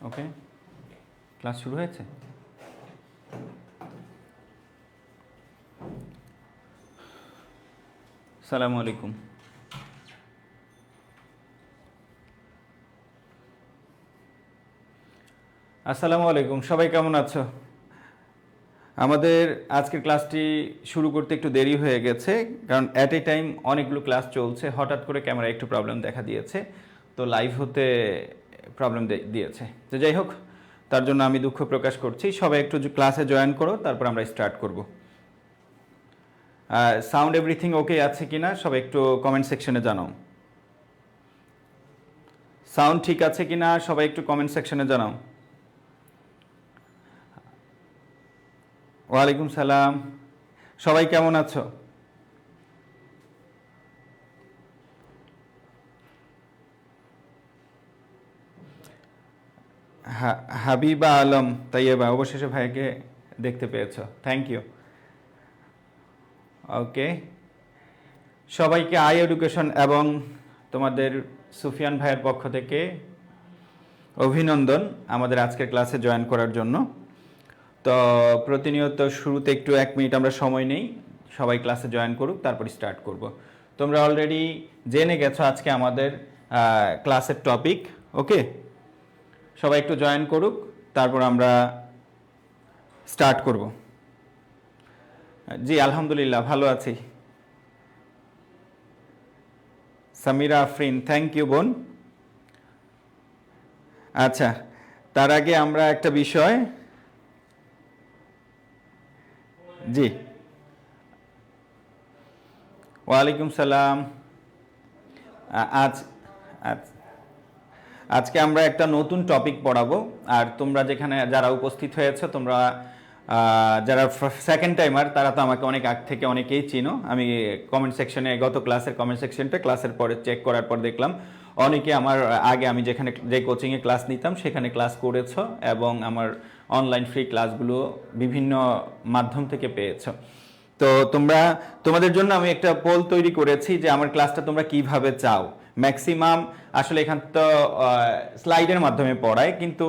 ওকে, class শুরু হয়েছে। আসসালামু আলাইকুম। আসসালামু আলাইকুম, সবাই কেমন আছো? আমাদের আজকের ক্লাসটি শুরু করতে একটু দেরি হয়ে গেছে, কারণ অ্যাট এ টাইম অনেকগুলো ক্লাস চলছে। হঠাৎ করে ক্যামেরা একটু প্রবলেম দেখা দিয়েছে, তো লাইভ হতে প্রবলেম দিয়েছে। তো যাই হোক, তার জন্য আমি দুঃখ প্রকাশ করছি। সবাই একটু ক্লাসে জয়েন করো, তারপর আমরা স্টার্ট করব। সাউন্ড এভরিথিং ওকে আছে কিনা সবাই একটু কমেন্ট সেকশনে জানাও। সাউন্ড ঠিক আছে কিনা সবাই একটু কমেন্ট সেকশনে জানাও। ওয়ালাইকুম সালাম, সবাই কেমন আছো? হাবিবা আলম তাইয়েবা, অবশেষে ভাইকে দেখতে পেয়েছো, থ্যাংক ইউ। ওকে, সবাইকে আই এডুকেশন এবং তোমাদের সুফিয়ান ভাইয়ের পক্ষ থেকে অভিনন্দন আমাদের আজকের ক্লাসে জয়েন করার জন্য। তো প্রতিনিয়ত শুরুতে একটু 1 মিনিট আমরা সময় নেই, সবাই ক্লাসে জয়েন করুক, তারপর স্টার্ট করব। তোমরা অলরেডি জেনে গেছো আজকে আমাদের ক্লাসের টপিক। ওকে, সবাই একটু জয়েন করুক, তারপর আমরা স্টার্ট করব। জি আলহামদুলিল্লাহ ভালো আছি। সামিরা আফরিন, থ্যাংক ইউ বোন। আচ্ছা, তার আগে আমরা একটা বিষয়, জি ওয়ালাইকুম সালাম। আজ আজকে আমরা একটা নতুন টপিক পড়াবো, আর তোমরা যেখানে যারা উপস্থিত হয়েছে, তোমরা যারা সেকেন্ড টাইমার তারা তো আমাকে অনেক আগ থেকে অনেকেই চিনো। আমি কমেন্ট সেকশনে গত ক্লাসের কমেন্ট সেকশনটা ক্লাসের পরে চেক করার পর দেখলাম অনেকে আমার আগে আমি যেখানে যে কোচিংয়ে ক্লাস নিতাম সেখানে ক্লাস করেছো, এবং আমার অনলাইন ফ্রি ক্লাসগুলো বিভিন্ন মাধ্যম থেকে পেয়েছো। তো তোমাদের জন্য আমি একটা পোল তৈরি করেছি যে আমার ক্লাসটা তোমরা কিভাবে চাও। ম্যাক্সিমাম আসলে এখান তো স্লাইডের মাধ্যমে পড়ায়, কিন্তু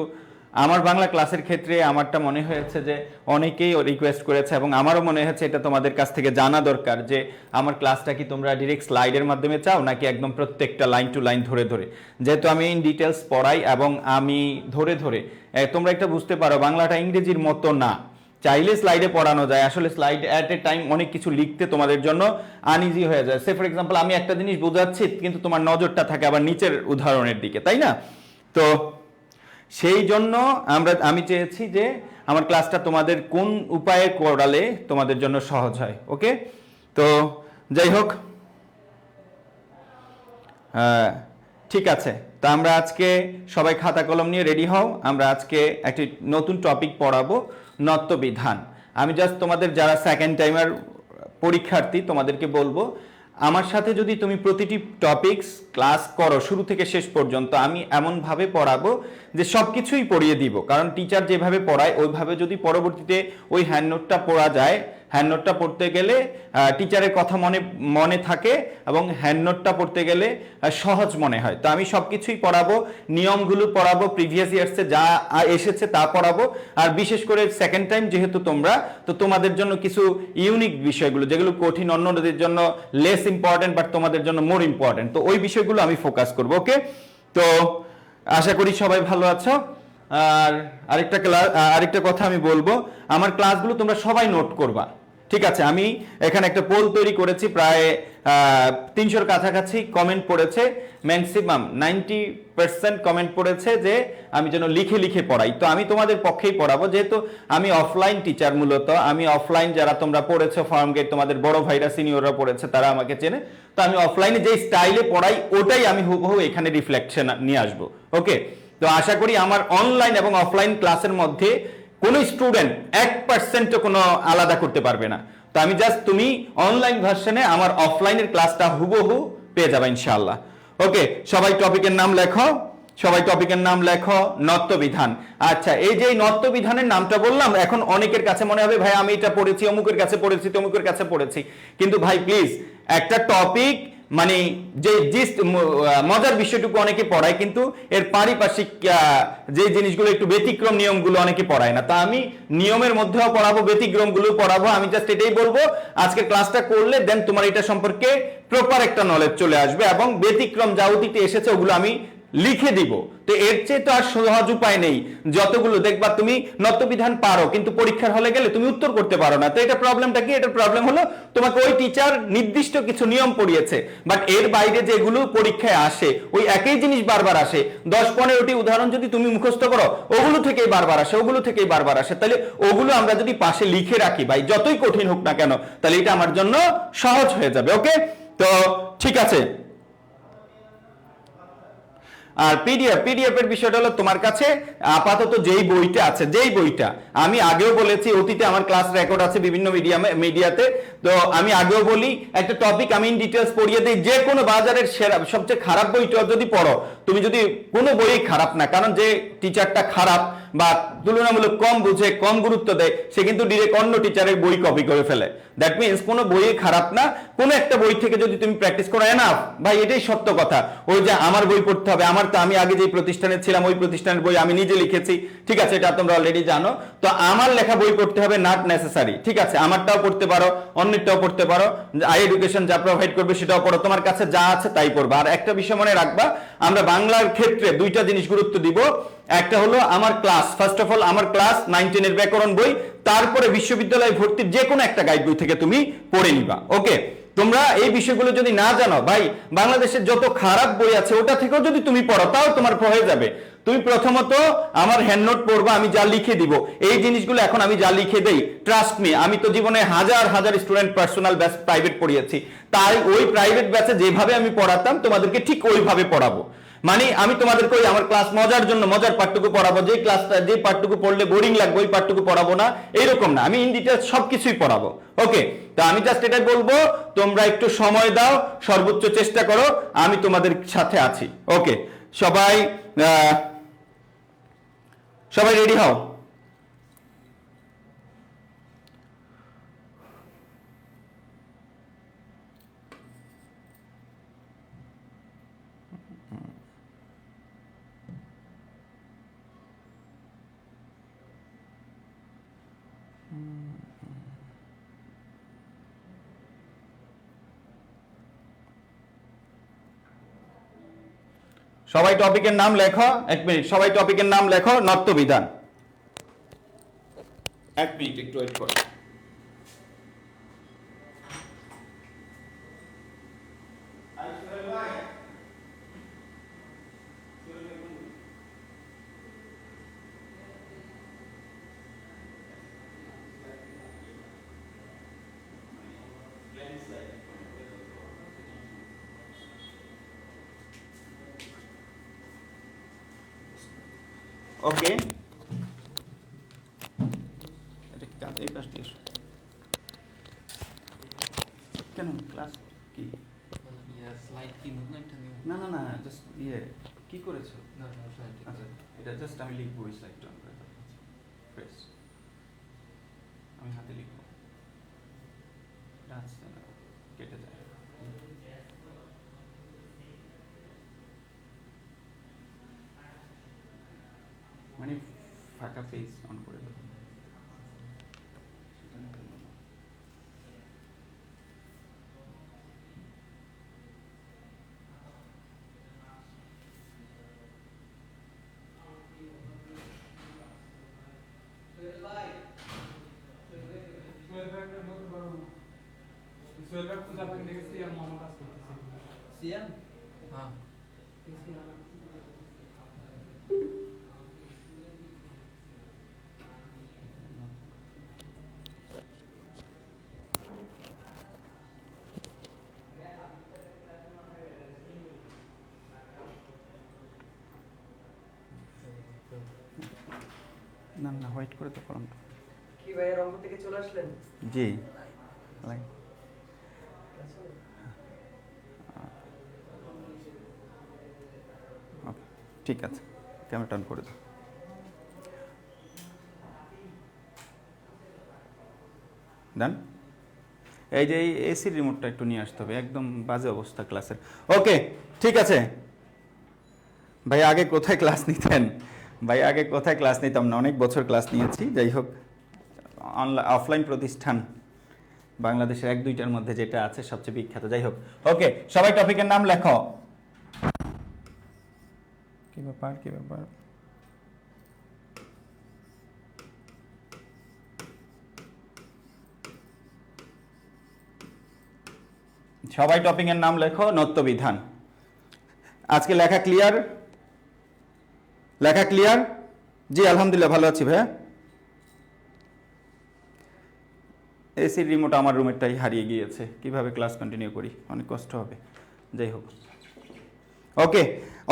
আমার বাংলা ক্লাসের ক্ষেত্রে আমারটা মনে হয়েছে যে অনেকেই রিকোয়েস্ট করেছে, এবং আমারও মনে হয়েছে এটা তোমাদের কাছ থেকে জানা দরকার যে আমার ক্লাসটা কি তোমরা ডিরেক্ট স্লাইডের মাধ্যমে চাও নাকি একদম প্রত্যেকটা লাইন টু লাইন ধরে ধরে। যেহেতু আমি ইন ডিটেলস পড়াই এবং আমি ধরে ধরে, তোমরা একটা বুঝতে পারো বাংলাটা ইংরেজির মতো না। চাইলে স্লাইডে পড়ানো যায়, আসলে স্লাইড অ্যাট এ টাইম অনেক কিছু লিখতে তোমাদের জন্য আনইজি হয়ে যায়। সে ফর এক্সাম্পল আমি একটা জিনিস বোঝাচ্ছি, কিন্তু তোমার নজরটা থাকে আবার নিচের উদাহরণের দিকে, তাই না? তো সেই জন্য আমি চেয়েছি যে আমার ক্লাসটা তোমাদের কোন উপায়ে করালে তোমাদের জন্য সহজ হয়। ওকে, তো যাই হোক, ঠিক আছে। তা আমরা আজকে সবাই খাতা কলম নিয়ে রেডি হও। আমরা আজকে একটি নতুন টপিক পড়াবো, নত্যবিধান। আমি জাস্ট তোমাদের যারা সেকেন্ড টাইমার পরীক্ষার্থী তোমাদেরকে বলবো, আমার সাথে যদি তুমি প্রতিটি টপিকস ক্লাস করো শুরু থেকে শেষ পর্যন্ত, আমি এমনভাবে পড়াবো যে সব কিছুই পড়িয়ে দিব। কারণ টিচার যেভাবে পড়ায় ওইভাবে যদি পরবর্তীতে ওই হ্যান্ড নোটটা পড়া যায়, হ্যান্ড নোটটা পড়তে গেলে টিচারের কথা মনে থাকে, এবং হ্যান্ড নোটটা পড়তে গেলে সহজ মনে হয়। তো আমি সব কিছুই পড়াবো, নিয়মগুলো পড়াবো, প্রিভিয়াস ইয়ার্সে যা এসেছে তা পড়াবো। আর বিশেষ করে সেকেন্ড টাইম যেহেতু তোমরা, তো তোমাদের জন্য কিছু ইউনিক বিষয়গুলো যেগুলো কঠিন, অন্যদের জন্য লেস ইম্পর্টেন্ট বাট তোমাদের জন্য মোর ইম্পর্টেন্ট, তো ওই বিষয়গুলো আমি ফোকাস করবো। ওকে, তো আশা করি সবাই ভালো আছো। আর আরেকটা কথা আমি বলবো, আমার ক্লাসগুলো তোমরা সবাই নোট করবা, ঠিক আছে? আমি এখানে একটা পোল তৈরি করেছি, প্রায় 300-র কাছাকাছি কমেন্ট পড়েছে, ম্যাক্সিমাম 90% কমেন্ট পড়েছে যে আমি যেন লিখে লিখে পড়াই। তো আমি তোমাদের পক্ষেই পড়াবো, যেহেতু আমি অফলাইন টিচার। মূলত আমি অফলাইন, যারা তোমরা পড়েছো ফার্ম গেট, তোমাদের বড় ভাইরা সিনিয়ররা পড়েছে, তারা আমাকে চেনে। তো আমি অফলাইনে যে স্টাইলে পড়াই ওটাই আমি হুবহু এখানে রিফ্লেকশন নিয়ে আসবো। ওকে, তো আশা করি আমার অনলাইন এবং অফলাইন ক্লাসের মধ্যে কোনো স্টুডেন্ট 1% কোনো আলাদা করতে পারবে না। তো আমি জাস্ট তুমি অনলাইন ভার্সনে আমার অফলাইনের ক্লাসটা হুবহু পেয়ে যাবে ইনশাআল্লাহ। ওকে, সবাই টপিকের নাম লেখো, সবাই টপিকের নাম লেখো, নত্যবিধান। আচ্ছা, এই যে নত্যবিধানের নামটা বললাম, এখন অনেকের কাছে মনে হবে ভাই আমি এটা পড়েছি, অমুকের কাছে পড়েছি, তমুকের কাছে পড়েছি। কিন্তু ভাই প্লিজ, একটা টপিক মানে যে মজার বিষয়টুকু অনেকে পড়ায়, কিন্তু এর পারিপার্শ্বিক যে জিনিসগুলো একটু ব্যতিক্রম নিয়মগুলো অনেকে পড়ায় না। তা আমি নিয়মের মধ্যেও পড়াবো, ব্যতিক্রমগুলো পড়াবো। আমি জাস্ট এটাই বলবো, আজকের ক্লাসটা করলে দেন তোমার এটা সম্পর্কে প্রপার একটা নলেজ চলে আসবে, এবং ব্যতিক্রম যা অতীতে এসেছে ওগুলো আমি লিখে দিব। তো এর চেয়ে তো আর সহজ উপায় নেই। যতগুলো দেখবা তুমি নত্যবিধান পারো, কিন্তু পরীক্ষার হলে গেলে তুমি উত্তর করতে পারো না। তো এটা প্রবলেমটা কি? এটার প্রবলেম হলো তোমাকে ওই টিচার নির্দিষ্ট কিছু নিয়ম পড়িয়েছে, বাট এর বাইরে যেগুলো পরীক্ষায় আসে ওই একই জিনিস বারবার আসে। 10-15টি উদাহরণ যদি তুমি মুখস্থ করো, ওগুলো থেকেই বারবার আসে, ওগুলো থেকেই বারবার আসে। তাহলে ওগুলো আমরা যদি পাশে লিখে রাখি ভাই, যতই কঠিন হোক না কেন, তাহলে এটা আমার জন্য সহজ হয়ে যাবে। ওকে, তো ঠিক আছে। আর পিডিএফ এর বিষয়টা হলো তোমার কাছে আপাতত যেই বইটা আছে, যেই বইটা আমি আগেও বলেছি, অতীতে আমার ক্লাস রেকর্ড আছে বিভিন্ন মিডিয়াতে। তো আমি আগেও বলি, একটা টপিক আমি ইন ডিটেলস পড়িয়ে দিই। যে কোনো বাজারের সেরা সবচেয়ে খারাপ বইটা যদি পড়ো, তুমি যদি কোনো বই খারাপ না, কারণ যে টিচারটা খারাপ বা তুলনামূলক কম বুঝে, কম গুরুত্ব দেয়, সে কিন্তু ডিরেক্ট অন্য টিচারের বই কপি করে ফেলে। দ্যাট মিনস কোনো বই খারাপ না, কোনো একটা বই থেকে যদি তুমি প্র্যাকটিস করো, এনাফ ভাই, এটাই সত্য কথা। ওই যে আমার বই পড়তে হবে, আমার তো আমি আগে যে প্রতিষ্ঠানে ছিলাম ওই প্রতিষ্ঠানের বই আমি নিজে লিখেছি, ঠিক আছে, এটা তোমরা অলরেডি জানো। তো আমার লেখা বই পড়তে হবে, নট নেসেসারি, ঠিক আছে। আমারটাও পড়তে পারো, অন্যটাও পড়তে পারো, আই এডুকেশন যা প্রোভাইড করবে সেটাও পড়ো, তোমার কাছে যা আছে তাই পড়বা। আর একটা বিষয় মনে রাখবা, আমরা বাংলার ক্ষেত্রে দুইটা জিনিস গুরুত্ব দিব। একটা হলো আমার ক্লাস, ফার্স্ট অফ অল আমার ক্লাস 9-10 এর ব্যাকরণ বই, তারপরে বিশ্ববিদ্যালয়ে ভর্তির যে কোনো একটা গাইড বই থেকে তুমি পড়ে নিবা। ওকে, তোমরা এই বিষয়গুলো যদি না জানো ভাই, বাংলাদেশের যত খারাপ বই আছে ওটা থেকেও যদি তুমি পড়ো, তাও তোমার হয়ে যাবে। তুমি প্রথমত আমার হ্যান্ড নোট পড়বা, আমি যা লিখে দিব এই জিনিসগুলো এখন আমি যা লিখে দেই, ট্রাস্ট মি, আমি তো জীবনে হাজার হাজার স্টুডেন্ট পার্সোনাল ব্যাচ প্রাইভেট পড়িয়েছি, তাই ওই প্রাইভেট ব্যাচে যেভাবে আমি পড়াতাম তোমাদেরকে ঠিক ওইভাবে পড়াবো। মানে আমি তোমাদেরকে ওই আমার ক্লাস মজার জন্য মজার পাঠটুকু পড়াবো, যে ক্লাসটা যে পাঠটুকু পড়লে বোরিং লাগবে ওই পাঠটুকু পড়াবো না, এইরকম না, আমি ইন ডিটেলস সবকিছুই পড়াবো। ওকে, তো আমি জাস্ট এটাই বলবো, তোমরা একটু সময় দাও, সর্বোচ্চ চেষ্টা করো, আমি তোমাদের সাথে আছি। ওকে, সবাই সবাই রেডি হও। সবাই টপিকের নাম লেখো, 1 মিনিট, সবাই টপিকের নাম লেখো, নত্যবিধান। 1 মিনিট একটু ওয়েট করো। ওকে, এই পাশ দিয়ে কেন ক্লাস কি? না না না, জাস্ট কি করেছো? আচ্ছা, এটা জাস্ট আমি লিখবো, ওই স্লাইডটা অন করে দাও। প্রেস, আমি হাতে লিখবো, এটা আসছে না, কেটে যায়। মানে ফাঁকা পেজ অন করে দেবো। না না, হোয়াইট করে তো কলমটা। কি ভাই, রংপুর থেকে চলে আসলেন? জি, ঠিক আছে, ক্যামেরা টার্ন করে দাও। ডান। এই যে এসির রিমোটটা একটু নিয়ে আসতে হবে, একদম বাজে অবস্থা ক্লাসের। ওকে, ঠিক আছে। ভাই আগে কোথায় ক্লাস নিতেন? ভাই আগে কোথায় ক্লাস নিতাম না, অনেক বছর ক্লাস নিয়েছি। যাই হোক, অফলাইন প্রতিষ্ঠান বাংলাদেশের 1-2টার মধ্যে যেটা আছে সবচেয়ে বিখ্যাত। যাই হোক, ওকে, সবাই টপিকের নাম লেখো। কি ব্যাপার কি ব্যাপার? সবাই টপিকের নাম লেখো। নত্যবিধান। আজকে লেখা ক্লিয়ার? লেখা ক্লিয়ার? জি আলহামদুলিল্লাহ ভালো আছি ভাইয়া। এসির রিমোট আমার রুমেরটাই হারিয়ে গিয়েছে, কিভাবে ক্লাস কন্টিনিউ করি, অনেক কষ্ট হবে। যাই হোক, ওকে।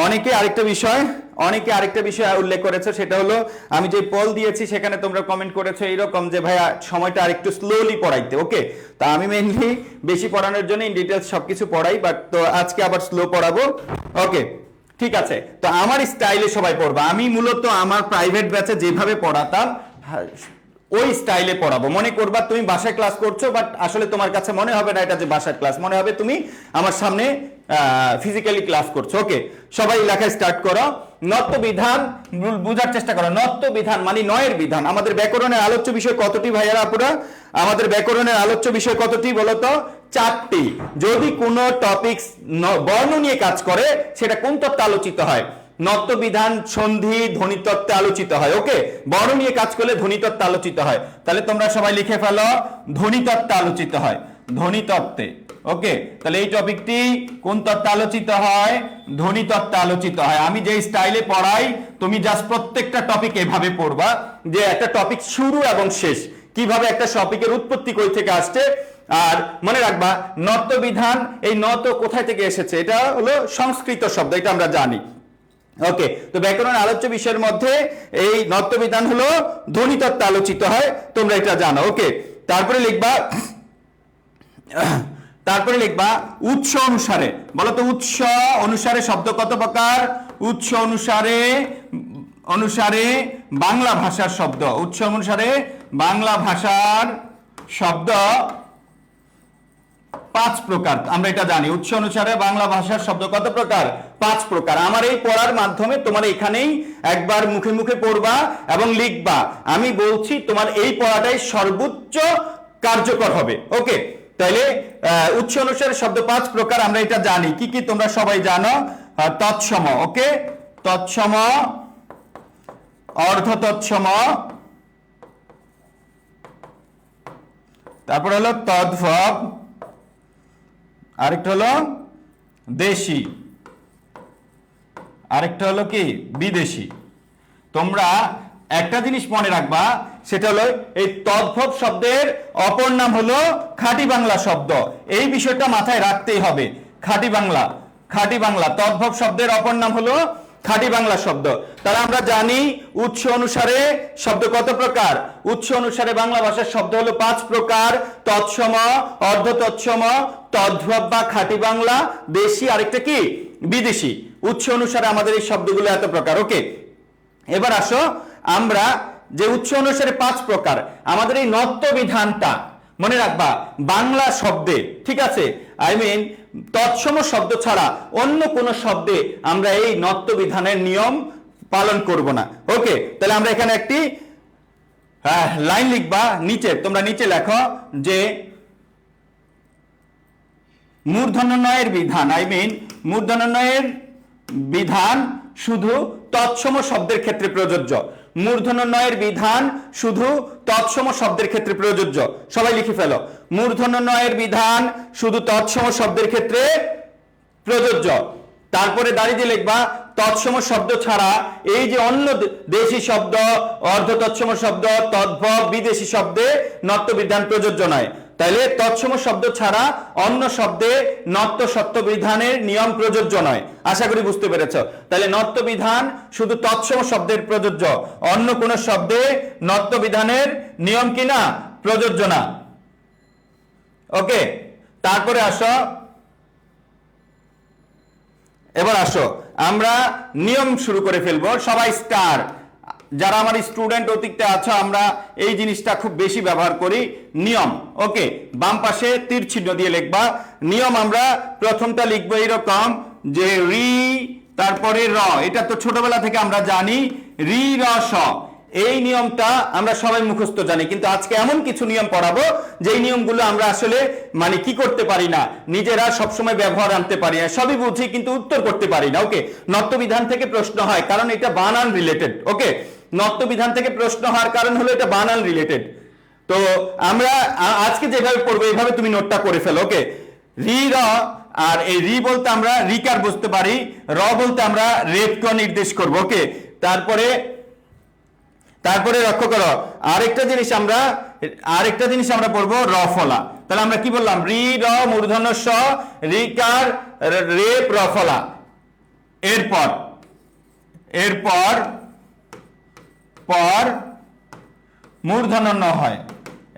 অনেকে আরেকটা বিষয় উল্লেখ করেছে, সেটা হলো আমি যে পোল দিয়েছি সেখানে তোমরা কমেন্ট করেছো এইরকম যে ভাইয়া সময়টা আরেকটু স্লোলি পড়াইতে। ওকে, তা আমি মেইনলি বেশি পড়ানোর জন্য ইন ডিটেলস সবকিছু পড়াই, বাট তো আজকে আবার স্লো পড়াবো। ওকে, ঠিক আছে। তো আমার স্টাইলে সবাই পড়বা। আমি মূলত আমার প্রাইভেট ব্যাচে যেভাবে পড়াতাম ওই স্টাইলে পড়াবো। মনে করবা তুমি বাসায় ক্লাস করছো, বাট আসলে তোমার কাছে মনে হবে না এটা যে বাসার ক্লাস, মনে হবে তুমি আমার সামনে ফিজিক্যালি ক্লাস করছো। ওকে, সবাই লেখা স্টার্ট করো। নত্যবিধান বোঝার চেষ্টা করো। নত্যবিধান মানে নয়ের বিধান। আমাদের ব্যাকরণের আলোচ্য বিষয় কতটি ভাইয়ারা আপুরা? আমাদের ব্যাকরণের আলোচ্য বিষয় কতটি বলতো? 4টি। যদি কোনো টপিকস বর্ণ নিয়ে কাজ করে সেটা কোন তত্ত্বে আলোচিত হয়? নত্যবিধান, সন্ধি, ধ্বনিতত্ত্বে আলোচিত হয়। ওকে, বর্ণ নিয়ে কাজ করলে ধ্বনিতত্ত্বে আলোচিত হয়। তাহলে তোমরা সবাই লিখে ফেলো, ধ্বনিতত্ত্বে আলোচিত হয়। ধ্বনিতত্ত্বে। ওকে, তাহলে এই টপিকটি কোন তত্ত্বে আলোচিত হয়? ধ্বনিতত্ত্বে আলোচিত হয়। আমি যে স্টাইলে পড়াই তুমি জাস্ট প্রত্যেকটা টপিক এভাবে পড়বা, যে একটা টপিক শুরু এবং শেষ, কিভাবে একটা টপিকের উৎপত্তি কই থেকে আসছে। আর মনে রাখবা নত্যবিধান, এই নত কোথায় থেকে এসেছে? এটা হলো সংস্কৃত শব্দ, এটা আমরা জানি। ওকে, তো ব্যাকরণ আলোচ্য বিষয়ের মধ্যে এই নত্যবিধান হলো ধ্বনিতত্ত্বে আলোচিত হয়, তোমরা এটা জানো। ওকে, তারপরে লিখবা উৎস অনুসারে। বলো তো উৎস অনুসারে শব্দ কত প্রকার? উৎস অনুসারে বাংলা ভাষার শব্দ। উৎস অনুসারে বাংলা ভাষার শব্দ 5 প্রকার, আমরা এটা জানি। উৎস অনুসারে বাংলা ভাষার শব্দ কত প্রকার? 5 প্রকার। আমার এই পড়ার মাধ্যমে তোমার এখানেই একবার মুখে মুখে পড়বা এবং লিখবা। আমি বলছি তোমার এই পড়াটাই সর্বোচ্চ কার্যকর হবে। ওকে, তাইলে উৎস অনুসারে শব্দ 5 প্রকার, আমরা এটা জানি। কি কি তোমরা সবাই জানো? তৎসম। ওকে, তৎসম, অর্ধ তৎসম, তারপর হলো তদ্ভব, আরেকটা হলো দেশি, আরেকটা হলো কি বিদেশি। তোমরা একটা জিনিস মনে রাখবা, সেটা হলো এই তদ্ভব শব্দের অপর নাম হলো খাঁটি বাংলা শব্দ। এই বিষয়টা মাথায় রাখতেই হবে। খাঁটি বাংলা তদ্ভব শব্দের অপর নাম হলো খাঁটি বাংলা শব্দ। তাহলে আমরা জানি উৎস অনুসারে শব্দ কত প্রকার? উৎস অনুসারে বাংলা ভাষার শব্দ হলো 5 প্রকার। তৎসম, অর্ধ তৎসম, তদ্ভব বা খাঁটি বাংলা, দেশি, আরেকটা কি বিদেশি। উৎস অনুসারে আমাদের এই শব্দগুলো এত প্রকার। ওকে, এবার আসো আমরা যে উৎস অনুসারে 5 প্রকার, আমাদের এই নত্যবিধানটা মনে রাখবা বাংলা শব্দে, ঠিক আছে? আই মিন তৎসম শব্দ ছাড়া অন্য কোন শব্দে আমরা এই নত্যবিধানের নিয়ম পালন করব না। ওকে, তাহলে আমরা এখানে একটি লাইন লিখবা নিচে। তোমরা নিচে লেখো যে মূর্ধন্যয়ের বিধান, আই মিন মূর্ধন্যয়ের বিধান শুধু তৎসম শব্দের ক্ষেত্রে প্রযোজ্য। মূর্ধন্যয়ের বিধান শুধু তৎসম শব্দের ক্ষেত্রে প্রযোজ্য। সবাই লিখে ফেলো, মূর্ধন্যয়ের বিধান শুধু তৎসম শব্দের ক্ষেত্রে প্রযোজ্য। তারপরে দাঁড়িয়ে দিয়ে লিখবা তৎসম শব্দ ছাড়া এই যে অন্য দেশি শব্দ, অর্ধ তৎসম শব্দ, তদ্ভব, বিদেশি শব্দে নত্যবিধান প্রযোজ্য নয়। তাইলে তৎসম শব্দ ছাড়া অন্য শব্দে নত্য সত্য বিধানের নিয়ম প্রযোজ্য নয়। আশা করি বুঝতে পেরেছ। তাহলে নত্য বিধান শুধু তৎসম শব্দের প্রযোজ্য, অন্য কোন শব্দে নত্য বিধানের নিয়ম কিনা প্রযোজ্য না। ওকে, তারপরে আসো, এবার আসো আমরা নিয়ম শুরু করে ফেলবো। সবাই স্টার। যারা আমার স্টুডেন্ট অতীতে আছো, আমরা এই জিনিসটা খুব বেশি ব্যবহার করি, নিয়ম। ওকে, বাম পাশে তীর চিহ্ন দিয়ে লিখবা নিয়ম। আমরা প্রথমটা লিখবো এরকম যে রি, তারপরে র। এটা তো ছোটবেলা থেকে আমরা জানি, রি র স। এই নিয়মটা আমরা সবাই মুখস্থ জানি, কিন্তু আজকে এমন কিছু নিয়ম পড়াবো যে নিয়মগুলো আমরা আসলে মানে কি করতে পারি না, নিজেরা সবসময় ব্যবহার আনতে পারি না। সবই বুঝি কিন্তু উত্তর করতে পারি না। ওকে, নত্যবিধান থেকে প্রশ্ন হয় কারণ এটা বানান রিলেটেড। ওকে, নত্যবিধান থেকে প্রশ্ন হওয়ার কারণ হলো এটা বানান রিলেটেড। তো আমরা আজকে যেভাবে পড়বো এইভাবে তুমি নোটটা করে ফেলো। ওকে, রি র, আর এই রি বলতে আমরা রিকার বুঝতে পারি, র বলতে আমরা রেপকে নির্দেশ করব। ওকে, তারপরে লক্ষ্য করো আরেকটা জিনিস আমরা পড়বো রফলা। তাহলে আমরা কি বললাম, রি র মূর্ধন্য স, রিকার রেপ রফলা। এরপর মূর্ধন্য ন হয়,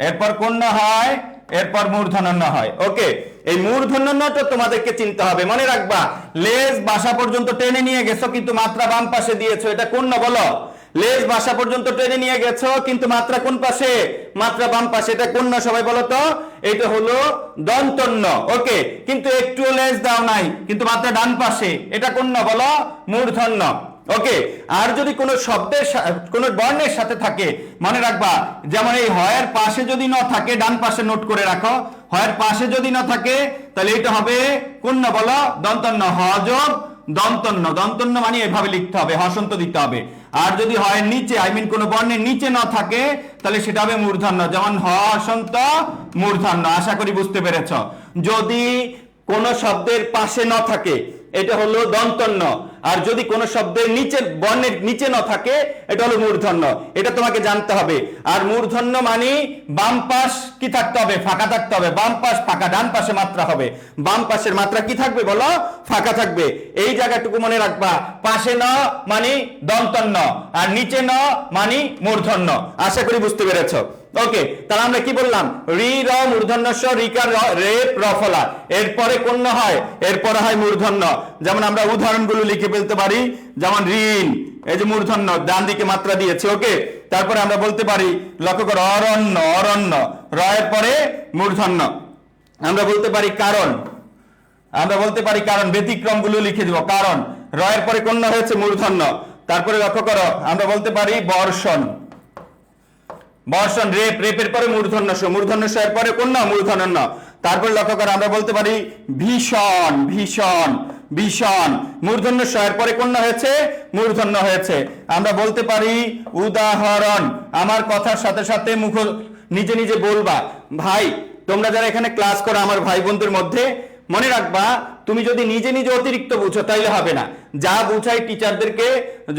এরপর কোন ন হয়, এরপর মূর্ধন্য ন হয়। ওকে, এই মূর্ধন্য নটা তোমাদেরকে চিনতে হবে। মনে রাখবা, লেজ বাসা পর্যন্ত টেনে নিয়ে গেছো কিন্তু মাত্রা বাম পাশে দিয়েছো, এটা কোন ন বলো? লেজ বাসা পর্যন্ত টেনে নিয়ে গেছো কিন্তু মাত্রা কোন পাশে? মাত্রা বাম পাশে। এটা কোন ন সবাই বলো তো? এটা হলো দন্তন্য। ওকে, কিন্তু একটু লেজ দাও নাই কিন্তু মাত্রা ডান পাশে, এটা কোন ন বলো? মূর্ধন্য। ওকে, আর যদি কোনো শব্দের কোনো বর্ণের সাথে থাকে, মনে রাখবা, যেমন এই হয়ের পাশে যদি ন থাকে, ডান পাশে নোট করে রাখো, হয়ের পাশে যদি ন থাকে তাহলে এটা হবে কোন ন বলো? দন্তন্য। হ যোগ দন্তন্য। দন্তন্য মানে এভাবে লিখতে হবে, হসন্ত দিতে হবে। আর যদি হয়ের নিচে, আই মিন কোনো বর্ণের নিচে ন থাকে তাহলে সেটা হবে মূর্ধন্য, যেমন হ হসন্ত মূর্ধন্য। আশা করি বুঝতে পেরেছ। যদি কোন শব্দের পাশে ন থাকে এটা হলো দন্তন্য, আর যদি কোন শব্দের নিচে, বর্ণের নিচে ন থাকে এটা হলো মূর্ধন্য। এটা তোমাকে জানতে হবে। আর মূর্ধন্য মানে বাম পাশ কি থাকতে হবে? ফাঁকা থাকতে হবে। বাম পাশ ফাঁকা, ডান পাশে মাত্রা হবে। বাম পাশের মাত্রা কি থাকবে বলো? ফাঁকা থাকবে। এই জায়গাটুকু মনে রাখবা, পাশে ন মানে দন্তন্য, আর নিচে ন মানে মূর্ধন্য। আশা করি বুঝতে পেরেছ। ওকে, তাহলে আমরা কি বললাম, রি র মূর্ধন্য স, রিকার রেপ রফলা। এরপরে কোন ন হয়? এরপরে হয় মূর্ধন্য। যেমন আমরা উদাহরণগুলো লিখে ফেলতে পারি, যেমন ঋণ, এই যে মূর্ধন্য, ডান দিকে মাত্রা দিয়েছে। ওকে, তারপরে আমরা বলতে পারি, লক্ষ্য করো, অরণ্য, অরণ্য, র এর পরে মূর্ধন্য। আমরা বলতে পারি কারণ, ব্যতিক্রম গুলো লিখে দিব, কারণ, র এর পরে কোন ন হয়েছে? মূর্ধন্য। তারপরে লক্ষ্য করো, আমরা বলতে পারি বর্ষণ, বর্ষণ, রেপ, রেপের পরে মূর্ধন্য স, মূর্ধন্য স এর পরে কোন ন? মূর্ধন্য ন। তারপর লক্ষ্য করো, আমরা বলতে পারি ভীষণ, ভীষণ, ভীষণ, মূর্ধন্য স এর পরে কোন ন হয়েছে? মূর্ধন্য হয়েছে। আমরা বলতে পারি উদাহরণ। আমার কথার সাথে সাথে নিজে নিজে বলবা। ভাই, তোমরা যারা এখানে ক্লাস করো আমার ভাই বোনদের মধ্যে, মনে রাখবা, তুমি যদি নিজে নিজে অতিরিক্ত বুঝো তাইলে হবে না। যা বুঝাই টিচারদেরকে,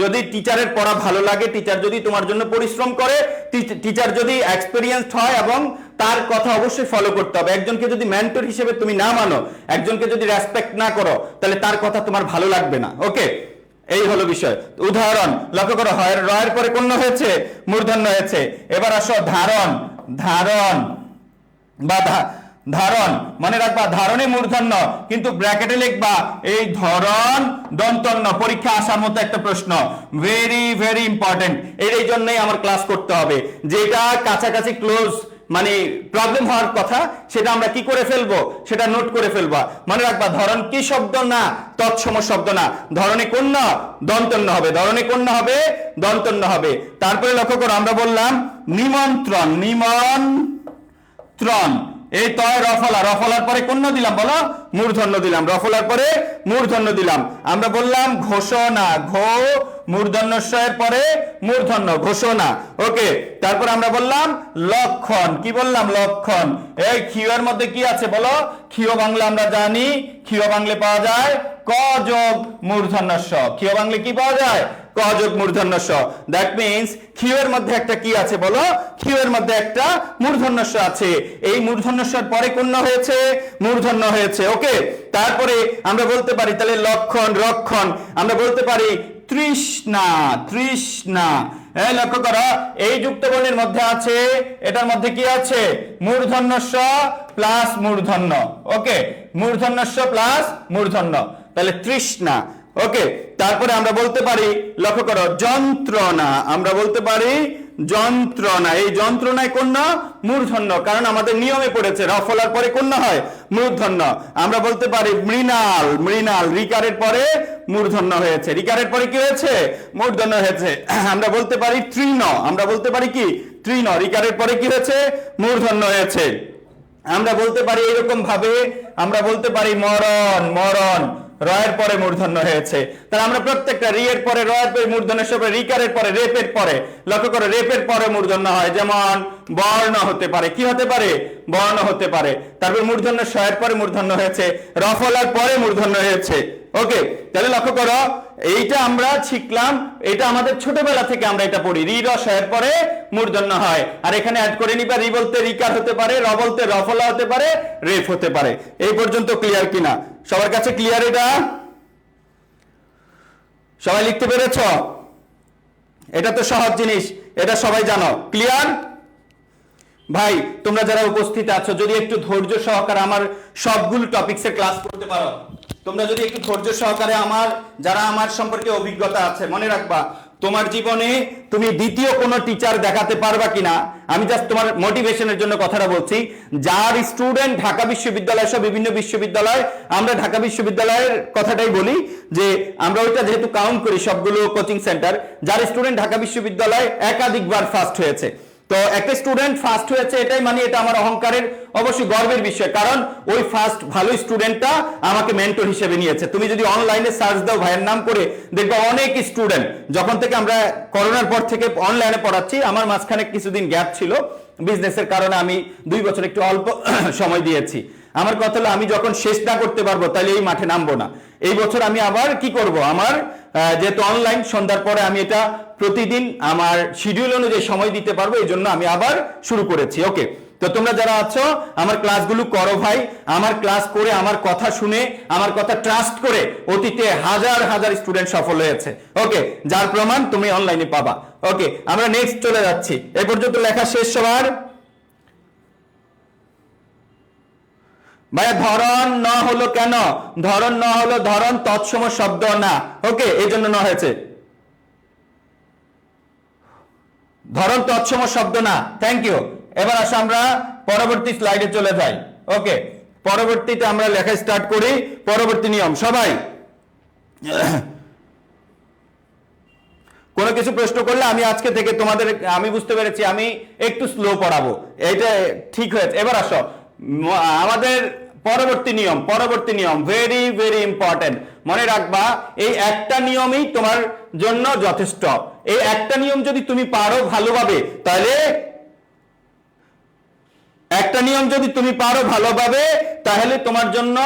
যদি টিচারের পড়া ভালো লাগে, টিচার যদি তোমার জন্য পরিশ্রম করে, টিচার যদি এক্সপেরিয়েন্সড হয়, এবং তার কথা অবশ্যই ফলো করতে হবে। একজনকে যদি মেন্টর হিসেবে তুমি না মানো, একজনকে যদি রেসপেক্ট না করো, তাহলে তার কথা তোমার ভালো লাগবে না। ওকে, এই হলো বিষয়। উদাহরণ, লক্ষ্য করো, র এর পরে কোন হয়েছে? মূর্ধন্য হয়েছে। এবার আসো ধারণ, ধারণ বা ধারণ। মনে রাখবা, ধারণে মূর্ধন্য, কিন্তু ব্র্যাকেটে লিখবা এই ধরন দন্তন্য। পরীক্ষা আসার মতো একটা প্রশ্ন, ভেরি ভেরি ইম্পর্টেন্ট। এই জন্যই আমার ক্লাস করতে হবে। যেটা কাছাকাছি ক্লোজ মানে প্রবলেম হওয়ার কথা, সেটা আমরা কি করে ফেলবো? সেটা নোট করে ফেলবা। মনে রাখবা, ধরন কি শব্দ না, তৎসম শব্দ না। ধরনে কোন ন? দন্তন্য হবে। ধরনে কোন ন হবে? দন্তন্য হবে। তারপরে লক্ষ্য করো, আমরা বললাম নিমন্ত্রণ, নিমন্ত্রণ। এই তয় রফলা, রফলার পরে কোন ন দিলাম বলো? মূর্ধন্য দিলাম। রফলার পরে মূর্ধন্য দিলাম। আমরা বললাম ঘোষণা, ঘো মূর্ধন্য স এর পরে মূর্ধন্য, ঘোষণা। ওকে, তারপর আমরা বললাম লক্ষণ। কি বললাম? লক্ষণ। এই ক্ষীয় এর মধ্যে কি আছে বলো? ক্ষীয় বাংলা আমরা জানি, ক্ষীয় বাংলা পাওয়া যায় ক যোগ মূর্ধন্য স। ক্ষীয় বাংলা কি পাওয়া যায়? ক যোগ মূর্ধন্য স। দ্যাট মিন্স ক্ষীয়ের মধ্যে একটা কি আছে বলো? ক্ষীয়ের মধ্যে একটা মূর্ধন্য স আছে। এই মূর্ধন্য স এর পরে কোন ন হয়েছে? মূর্ধন্য হয়েছে। ওকে, তারপরে আমরা বলতে পারি তাহলে লক্ষণ, রক্ষণ। আমরা বলতে পারি তৃষ্ণা, তৃষ্ণা। লক্ষ্য করো, এই যুক্ত বর্ণের মধ্যে আছে, এটার মধ্যে কি আছে? মূর্ধন্য স প্লাস মূর্ধন্য। ওকে, মূর্ধন্য স প্লাস মূর্ধন্য, তাহলে তৃষ্ণা। ওকে, তারপরে আমরা বলতে পারি, লক্ষ্য করো, যন্ত্রণা। আমরা বলতে পারি যন্ত্রণা। এই যন্ত্রণায় কোন মূর্ধন্য, কারণ আমাদের নিয়মে পড়েছে রফলার পরে কোন হয় মূর্ধন্য। আমরা বলতে পারি মৃণাল। মৃণাল রিকারের পরে মূর্ধন্য হয়েছে। রিকারের পরে কি হয়েছে? মূর্ধন্য হয়েছে। আমরা বলতে পারি তৃণ। আমরা বলতে পারি কি তৃণ। রিকারের পরে কি হয়েছে? মূর্ধন্য হয়েছে। আমরা বলতে পারি এরকম ভাবে, আমরা বলতে পারি মরণ। মরণ রয়ের পরে মূর্ধন্য হয়েছে। তাহলে আমরা প্রত্যেকটা রি এর পরে রয়ের পরে মূর্ধন্যের সাথে রিকারের পরে রেপের পরে, লক্ষ্য করে রেপের পরে মূর্ধন্য হয়, যেমন বর্ণ হতে পারে। কি হতে পারে? বর্ণ হতে পারে। তারপর মূর্ধন্য শয়ের পরে মূর্ধন্য হয়েছে, রফলার পরে মূর্ধন্য হয়েছে। ওকে, তাহলে লক্ষ্য করো, এইটা আমরা শিখলাম, এটা আমাদের ছোটবেলা থেকে আমরা এটা পড়ি, রি র শয়ের পরে মূর্ধন্য হয়। আর এখানে অ্যাড করে নিবা, রি বলতে রিকার হতে পারে, র বলতে রফলা হতে পারে, রেফ হতে পারে। এই পর্যন্ত ক্লিয়ার কিনা? সবার কাছে ক্লিয়ার? এটা সবাই লিখতে পেরেছ? এটা তো সহজ জিনিস, এটা সবাই জানো। ক্লিয়ার? ভাই তোমরা যারা উপস্থিত আছো, যদি একটু ধৈর্য সহকারে আমার সবগুলো টপিকসের ক্লাস করতে পারো, তোমরা যদি একটু ধৈর্য সহকারে যারা আমার সম্পর্কে অভিজ্ঞতা আছে, মনে রাখবা তোমার জীবনে তুমি দ্বিতীয় কোনো টিচার দেখাতে পারবা কিনা, আমি জাস্ট তোমার মোটিভেশনের জন্য কথাটা বলছি। যার স্টুডেন্ট ঢাকা বিশ্ববিদ্যালয় সহ বিভিন্ন বিশ্ববিদ্যালয়, আমরা ঢাকা বিশ্ববিদ্যালয়ের কথাটাই বলি যে আমরা ওইটা যেহেতু কাউন্ট করি সবগুলো কোচিং সেন্টার, যার স্টুডেন্ট ঢাকা বিশ্ববিদ্যালয়ে একাধিকবার ফার্স্ট হয়েছে। তো একটা স্টুডেন্ট ফার্স্ট হয়েছে, এটাই মানে এটা আমার অহংকারের, অবশ্যই গর্বের বিষয়, কারণ ওই ফার্স্ট ভালো স্টুডেন্টটা আমাকে মেন্টর হিসেবে নিয়েছে। তুমি যদি অনলাইনে সার্চ দাও ভাইয়ের নাম করে, দেখবা অনেক স্টুডেন্ট, যখন থেকে আমরা করোনার পর থেকে অনলাইনে পড়াচ্ছি, আমার মাঝখানে কিছুদিন গ্যাপ ছিল বিজনেসের কারণে, আমি 2 বছর একটু অল্প সময় দিয়েছি। আমার কথা হলো আমি যখন শেষ না করতে পারবো তাহলে এই মাঠে নামবো না। এই বছর আমি আবার কি করব, আমার যেহেতু অনলাইন সন্ধ্যার পরে আমি এটা প্রতিদিন আমার শিডিউল অনুযায়ী সময় দিতে পারবো, এই জন্য আমি আবার শুরু করেছি। ওকে, তো তোমরা যারা আছো আমার ক্লাসগুলো করো ভাই, আমার ক্লাস করে আমার কথা শুনে আমার কথা ট্রাস্ট করে অতীতে হাজার হাজার স্টুডেন্ট সফল হয়েছে। ওকে, যার প্রমাণ তুমি অনলাইনে পাবা। ওকে, আমরা নেক্সট চলে যাচ্ছি। এই পর্যন্ত লেখা শেষ সবার? ভাইয়া ধরন ন হলো কেন? ধরন ন হলো ধরন তৎসম শব্দ না। ওকে, এই জন্য ন হয়েছে। ধরন তৎসম শব্দ না। Thank you. এবার আসো আমরা পরবর্তী স্লাইডে চলে যাই। ওকে, পরবর্তীতে আমরা লেখা স্টার্ট করি। পরবর্তী নিয়ম, সবাই কোনো কিছু প্রশ্ন করলে আমি আজকে থেকে তোমাদের, আমি বুঝতে পেরেছি আমি একটু স্লো পড়াবো, এটা ঠিক হয়েছে। এবার আসো আমাদের পরবর্তী নিয়ম ভেরি ভেরি ইম্পর্টেন্ট। মনে রাখবা এই একটা নিয়মই তোমার জন্য যথেষ্ট। এই একটা নিয়ম যদি তুমি পারো ভালোভাবে, তাহলে একটা নিয়ম যদি তুমি পারো ভালোভাবে, তাহলে তোমার জন্য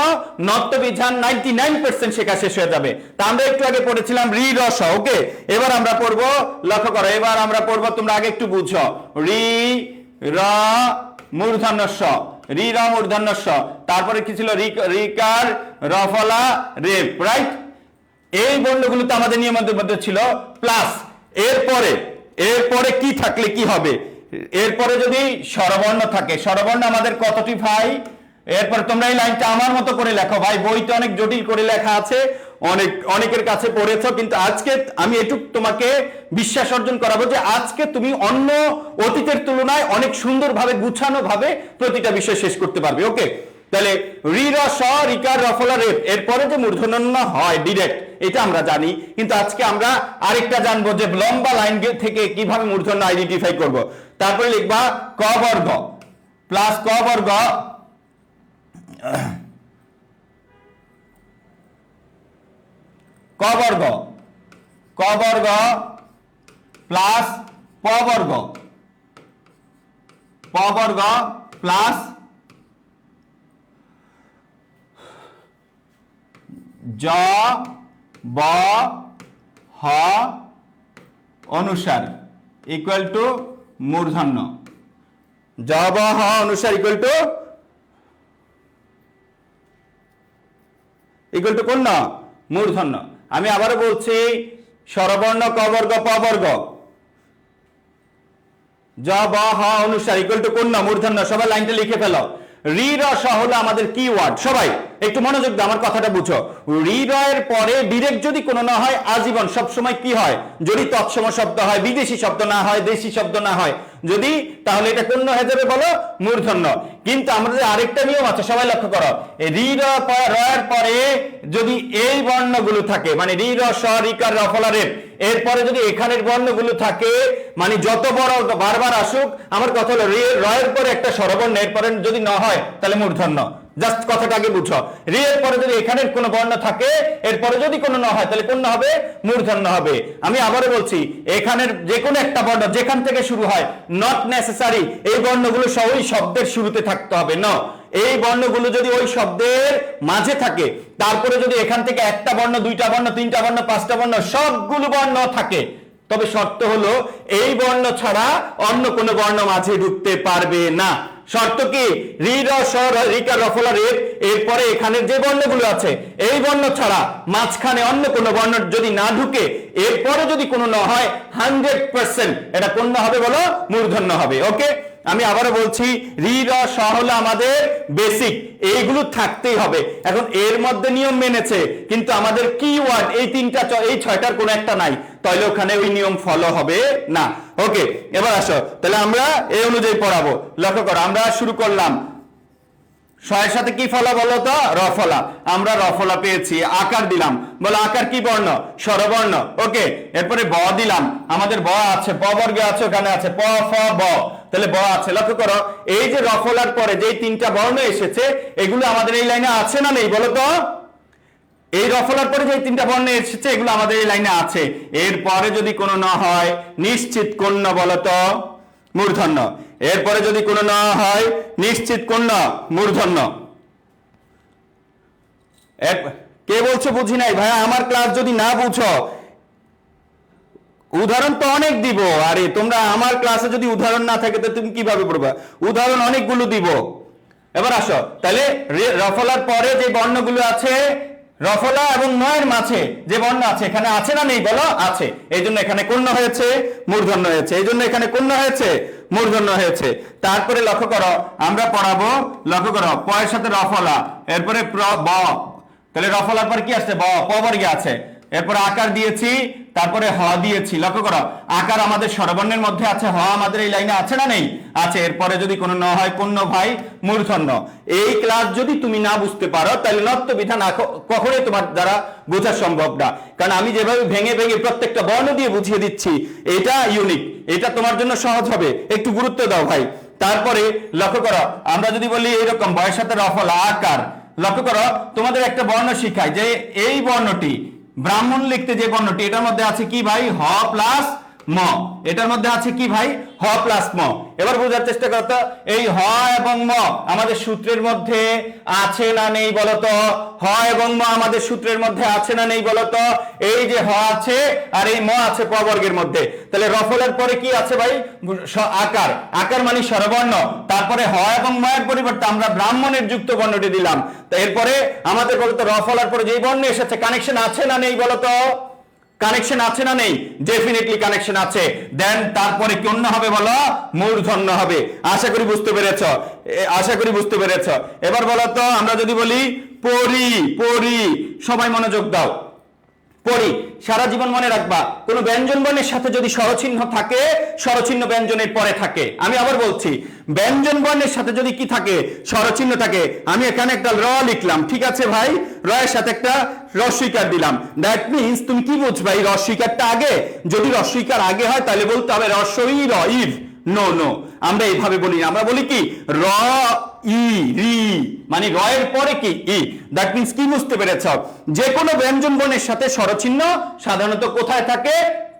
নত্যবিধান 99% শেখা শেষ হয়ে যাবে। তা আমরা একটু আগে পড়েছিলাম রি রস। ওকে, এবার আমরা পড়বো, লক্ষ্য করো, এবার আমরা পড়বো, তোমরা আগে একটু বুঝো, রি র মূর্ধন্য স, রি র মূর্ধন্য স, তারপরে কি ছিল? রিকার, রফলা, রেপ, রাইট? এই বর্ণগুলো তো আমাদের নিয়মের মধ্যে ছিল। প্লাস এরপরে কি থাকলে কি হবে? এরপরে যদি স্বরবর্ণ থাকে, স্বরবর্ণ আমাদের কতটি ভাই? এরপর তোমরা এই লাইনটা আমার মতো করে লেখো ভাই, বইতে অনেক জটিল করে লেখা আছে, অনেকের কাছে পড়েছো, কিন্তু আজকে আমি এটুক তোমাকে বিশ্বাস অর্জন করাবো যে আজকে তুমি অন্য অতীতের তুলনায় অনেক সুন্দরভাবে গুছানো ভাবে প্রতিটা বিষয় শেষ করতে পারবে। ওকে, তাহলে রি র স, রিকার, রফলা, রেপ, এরপরে যে মূর্ধন্য হয় ডিরেক্ট, এটা আমরা জানি, কিন্তু আজকে আমরা আরেকটা জানবো যে লম্বা লাইন থেকে কিভাবে মূর্ধন্য আইডেন্টিফাই করব। তারপরে লিখবা ক বর্গ প্লাস ক বর্গ ক বর্গ প্লাস প বর্গ প্লাস জ ব হ অনুসার ইকুয়াল টু মূর্ধন্য। জ ব হ অনুসার ইকুয়াল টু কোন না? মূর্ধন্য। আমি আবারও বলছি, স্বরবর্ণ ক বর্গ প বর্গ, জ ব হ অনুসার ইকুয়াল টু কোন না? মূর্ধন্য। সবাই লাইনটা লিখে ফেলো। রি র স হলো আমাদের কি ওয়ার্ড, সবাই একটু মনোযোগ দাও, আমার কথাটা বুঝো। রি র এর পরে ডিরেক্ট যদি কোনো না হয়, আজীবন সবসময় কি হয়, যদি তৎসম শব্দ হয়, বিদেশি শব্দ না হয়, দেশি শব্দ না হয়, যদি, তাহলে এটা কোন হয়ে যাবে বলো, মূর্ধন্য। কিন্তু আমাদের আরেকটা নিয়ম আছে, সবাই লক্ষ্য করো, রি র এর পরে যদি এই বর্ণগুলো থাকে, মানে রি র স রিকার রফলা রেপ, এরপরে যদি এখানের বর্ণগুলো থাকে, মানে যত বড় বারবার আসুক, আমার কথা হলো র এর পরে একটা স্বরবর্ণ, এরপরে যদি না হয় তাহলে মূর্ধন্য। জাস্ট কথাটা আগে বুঝো, রি এর পরে যদি এখানের কোনো বর্ণ থাকে, এরপরে যদি কোনো না হয় তাহলে কোন হবে, মূর্ধন্য হবে। আমি আবারও বলছি, এখানের যে কোনো একটা বর্ণ যেখান থেকে শুরু হয়, নট নেসেসারি এই বর্ণগুলো ওই শব্দের শুরুতে থাকতে হবে না, এই বর্ণগুলো যদি ওই শব্দের মাঝে থাকে, তারপরে যদি এখান থেকে একটা বর্ণ, দুইটা বর্ণ, তিনটা বর্ণ, পাঁচটা বর্ণ, সবগুলো বর্ণ থাকে, তবে শর্ত হলো এই বর্ণ ছাড়া অন্য কোনো বর্ণ মাঝে ঢুকতে পারবে না। শর্ত কি, রি র স রিকার রফলা রেপ, এরপরে এখানের যে বর্ণগুলো আছে এই বর্ণ ছাড়া মাঝখানে অন্য কোনো বর্ণ যদি না ঢুকে, এরপরে যদি কোনো না হয়, 100% এটা কোন হবে বলো, মূর্ধন্য হবে। ওকে, আমি আবারও বলছি, রি র স হলো আমাদের বেসিক, এইগুলো থাকতেই হবে। এখন এর মধ্যে নিয়ম মেনেছে, কিন্তু আমাদের কি ওয়ার্ড এই তিনটা, এই ছয়টার কোনো একটা নাই, তাহলে ওখানে ওই নিয়ম ফলো হবে না। ওকে, এবার আসো, তাহলে আমরা এই অনুযায়ী পড়াবো। লক্ষ্য করো, আমরা শুরু করলাম শয়ের সাথে কি ফলা বলো তো, রফলা। আমরা রফলা পেয়েছি, আকার দিলাম, বলো আকার কি বর্ণ, স্বরবর্ণ। ওকে, এরপরে ব দিলাম, আমাদের ব আছে, প বর্গে আছে, ওখানে আছে প ফ ব, তাহলে ব আছে। লক্ষ্য করো, এই যে রফলার পরে যে তিনটা বর্ণ এসেছে, এগুলো আমাদের এই লাইনে আছে না নেই বলো তো? এই রফলার পরে যে তিনটা বর্ণ এসেছে, এগুলো আমাদের এই লাইনে আছে। এরপরে যদি কোনো না হয়, নিশ্চিত কোন বলতো, মূর্ধন্য। এরপরে যদি কোনো না হয়, নিশ্চিত কোন, মূর্ধন্য। কে বলছো বুঝি নাই ভাইয়া? আমার ক্লাস যদি না বুঝো, উদাহরণ তো অনেক দিব। আরে তোমরা আমার ক্লাসে যদি উদাহরণ না থাকে তো তুমি কিভাবে পড়বা? উদাহরণ অনেকগুলো দিব। এবার আসো, তাহলে রফলার পরে যে বর্ণগুলো আছে, রফলা এবং নয়ের মাঝে যে বর্ণ আছে, এখানে আছে না নেই বলো? আছে। এই জন্য এখানে কোন হয়েছে, মূর্ধন্য হয়েছে। এই জন্য এখানে কোন হয়েছে, মূর্ধন্য হয়েছে। তারপরে লক্ষ্য করো, আমরা পড়াবো, লক্ষ্য করো, প এর সাথে রফলা, এরপরে ব, তাহলে রফলার পর কি আসছে, ব, প বর্গে আছে, এরপরে আকার দিয়েছি, তারপরে হ দিয়েছি। লক্ষ্য করো, আকার আমাদের স্বরবর্ণের মধ্যে আছে, হ আমাদের এই লাইনে আছে না নেই? আছে। এরপরে যদি কোনো ন হয়, কোন ভাই, মূর্ধন্য। এই ক্লাস যদি তুমি না বুঝতে পারো, তাহলে নত্ব বিধান কখনোই তোমার দ্বারা বোঝা সম্ভব না। কারণ আমি যেভাবে ভেঙে ভেঙে প্রত্যেকটা বর্ণ দিয়ে বুঝিয়ে দিচ্ছি, এটা ইউনিক, এটা তোমার জন্য সহজ হবে। একটু গুরুত্ব দাও ভাই। তারপরে লক্ষ্য করো, আমরা যদি বলি এইরকম বয়ের সাথে রফলা, আকার, লক্ষ্য করো, তোমাদের একটা বর্ণ শিখায় যে এই বর্ণটি, ব্রাহ্মণ লিখতে যে বর্ণটি, এটার মধ্যে আছে কি ভাই, হ প্লাস ম। এটার মধ্যে আছে কি ভাই, হ প্লাস ম। এবার বোঝার চেষ্টা করতো, এই হ এবং ম আমাদের সূত্রের মধ্যে আছে না নেই বলতো? হ এবং ম আমাদের সূত্রের মধ্যে আছে না নেই বলতো? এই যে হ আছে আর এই ম আছে প বর্গের মধ্যে, তাহলে রফলের পরে কি আছে ভাই, আকার। আকার মানে স্বরবর্ণ। তারপরে হ এবং ম এর পরিবর্তে আমরা ব্রাহ্মণের যুক্ত বর্ণটি দিলাম। তো এরপরে আমাদের বলতো রফলার পরে যেই বর্ণ এসেছে, কানেকশন আছে না নেই বলতো? কানেকশন আছে না নেই? ডেফিনেটলি কানেকশন আছে। দেন তারপরে কোন হবে বলো, মূর্ধন্য হবে। আশা করি বুঝতে পেরেছ, আশা করি বুঝতে পেরেছ। এবার বলো তো, আমরা যদি বলি পরি, পরি, সবাই মনোযোগ দাও। পরি, সারা জীবন মনে রাখবা, কোন ব্যঞ্জন বর্ণের সাথে যদি স্বরচিহ্ন থাকে, স্বরচিহ্ন ব্যঞ্জনের পরে থাকে। আমি আবার বলছি, ব্যঞ্জন বর্ণের সাথে যদি কি থাকে, স্বরচিহ্ন থাকে। আমি এখানে একটা র লিখলাম, ঠিক আছে ভাই, র এর সাথে একটা রস্বইকার দিলাম। দ্যাট মিন্স তুমি কি বুঝবা, এই রস্বইকারটা আগে? যদি রস্বইকার আগে হয় তাহলে বলতে হবে রস্বই র ইর। নো নো, আমরা এইভাবে বলি না, আমরা বলি কি, র ই রি, মানে র এর পরে কি, ই। দ্যাট মিন্স কি বুঝতে পেরেছ, যে কোনো ব্যঞ্জন বর্ণের সাথে স্বরচিহ্ন সাধারণত কোথায় থাকে,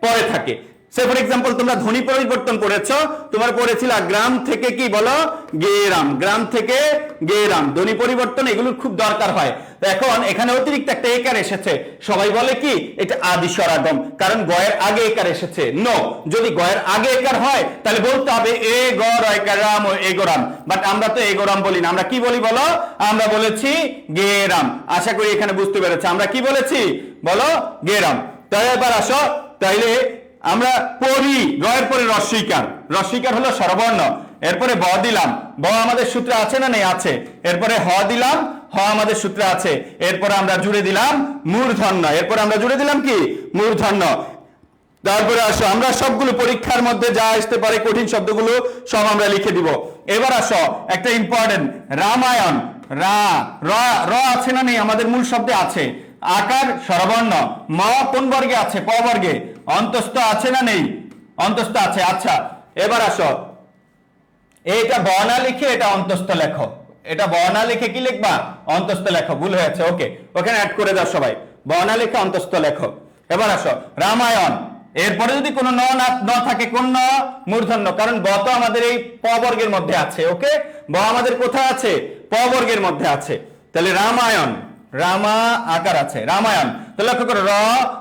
পরে থাকে। সে ফর এক্সাম্পল, তোমরা ধ্বনি পরিবর্তন করেছ, তোমার পড়েছিল গ্রাম থেকে কি বলো, গেরাম, গ্রাম থেকে গেরাম। ধ্বনি পরিবর্তন এগুলোর খুব দরকার হয়। এখন এখানে অতিরিক্ত একটা একার এসেছে, সবাই বলে কি এটা আদি স্বরাগম, কারণ গয়ের আগে একার এসেছে। নো, যদি গয়ের আগে একার হয় তাহলে বলতে হবে এ গ রাম ও এগোরাম। বাট আমরা তো এগোরাম বলি না, আমরা কি বলি বলো, আমরা বলেছি গেরাম। আশা করি এখানে বুঝতে পেরেছে, আমরা কি বলেছি বলো, গেরাম। তাহলে এবার আসো, তাইলে আমরা পরি, গয়ের পরে রস্বইকার, রস্বইকার হলো স্বরবর্ণ। এরপরে ব দিলাম, ব আমাদের সূত্রে আছে না নেই? আছে। এরপরে হ দিলাম, হ হ আমাদের সূত্রে আছে, এরপরে আমরা জুড়ে দিলাম মূর্ধন্য, এরপরে আমরা জুড়ে দিলাম কি মূর্ধন্য। তারপরে আসো আমরা সবগুলো পরীক্ষার মধ্যে যা আসতে পারে কঠিন শব্দগুলো সব আমরা লিখে দিব। এবার আসো একটা ইম্পর্টেন্ট, রামায়ণ, রা র র আছে না নেই? আমাদের মূল শব্দে আছে। আকার স্বরবর্ণ, ম কোন বর্গে আছে? প বর্গে। অন্তস্থ আছে না নেই? অন্তস্থ আছে। আচ্ছা এবার আসো, এটা বর্ণা লিখে এটা অন্তস্থ লেখো, এটা বর্ণা লিখে কি লিখবা? অন্তস্থ লেখো। ভুল হয়েছে, ওকে, ওখানে অ্যাড করে দাও সবাই, বর্ণা লিখে অন্তস্থ লেখো। এবার আসো রামায়ণ, এরপরে যদি কোনো ন থাকে, কোন ন? মূর্ধন্য, কারণ ব তো আমাদের এই প বর্গের মধ্যে আছে। ওকে, ব আমাদের কোথায় আছে? প বর্গের মধ্যে আছে। তাহলে রামায়ণ, রামা আকার আছে, রামায়ণ। তো লক্ষ্য করো, র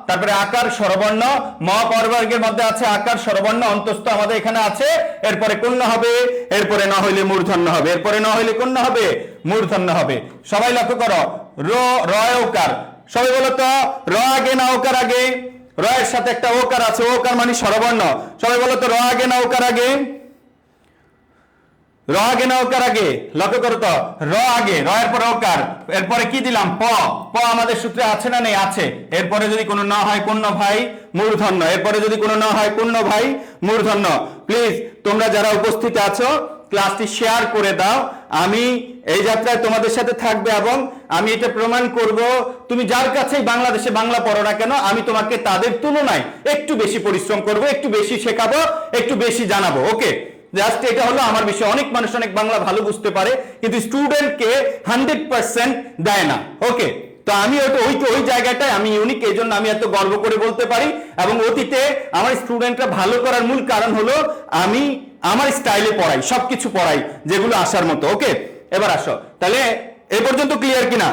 তারপরে আকার স্বরবর্ণ, ম পরবর্গের মধ্যে আছে আকার স্বরবর্ণ, অন্তস্থ আমাদের এখানে আছে। এরপরে কোন হবে? এরপরে ন হইলে মূর্ধন্য হবে, এরপরে ন হইলে কোন হবে? মূর্ধন্য হবে। সবাই লক্ষ্য করো, র ওকার, সবাই বলো তো র আগে না ওকার আগে? র এর সাথে একটা ওকার আছে, ওকার মানে স্বরবর্ণ। সবাই বলো তো র আগে না ওকার আগে? র আগে না ওকার আগে? লক্ষ্য করো তো, র আগে, র এর পরে ওকার, এরপরে কি দিলাম? প। প আমাদের সূত্রে আছে না নেই? আছে। এরপরে যদি কোনো না হয় কোন ভাই? মূর্ধন্য। এরপরে যদি কোনো না হয় কোন ভাই? মূর্ধন্য। প্লিজ তোমরা যারা উপস্থিত আছো ক্লাসটি শেয়ার করে দাও। আমি এই যাত্রায় তোমাদের সাথে থাকবে এবং আমি এটা প্রমাণ করব, তুমি যার কাছেই বাংলাদেশে বাংলা পড়ো না কেন, আমি তোমাকে তাদের তুলনায় একটু বেশি পরিশ্রম করব, একটু বেশি শেখাবো, একটু বেশি জানাবো। ওকে, জাস্ট এটা হলো আমার বিষয়। অনেক মানুষ অনেক বাংলা ভালো বুঝতে পারে কিন্তু স্টুডেন্টকে 100% দেয় না। ওকে, তো আমি ওই জায়গাটায় আমি ইউনিক, এই জন্য আমি এত গর্ব করে বলতে পারি। এবং অতীতে আমার স্টুডেন্টরা ভালো করার মূল কারণ হলো আমি আমার স্টাইলে পড়াই, সবকিছু পড়াই যেগুলো আসার মতো। ওকে, এবার আসো, তাহলে এ পর্যন্ত ক্লিয়ার কিনা?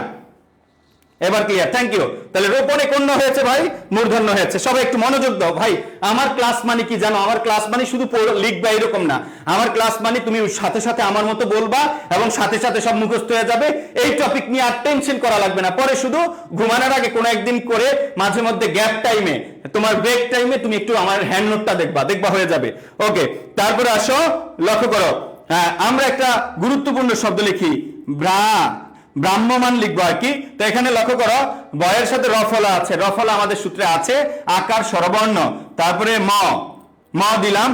এবার ক্লিয়ার, থ্যাংক ইউ। তাহলে রোপণে কোন হয়েছে ভাই? মূর্ধন্য হয়েছে। সবাই একটু মনোযোগ দাও ভাই। আমার ক্লাস মানে কি জানো? আমার ক্লাস মানে শুধু লিখবা এরকম না। আমার ক্লাস মানে তুমি সাথে সাথে আমার মতো বলবা এবং সাথে সাথে সব মুখস্থ হয়ে যাবে। এই টপিক নিয়ে আর টেনশন করা লাগবে না। পরে শুধু ঘুমানোর আগে কোনো একদিন করে মাঝে মধ্যে গ্যাপ টাইমে, তোমার ব্রেক টাইমে তুমি একটু আমার হ্যান্ড নোটটা দেখবা হয়ে যাবে। ওকে, তারপরে আসো, লক্ষ্য করো, হ্যাঁ আমরা একটা গুরুত্বপূর্ণ শব্দ লিখি, ব্রাহ্মমান লিখবো আর কি। তো এখানে লক্ষ্য করো, বয়ের সাথে রফলা আছে, রফলা আমাদের সূত্রে আছে আকার স্বরবর্ণ। তারপরে ম দিলাম,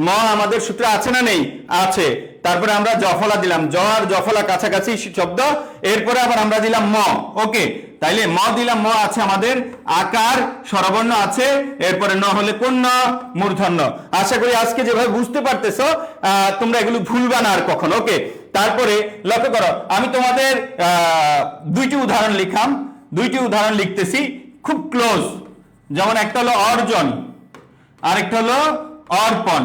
ম আমাদের সূত্রে আছে না নেই? আছে। তারপরে আমরা জফলা দিলাম, জ আর জফলা কাছাকাছি শব্দ। এরপরে আবার আমরা দিলাম ম। ওকে, তাইলে ম দিলাম, ম আছে আমাদের, আকার স্বরবর্ণ আছে, এরপরে ন হলে কোন ন? মূর্ধন্য। আশা করি আজকে যেভাবে বুঝতে পারতেছো তোমরা এগুলো ভুলবা না আর কখনো। ওকে, তারপরে লক্ষ্য করো, আমি তোমাদের দুইটি উদাহরণ লিখলাম, দুইটি উদাহরণ লিখতেছি খুব ক্লোজ। যেমন একটা হলো অর্জন, আরেকটা হলো অর্পণ।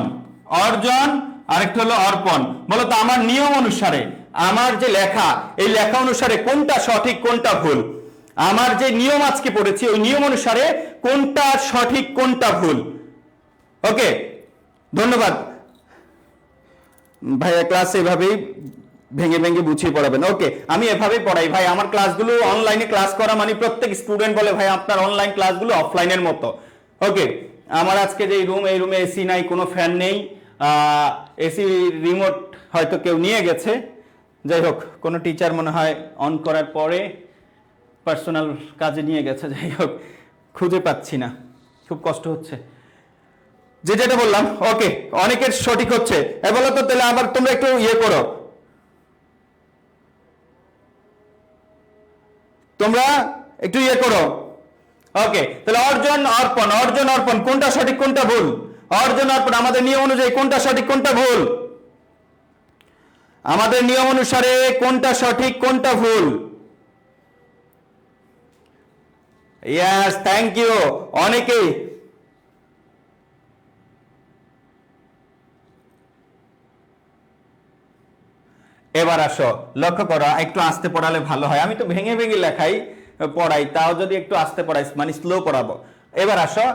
অর্জন আরেকটা হলো অর্পণ। বলো তো আমার নিয়ম অনুসারে, আমার যে লেখা, এই লেখা অনুসারে কোনটা সঠিক কোনটা ভুল? আমার যে নিয়ম আজকে পড়েছি ওই নিয়ম অনুসারে কোনটা সঠিক কোনটা ভুল? ওকে, ধন্যবাদ ভাইয়া। ক্লাস এভাবেই ভেঙে ভেঙে বুঝিয়ে পড়াবেন। ওকে, আমি এভাবেই পড়াই ভাই। আমার ক্লাসগুলো অনলাইনে ক্লাস করা মানে প্রত্যেক স্টুডেন্ট বলে ভাই আপনার অনলাইন ক্লাসগুলো অফলাইনের মতো। ওকে, আমার আজকে যে রুম, এই রুমে এসি নাই, কোনো ফ্যান নেই, এসি রিমোট হয়তো কেউ নিয়ে গেছে। যাই হোক, কোনো টিচার মনে হয় অন করার পরে পার্সোনাল কাজে নিয়ে গেছে। যাই হোক, খুঁজে পাচ্ছি না, খুব কষ্ট হচ্ছে। যেটা বললাম, ওকে, অনেকের সঠিক হচ্ছে। বলো তো তাহলে আবার তোমরা একটু ইয়ে করো, তোমরা একটু ইয়ে করো। ওকে, তাহলে অর্জন অর্পণ, অর্জন অর্পণ কোনটা সঠিক কোনটা ভুল? অর্জন অর্পণ আমাদের নিয়ম অনুযায়ী কোনটা সঠিক কোনটা ভুল? আমাদের নিয়ম অনুসারে কোনটা সঠিক কোনটা ভুল? Yes, thank you. অনেকেই এবার আসো, লক্ষ্য করো, একটু আস্তে পড়ালে ভালো হয়। আমি তো ভেঙে ভেঙে লেখাই পড়াই, তাও যদি একটু আস্তে পড়াই মানে স্লো পড়াবো। এবার আসো,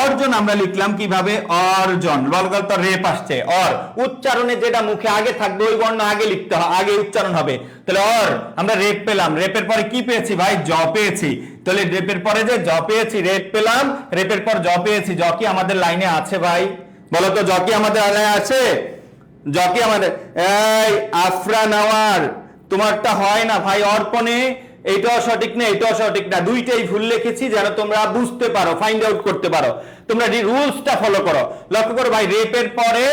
অর্জন আমরা লিখলাম কিভাবে? অর্জন, ললগল তো রেপ আসছে, অর উচ্চারণে যেটা মুখে আগে থাকবে ওই বর্ণ আগে লিখতে হবে, আগে উচ্চারণ হবে। তাহলে অর আমরা রেপ পেলাম, রেপের পরে কি পেয়েছি ভাই? জ পেয়েছি। তাহলে রেপের পরে যে জ পেয়েছি, রেপ পেলাম, রেপের পর জ পেয়েছি। জ কি আমাদের লাইনে আছে ভাই? বলো তো, জ কি আমাদের লাইনে আছে? জ কি আমাদের? এই আফরা নাওয়ার, তোমারটা হয় না ভাই অর্পণে, এইটাও সঠিক না এটাও সঠিক না, দুইটাই ভুল লিখেছি যেন তোমরা বুঝতে পারো, ফাইন্ড আউট করতে পারো, তোমরা রুলসটা ফলো করো। লক্ষ্য করো ভাই, রেপের পরে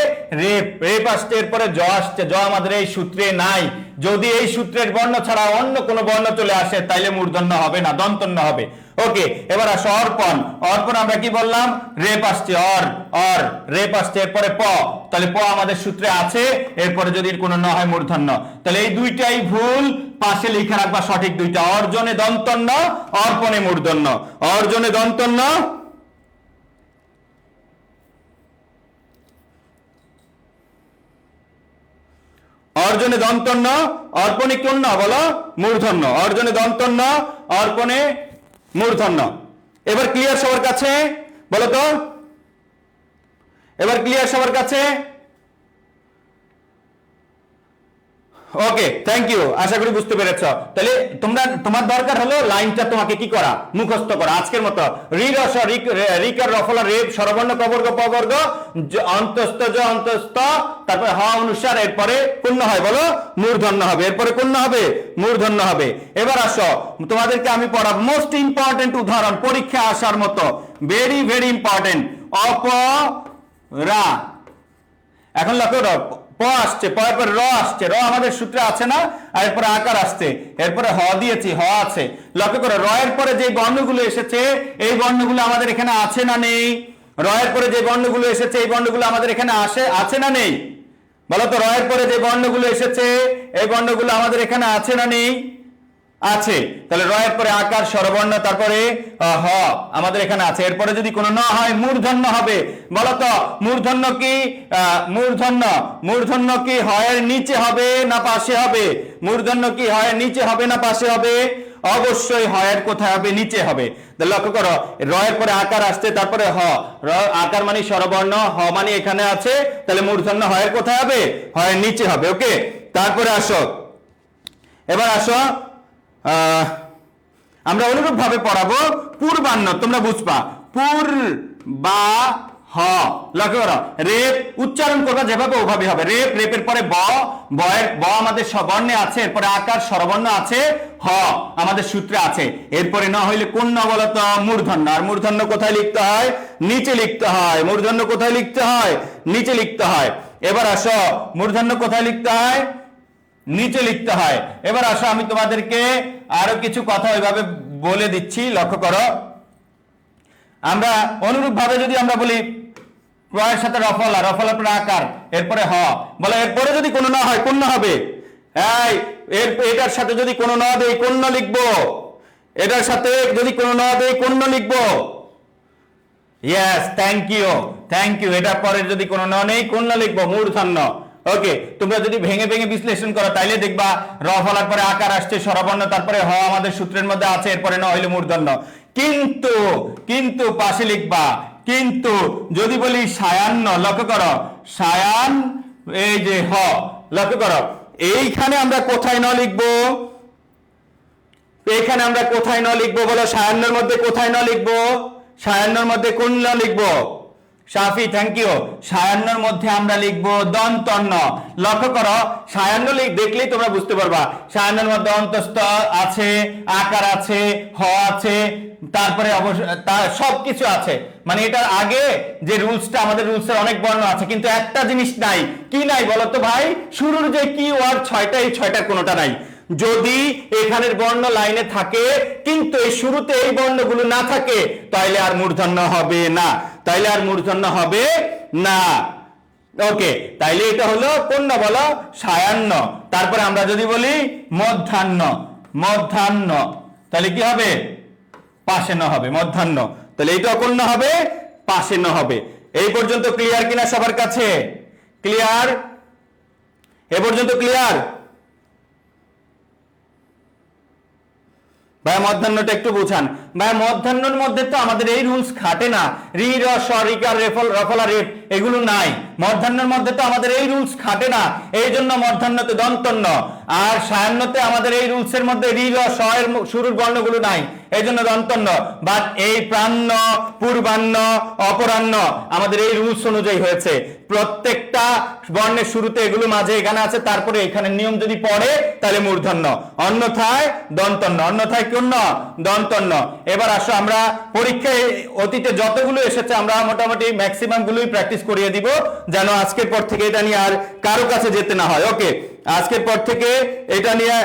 রেপ আসছে, এরপরে জ আসছে, জ আমাদের এই সূত্রে নাই। যদি এই সূত্রের বর্ণ ছাড়া অন্য কোনো বর্ণ চলে আসে তাইলে মূর্ধন্য হবে না, দন্তন্য হবে। ওকে, এবার আসো অর্পণ। অর্পণ আমরা কি বললাম, রেপ আসছে, অর রেপ আসছে, এরপরে প, তাহলে প আমাদের সূত্রে আছে, এরপরে যদি কোনো ন হয় মূর্ধন্য। তাহলে এই দুইটাই ভুল, পাশে লিখে রাখবা সঠিক দুইটা, অর্জনে দন্তন্য, অর্পণে মূর্ধন্য। অর্জনে দন্তন্য, অর্জনে দন্তন্য, অর্পণে কোন ন বলো, মূর্ধন্য। অর্জনে দন্তন্য, অর্পণে মূর্ধন্য। এবার ক্লিয়ার সবার কাছে বলো তো, এবার ক্লিয়ার সবার কাছে? ওকে, থ্যাংক ইউ, আশা করি বুঝতে পেরেছ। তাহলে তোমার দরকার হলো লাইনটা তোমাকে কি করা, মুখস্থ করা। আজকের মতো রি রস রিকার রফলা রেপ স্বরবর্ণ কবর্গ পবর্গ অন্তস্থ জ অন্তস্থ, তারপরে হ অনুসার, এরপরে পূর্ণ হয় বলো, মূর্ধন্য হবে, এরপরে পূর্ণ হবে, মূর্ধন্য হবে। এবার আসো, তোমাদেরকে আমি পড়াব মোস্ট ইম্পর্টেন্ট উদাহরণ, পরীক্ষা আসার মতো, ভেরি ভেরি ইম্পর্টেন্ট। অপরা, এখন লক্ষ্য করো, প আসছে, প এর পর র আসছে, র আমাদের সূত্রে আছে না, আর এরপরে আকার আসছে, এরপরে হ দিয়েছি, হ আছে। লক্ষ্য করো, র এর পরে যে বর্ণগুলো এসেছে এই বর্ণগুলো আমাদের এখানে আছে না নেই? র এর পরে যে বর্ণগুলো এসেছে এই বর্ণগুলো আমাদের এখানে আছে না নেই? বলো তো, র এর পরে যে বর্ণগুলো এসেছে এই বর্ণগুলো আমাদের এখানে আছে না নেই? আছে। তাহলে র এর পরে আকার স্বরবর্ণ, তারপরে হ আমাদের এখানে আছে, এরপরে যদি কোনো ন হয় মূর্ধন্য হবে। বলতো মূর্ধন্য কি, মূর্ধন্য কি হয়ের নিচে হবে না পাশে হবে? মূর্ধন্য কি হয়ের নিচে হবে না পাশে হবে? অবশ্যই হয়ের কোথায় হবে, নিচে হবে। লক্ষ্য করো, র এর পরে আকার আসছে, তারপরে হ, র আকার মানে স্বরবর্ণ, হ মানে এখানে আছে, তাহলে মূর্ধন্য হয়ের কোথায় হবে, হয়ের নিচে হবে। ওকে, তারপরে আসো, এবার আসো আমরা অনুরূপ ভাবে পড়াবো পূর্বাহ্ন, তোমরা বুঝবা, পুর বা হ। লক্ষ্য করো, রেপ উচ্চারণ করবা যেভাবে ওভাবে হবে। রেপ, রেপের পরে ব, বয়ের ব আমাদের বর্ণে আছে, এরপরে আকার স্বরবর্ণ আছে, হ আমাদের সূত্রে আছে, এরপরে ন হইলে কোন ন বলতো, মূর্ধন্য। আর মূর্ধন্য কোথায় লিখতে হয়, নিচে লিখতে হয়। মূর্ধন্য কোথায় লিখতে হয়, নিচে লিখতে হয়। এবার আসো, মূর্ধন্য কোথায় লিখতে হয়, নিচে লিখতে হয়। এবার আসো, আমি তোমাদেরকে আরো কিছু কথা ওইভাবে বলে দিচ্ছি, লক্ষ্য করো। আমরা অনুরূপ ভাবে যদি আমরা বলি, প্রয়ের সাথে রফলা, রফলা পরে আকার, এরপরে হ, বলে এরপরে যদি কোনো না হয় কোন না হবে, এটার সাথে যদি কোনো না দেই কোন না লিখবো, এটার সাথে যদি কোনো না দেই কোন না লিখবো। Yes, thank you, thank you. এটার পরে যদি কোনো ন নেই কোন না লিখবো, মূর্ধন্য। ওকে, তোমরা যদি ভেঙে ভেঙে বিশ্লেষণ করো তাইলে দেখবা র ফলার পরে আকার আসছে, স্বরবর্ণ, তারপরে হ আমাদের সূত্রের মধ্যে আছে, এরপরে ন হইলে মূর্ধন্য। কিন্তু কিন্তু পাশে লিখবা, কিন্তু যদি বলি সায়ান্ন, লক্ষ্য করো, সায়ান, এই যে হ, লক্ষ্য করো, এইখানে আমরা কোথায় ন লিখবো, এইখানে আমরা কোথায় ন লিখবো বলো, সায়ান্নর মধ্যে কোথায় ন লিখবো, সায়ান্নর মধ্যে কোন ন লিখবো? শাফি, থ্যাংক ইউ। সায়ান্নর মধ্যে আমরা লিখবো দন্তন্য। লক্ষ্য করো, সায়ান্ন দেখলেই তোমরা বুঝতে পারবা, সায়ান্নর মধ্যে অন্তস্থ আছে, আকার আছে, হ আছে, তারপরে সবকিছু আছে। মানে এটার আগে যে রুলসটা, আমাদের রুলসের অনেক বর্ণ আছে, কিন্তু একটা জিনিস নাই। কি নাই বলতো ভাই? শুরুর যে কি ওয়ার্ড ছয়টা, এই ছয়টার কোনোটা নাই। যদি এখানের বর্ণ লাইনে থাকে কিন্তু এই শুরুতে এই বর্ণগুলো না থাকে তাইলে আর মূর্ধন্য হবে না, তাইলে আর মূর্ধন্য হবে না। ওকে, তাইলে এটা হলো কোন না বলো, সায়ান্ন। তারপরে আমরা যদি বলি মধ্যাহ্ন, মধ্যাহ্ন, তাহলে কি হবে, পাশে ন হবে, মধ্যাহ্ন। তাহলে এইটা কোন না হবে, পাশে ন হবে। এই পর্যন্ত ক্লিয়ার কিনা সবার কাছে? ক্লিয়ার? এ পর্যন্ত ক্লিয়ার? ভাই মধ্যাহ্নটা একটু বোঝান ভাই। মধ্যাহ্নের মধ্যে তো আমাদের এই রুলস খাটে না, রি র স রিকার রেফল রফলা রেপ এগুলো নাই। মূর্ধন্যের মধ্যে তো আমাদের এই রুলস খাটে না, এই জন্য মূর্ধন্যতে দন্তন্য, আর সায়ান্নতে আমাদের এই রুলস এর মধ্যে রি র স এর শুরুর বর্ণগুলো নাই, এই জন্য দন্তন্য। বাট এই প্রাণ্য, পূর্বাহ্ন, অপরাহ্ন আমাদের এই রুলস অনুযায়ী হয়েছে। প্রত্যেকটা বর্ণের শুরুতে এগুলো মাঝে এখানে আছে, তারপরে এখানে নিয়ম যদি পড়ে তাহলে মূর্ধন্য, অন্যথায় দন্তন্য, অন্যথায় কোন দন্তন্য। এবার আসো আমরা পরীক্ষায় অতীতে যতগুলো এসেছে আমরা মোটামুটি ম্যাক্সিমাম গুলোই প্র্যাকটিস করিয়ে দিব, যেন আজকের পর থেকে এটা নিয়ে আর কারো কাছে যেতে না হয়। ওকে, আজকের পর থেকে এটা নিয়ে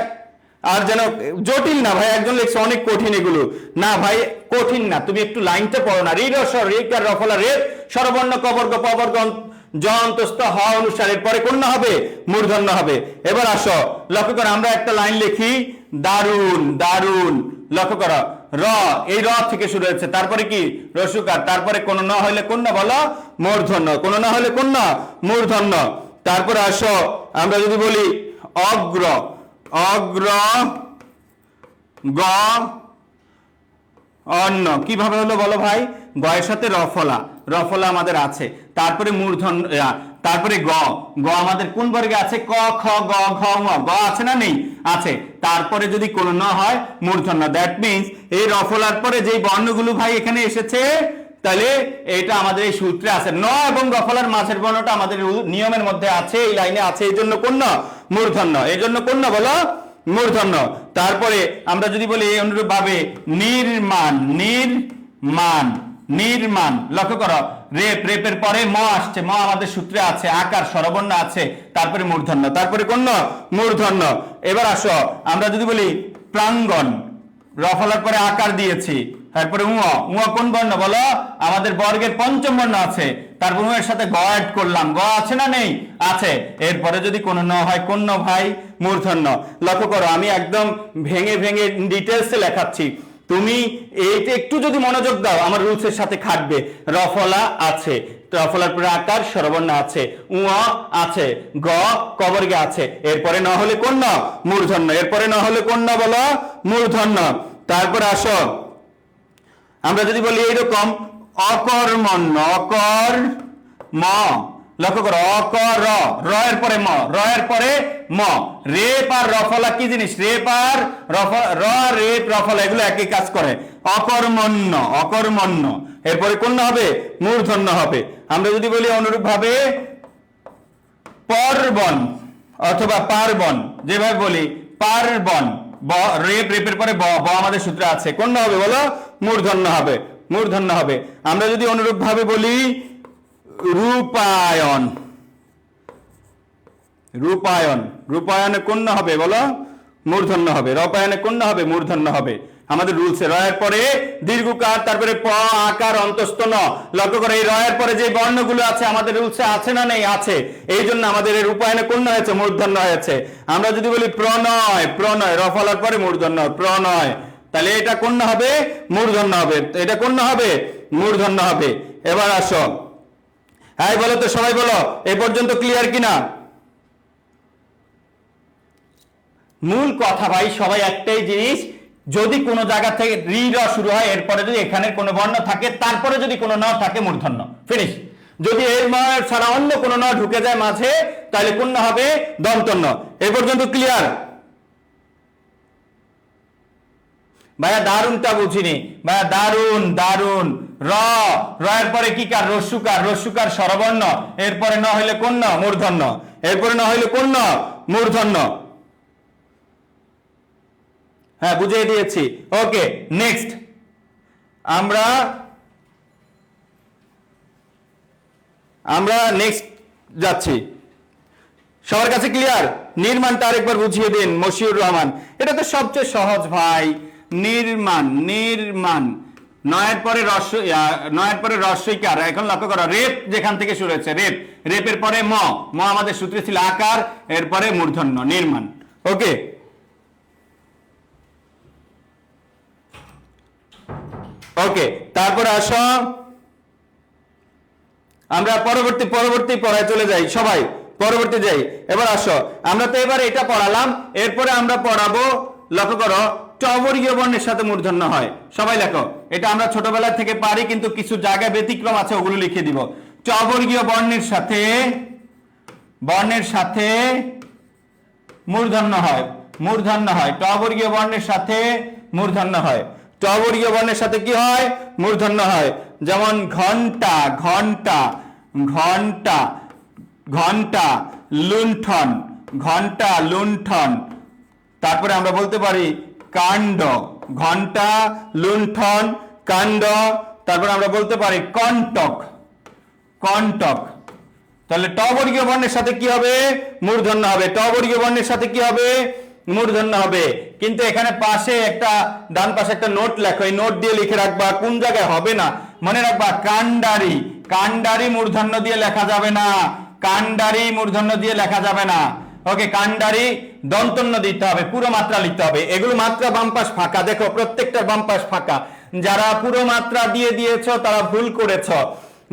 আর যেন জটিল না ভাই, একজন লিখছে অনেক কঠিন, এগুলো না ভাই কঠিন না, তুমি একটু লাইনটা পড়ো না। রি র স রে কার রফলা রে স্বরবর্ণ কবর্গ পবর্গ জ অন্তস্থ হ অনুসারের পরে কোন হবে? মূর্ধন্য হবে। এবার আসো লক্ষ্য করো, আমরা একটা লাইন লিখি, দারুন দারুন, লক্ষ্য করো র, এই র থেকে শুরু হচ্ছে, তারপরে কি রসুকার, তারপরে কোন ন হইলে কোন না বলো? মূর্ধন্য, কোন না হলে কোন না? মূর্ধন্য। তারপরে আসো আমরা যদি বলি অগ্র, অগ্র গ অন্য, কিভাবে হলো বলো ভাই? গয়ের সাথে রফলা, রফলা আমাদের আছে, তারপরে মূর্ধন্য, তারপরে গ, গ আমাদের কোন বর্গে আছে? ক খ গ ঘ ঙ, গ আছে না নেই? আছে। তারপরে যদি কোনো ন হয় মূর্ধন্য, দ্যাট মিন্স এই রফলার পরে যে বর্ণগুলো ভাই এখানে এসেছে, তাহলে এটা আমাদের এই সূত্রে আছে। ন এবং রফলার মাঝের বর্ণটা আমাদের নিয়মের মধ্যে আছে, এই লাইনে আছে, এই জন্য কোন না? মূর্ধন্য, এই জন্য কোন না বলো? মূর্ধন্য। তারপরে আমরা যদি বলি এই অনুরূপ ভাবে নির্মাণ, নির্মাণ, নির্মাণ, লক্ষ্য করো রেপ, রেপের পরে ম আসছে, ম আমাদের সূত্রে আছে, আকার স্বরবর্ণ আছে, তারপরে মূর্ধন্য, তারপরে কোন না? মূর্ধন্য। এবার আসো আমরা যদি বলি প্রাঙ্গণ, রফলার পরে আকার দিয়েছি, তারপরে কোন বর্ণ বলো? আমাদের বর্গের পঞ্চম বর্ণ আছে, তারপর এর সাথে গ অ্যাড করলাম, গ আছে না নেই? আছে। এরপরে যদি কোনো ন হয় কোন ন ভাই? মূর্ধন্য। লক্ষ্য করো আমি একদম ভেঙে ভেঙে ডিটেলসে লেখাচ্ছি, তুমি এইটা একটু যদি মনোযোগ দাও আমার রুলসের সাথে খাটবে। রফলা আছে, রফলার পরে আকার স্বরবর্ণ আছে, আছে, গ কবর্গে আছে, এরপরে ন হলে কোন ন? মূর্ধন্য, এরপরে ন হলে কোন ন বলো? মূর্ধন্য। তারপর আসো আমরা যদি বলি এইরকম অকর্মণ্য, অকর্ম, লক্ষ্য করো অকর, র এর পরে ম, র এর পরে ম, রেপ আর রফলা কি জিনিস? রেপ আর র, রেপ রফলা এগুলো একই কাজ করে। অকর্মণ্য, অকর্মণ্য, এরপরে কোন হবে? মূর্ধন্য হবে। আমরা যদি বলি অনুরূপ ভাবে পর্বণ অথবা পার্বণ, যেভাবে বলি পার্বণ, রেপ, রেপের পরে ব, ব আমাদের সূত্রে আছে, কোন হবে বলো? মূর্ধন্য হবে, মূর্ধন্য হবে। আমরা যদি অনুরূপ ভাবে বলি রূপায়ণ, রূপায়ণ, রূপায়ণে কোন হবে বলো? মূর্ধন্য হবে। রূপায়ণে কোন হবে? মূর্ধন্য হবে। আমাদের রুলসে রয়ের পরে দীর্ঘকার, তারপরে প আকার অন্তস্থ ন, লক্ষ্য করে এই রয়ের পরে যে বর্ণগুলো আছে আমাদের রুলসে আছে না নেই? আছে। এই জন্য আমাদের এই রূপায়ণে কোন হয়েছে? মূর্ধন্য হয়েছে। আমরা যদি বলি প্রণয়, প্রণয়, রফলার পরে মূর্ধন্য, প্রণয়, তাহলে এটা কোন হবে? মূর্ধন্য হবে। এটা কোন হবে? মূর্ধন্য হবে। এবার আসো, হ্যাঁ বলো তো সবাই, বলো এই পর্যন্ত ক্লিয়ার কিনা? মূল কথা ভাই সবাই একটাই জিনিস, যদি কোনো জায়গা থেকে রি র শুরু হয়, এরপরে যদি এখানে কোনো বর্ণ থাকে, তারপরে যদি কোনো ন থাকে, মূর্ধন্য, ফিনিশ। যদি এর ছাড়া অন্য কোনো ন ঢুকে যায় মাঝে, তাহলে কোন হবে? দন্তন্য। এই পর্যন্ত ক্লিয়ার? ভাইয়া দারুনটা বুঝিনি ভাইয়া, দারুন দারুন। র, র এর পরে কি কার? রস্যুকার, রস্যুকার স্বরবর্ণ, এরপরে ন হইলে কোন ন? মূর্ধন্য, এরপরে ন হইলে কোন ন? মূর্ধন্য। হ্যাঁ বুঝিয়ে দিয়েছি। ওকে, নেক্সট আমরা নেক্সট যাচ্ছি। সবার কাছে ক্লিয়ার? নির্মাণটা আরেকবার বুঝিয়ে দিন মশিউর রহমান। এটা তো সবচেয়ে সহজ ভাই, নির্মাণ, নির্মাণ, নয়ের পরে নয়ের পরে রস্যইকার। এখন লক্ষ্য করো রেপ যেখান থেকে শুরু হয়েছে, রেপ, রেপের পরে ম, ম আমাদের সূত্রে ছিল আকার, এরপরে মূর্ধন্য, নির্মাণ। ওকে, ওকে, তারপরে আসো আমরা পরবর্তী পড়ায় চলে যাই, সবাই পরবর্তী যাই। এবার আসো, আমরা তো এবার এটা পড়ালাম, এরপরে আমরা পড়াবো, লক্ষ্য করো টবর্গীয় বর্ণের সাথে মূর্ধন্য হয়। সবাই লেখো, এটা আমরা ছোটবেলা থেকে পারি, কিন্তু কিছু জায়গায় ব্যতিক্রম আছে, ওগুলো লিখে দিব। টবর্গীয় বর্ণের সাথে মূর্ধন্য হয়, টবর্গীয় বর্ণের সাথে মূর্ধন্য হয়, টবর্গীয় বর্ণের সাথে কি হয়? মূর্ধন্য হয়। যেমন ঘন্টা, ঘন্টা, ঘন্টা, ঘন্টা, লুণ্ঠন, ঘন্টা, লুণ্ঠন। তারপরে আমরা বলতে পারি কাণ্ড, ঘন্টা, লুণ্ঠন, কাণ্ড। তারপরে আমরা বলতে পারি কণ্টক, কণ্টক। তাহলে টবর্গীয় বর্ণের সাথে কি হবে? মূর্ধন্য হবে। টবর্গীয় বর্ণের সাথে কি হবে? মূর্ধন্য হবে। কিন্তু এখানে পাশে একটা, ডান পাশে একটা নোট লেখো, এই নোট দিয়ে লিখে রাখবা কোন জায়গায় হবে না, মনে রাখবা কাণ্ডারি, কাণ্ডারি মূর্ধন্য দিয়ে লেখা যাবে না, কাণ্ডারি মূর্ধন্য দিয়ে লেখা যাবে না। ওকে, কাণ্ডারি দন্তন্য দিতে হবে, পুরো মাত্রা লিখতে হবে। এগুলো মাত্রা বাম পাশ ফাঁকা, দেখো প্রত্যেকটা বাম পাশ ফাঁকা। যারা পুরো মাত্রা দিয়ে দিয়েছো তারা ভুল করেছো,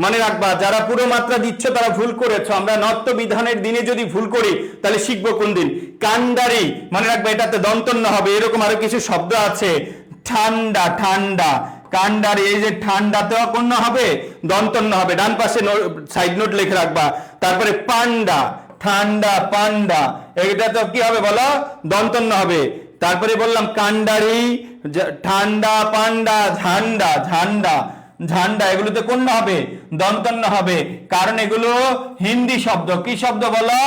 মনে রাখবা যারা পুরো মাত্রা দিচ্ছ তারা ভুল করেছো। আমরা নর্ত বিধানের দিনে যদি ভুল করি তাহলে শিখবো কোন দিন? কাণ্ডারি, মনে রাখবা এটাতে দন্তন্য হবে। এরকম আরো কিছু শব্দ আছে, ঠান্ডা, ঠান্ডা, কাণ্ডারি, এই যে ঠান্ডাতেও কন্য হবে, দন্তন্য হবে। ডান পাশে সাইড নোট লিখে রাখবা। তারপরে পান্ডা, ঠান্ডা, পান্ডা, এটা তো কি হবে বলো? দন্তন্য হবে। তারপরে বললাম কাণ্ডারি, ঠান্ডা, পান্ডা, ঝান্ডা, ঝান্ডা, ঝান্ডা, এগুলোতে কোন হবে? দন্তন্য হবে, কারণ এগুলো হিন্দি শব্দ। কি শব্দ বলো?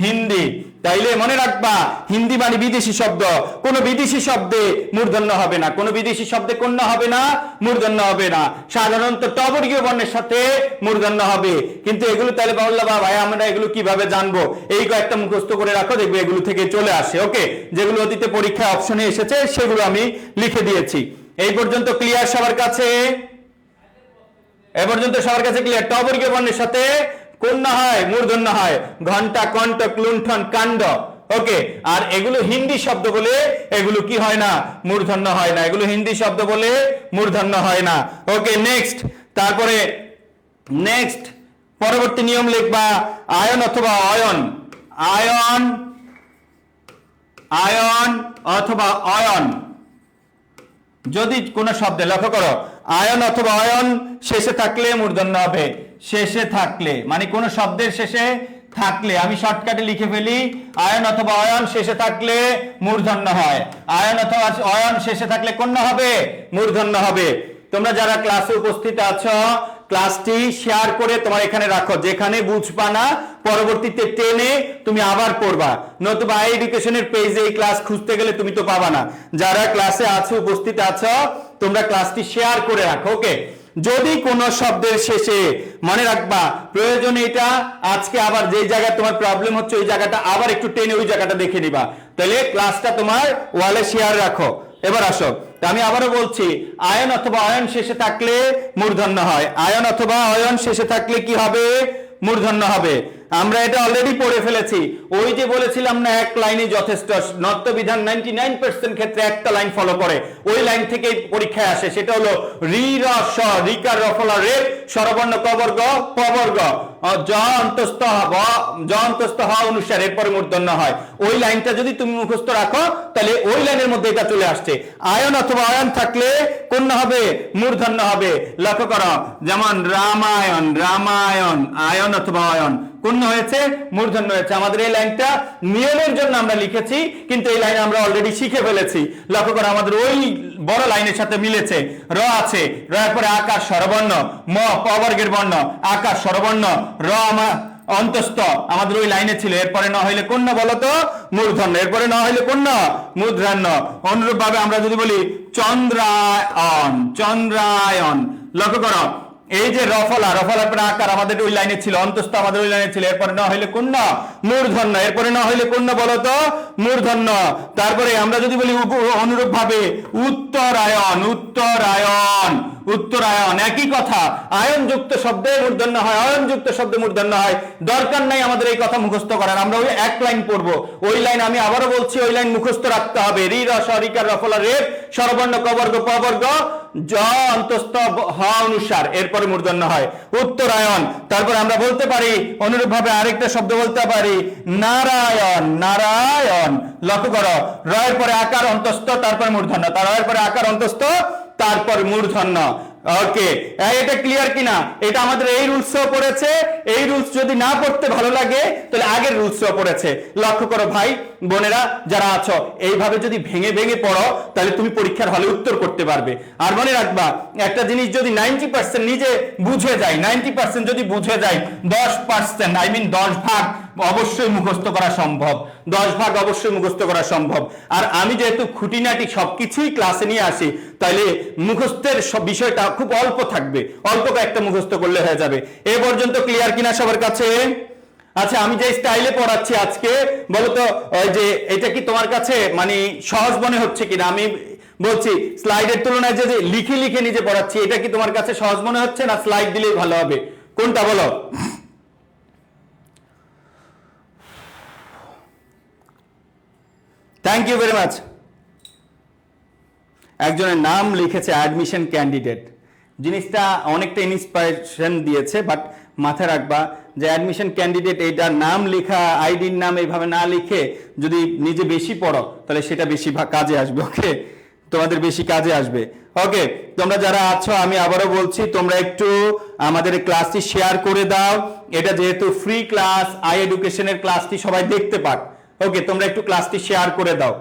হিন্দি। তাইলে মনে রাখবা হিন্দি মানে বিদেশি শব্দ, কোন বিদেশি শব্দে মূর্ধন্য হবে না, কোন বিদেশি শব্দে কোন হবে না? মূর্ধন্য হবে না। সাধারণত টবর্গীয় বর্ণের সাথে মূর্ধন্য হবে। কিন্তু এগুলো তাহলে বললাম ভাই আমরা এগুলো কিভাবে জানবো? এই কয়েকটা মুখস্থ করে রাখো, দেখবে এগুলো থেকে চলে আসে। ওকে, যেগুলো অতীতে পরীক্ষা অপশনে এসেছে সেগুলো আমি লিখে দিয়েছি। এই পর্যন্ত ক্লিয়ার সবার কাছে? এ পর্যন্ত সবার কাছে ক্লিয়ার? টবর্গীয় বর্ণের সাথে কোন হয়? মূর্ধন্য হয়। ঘন্টা, কণ্টক, লুণ্ঠন, কাণ্ড। ওকে, আর এগুলো হিন্দি শব্দ বলে এগুলো কি হয় না? মূর্ধন্য হয় না। এগুলো হিন্দি শব্দ বলে মূর্ধন্য হয় না। ওকে, নেক্সট। তারপরে নেক্সট পরবর্তী নিয়ম লিখবা আয়ন অথবা অয়ন, আয়ন, আয়ন অথবা অয়ন। যদি কোন শব্দে, লক্ষ্য করো, আয়ন অথবা অয়ন শেষে থাকলে মূর্ধন্য হবে। শেষে থাকলে মানে কোন শব্দের শেষে থাকলে, আমি শর্টকাটে লিখে ফেলি, আয়ন অথবা অয়ন শেষে থাকলে মূর্ধন্য হয়। আয়ন অথবা অয়ন শেষে থাকলে কোন হবে? মূর্ধন্য হবে। তোমরা যারা ক্লাসে উপস্থিত আছো ক্লাসটি শেয়ার করে তোমার এখানে রাখো, যেখানে বুঝবা না পরবর্তীতে টেনে তুমি আবার পড়বা, নতুবা আই এডুকেশনের পেজে এই ক্লাস খুঁজতে গেলে তুমি তো পাবা না। যারা ক্লাসে আছো, উপস্থিত আছো, তোমরা ক্লাসটি শেয়ার করে রাখো। ওকে, যদি কোন শব্দের শেষে, মনে রাখবা প্রয়োজনে এটা আজকে আবার যে জায়গায় তোমার প্রবলেম হচ্ছে ওই জায়গাটা আবার একটু টেনে ওই জায়গাটা দেখে নিবা, তাহলে ক্লাসটা তোমার ওয়ালে শেয়ার রাখো। এবার আসো, আমি আবারও বলছি, আয়ন অথবা অয়ন শেষে থাকলে মূর্ধন্য হয়। আয়ন অথবা অয়ন শেষে থাকলে কি হবে? মূর্ধন্য হবে। আমরা এটা অলরেডি পড়ে ফেলেছি। ওই যে বলেছিলাম না এক লাইনে যথেষ্ট, নর্তবিধান 99% ক্ষেত্রে একটা লাইন ফলো করে, ওই লাইন থেকেই পরীক্ষায় আসে। সেটা হলো রি র স, রিকার রফলা রে, স্বরবর্ণ কবর্গ পবর্গ, জ অন্তস্থ হ অনুসারে এরপরে মূর্ধন্য হয়। ওই লাইনটা যদি তুমি মুখস্থ রাখো তাহলে ওই লাইনের মধ্যে এটা চলে আসছে। আয়ন অথবা অয়ন থাকলে কোন হবে? মূর্ধন্য হবে। লক্ষ্য করো, যেমন রামায়ণ, রামায়ণ, আয়ন অথবা অয়ন কোন হয়েছে? মূর্ধন্য হয়েছে। আমাদের এই লাইনটা নিয়মের জন্য আমরা লিখেছি, কিন্তু এই লাইন আমরা অলরেডি শিখে ফেলেছি। লক্ষ্য করো, আমাদের ওই বড় লাইনের সাথে মিলেছে। র আছে, র এর পরে আকার স্বরবর্ণ, ম পবর্গের বর্ণ, আকার স্বরবর্ণ, র অন্তস্থ আমাদের ওই লাইনে ছিল। এরপরে না হইলে কোন বলতো? মূর্ধন্য। এরপরে না হইলে কোন? মূর্ধন্য। অনুরূপ ভাবে আমরা যদি বলি চন্দ্রায়ন, চন্দ্রায়ন, লক্ষ্য করো এই যে রফলা, রফলার পরে আকার আমাদের ওই লাইনে ছিল, অন্তস্থ আমাদের ওই লাইনে ছিল। এরপরে না হইলে কোন? মূর্ধন্য। এরপরে না হইলে কোন বলতো? মূর্ধন্য। তারপরে আমরা যদি বলি অনুরূপ ভাবে উত্তরায়ণ, উত্তরায়ণ, উত্তরায়ণ, একই কথা। আয়ন যুক্ত শব্দে মূর্ধন্য হয়, অয়ন যুক্ত শব্দে মূর্ধন্য হয়। দরকার নাই আমাদের এই কথা মুখস্থ করার, আমরা ওই এক লাইন পড়বো। ওই লাইন আমি আবারও বলছি, ওই লাইন মুখস্থ রাখতে হবে। রি র স রিকার রফলা রে, স্বরবর্ণ কবর্গ পবর্গ, জ অন্তস্থ হ অনুসার এরপরে মূর্ধন্য হয়। উত্তরায়ণ। তারপর আমরা বলতে পারি অনুরূপ ভাবে আরেকটা শব্দ বলতে পারি নারায়ণ, নারায়ণ। লক্ষ্য করো, র এর পরে আকার অন্তস্থ তারপর মূর্ধন্য, তার এর পরে আকার অন্তস্থ তারপর মূর্ধন্য। ওকে, এটা ক্লিয়ার কিনা? এটা আমাদের এই রুলসও পড়েছে, এই রুলস যদি না পড়তে ভালো লাগে তাহলে আগের রুলসও পড়েছে। লক্ষ্য করো ভাই বোনেরা যারা আছো, এইভাবে যদি ভেঙে ভেঙে পড়ো তাহলে তুমি পরীক্ষার হলে উত্তর করতে পারবে। আর মনে রাখবা একটা জিনিস যদি 90% নিজে বুঝে যায়, 90% যদি বুঝে যায়, 10% আই মিন 10 ভাগ অবশ্যই মুখস্থ করা সম্ভব, 10 ভাগ অবশ্যই মুখস্থ করা সম্ভব। আর আমি যেহেতু খুঁটিনাটি সবকিছুই ক্লাসে নিয়ে আসি, তাহলে মুখস্থের সব বিষয়টা খুব অল্প থাকবে, অল্প কয়েকটা মুখস্থ করলে হয়ে যাবে। এ পর্যন্ত ক্লিয়ার কিনা সবার কাছে? আচ্ছা, আমি যে স্টাইলে পড়াচ্ছি আজকে বলো তো, ওই যে এটা কি তোমার কাছে মানে সহজ মনে হচ্ছে কিনা? আমি বলছি স্লাইডের তুলনায় যে লিখে লিখে নিজে পড়াচ্ছি, এটা কি তোমার কাছে সহজ মনে হচ্ছে, না স্লাইড দিলেই ভালো হবে? কোনটা বলো? Thank you very much. একজনের নাম লিখেছে অ্যাডমিশন ক্যান্ডিডেট, জিনিসটা অনেকটা ইন্সপিরেশন দিয়েছে, বাট মাথায় রাখবা যে অ্যাডমিশন ক্যান্ডিডেট এইটার নাম লেখা, আইডির নাম এইভাবে না লিখে যদি নিজে বেশি পড়ো তাহলে সেটা বেশি কাজে আসবে। ওকে, তোমাদের বেশি কাজে আসবে। ওকে, তোমরা যারা আছো আমি আবারও বলছি, তোমরা একটু আমাদের ক্লাসটি শেয়ার করে দাও। এটা যেহেতু ফ্রি ক্লাস, আই এডুকেশনের ক্লাসটি সবাই দেখতে পাক। ওকে, তোমরা একটু ক্লাসটি শেয়ার করে দাও।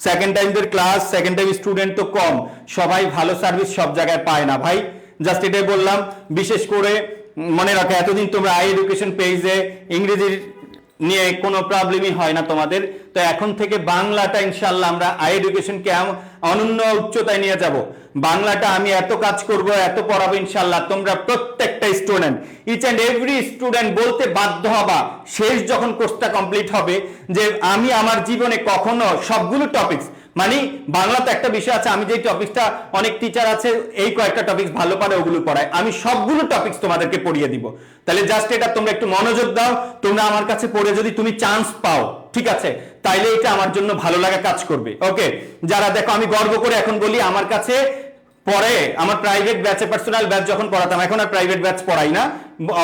সেকেন্ড টাইমদের ক্লাস, সেকেন্ড টাইম স্টুডেন্ট তো কম, সবাই ভালো সার্ভিস সব জায়গায় পায় না ভাই। জাস্ট এটাই বললাম। বিশেষ করে মনে রাখো, এতদিন তোমরা আই এডুকেশন পেজে ইংরেজির নিয়ে কোনো প্রবলেমই হয় না তোমাদের, তো এখন থেকে বাংলাটা ইনশাআল্লাহ আমরা আই এডুকেশনকে অনন্য উচ্চতায় নিয়ে যাব। বাংলাটা আমি এত কাজ করব, এত পড়াবো ইনশাআল্লাহ, তোমরা প্রত্যেকটা student, each and every student বলতে বাধ্য হবা শেষ যখন কোর্সটা কমপ্লিট হবে যে আমি আমার জীবনে কখনো সবগুলো টপিকস, মানে বাংলাতে একটা বিষয় আছে, আমি যে টপিকসটা, অনেক টিচার আছে এই কয়েকটা টপিকস ভালো পারে ওগুলো পড়ায়, আমি সবগুলো টপিকস তোমাদেরকে পড়িয়ে দিব। তাহলে জাস্ট এটা তোমরা একটু মনোযোগ দাও। তোমরা আমার কাছে পড়ে যদি তুমি চান্স পাও, ঠিক আছে, তাইলে এটা আমার জন্য ভালো লাগা কাজ করবে। ওকে, যারা দেখো আমি গর্ব করে এখন বলি, আমার কাছে পরে আমার প্রাইভেট ব্যাচে, পার্সোনাল ব্যাচ যখন পড়াতাম, এখন আর প্রাইভেট ব্যাচ পড়াই না,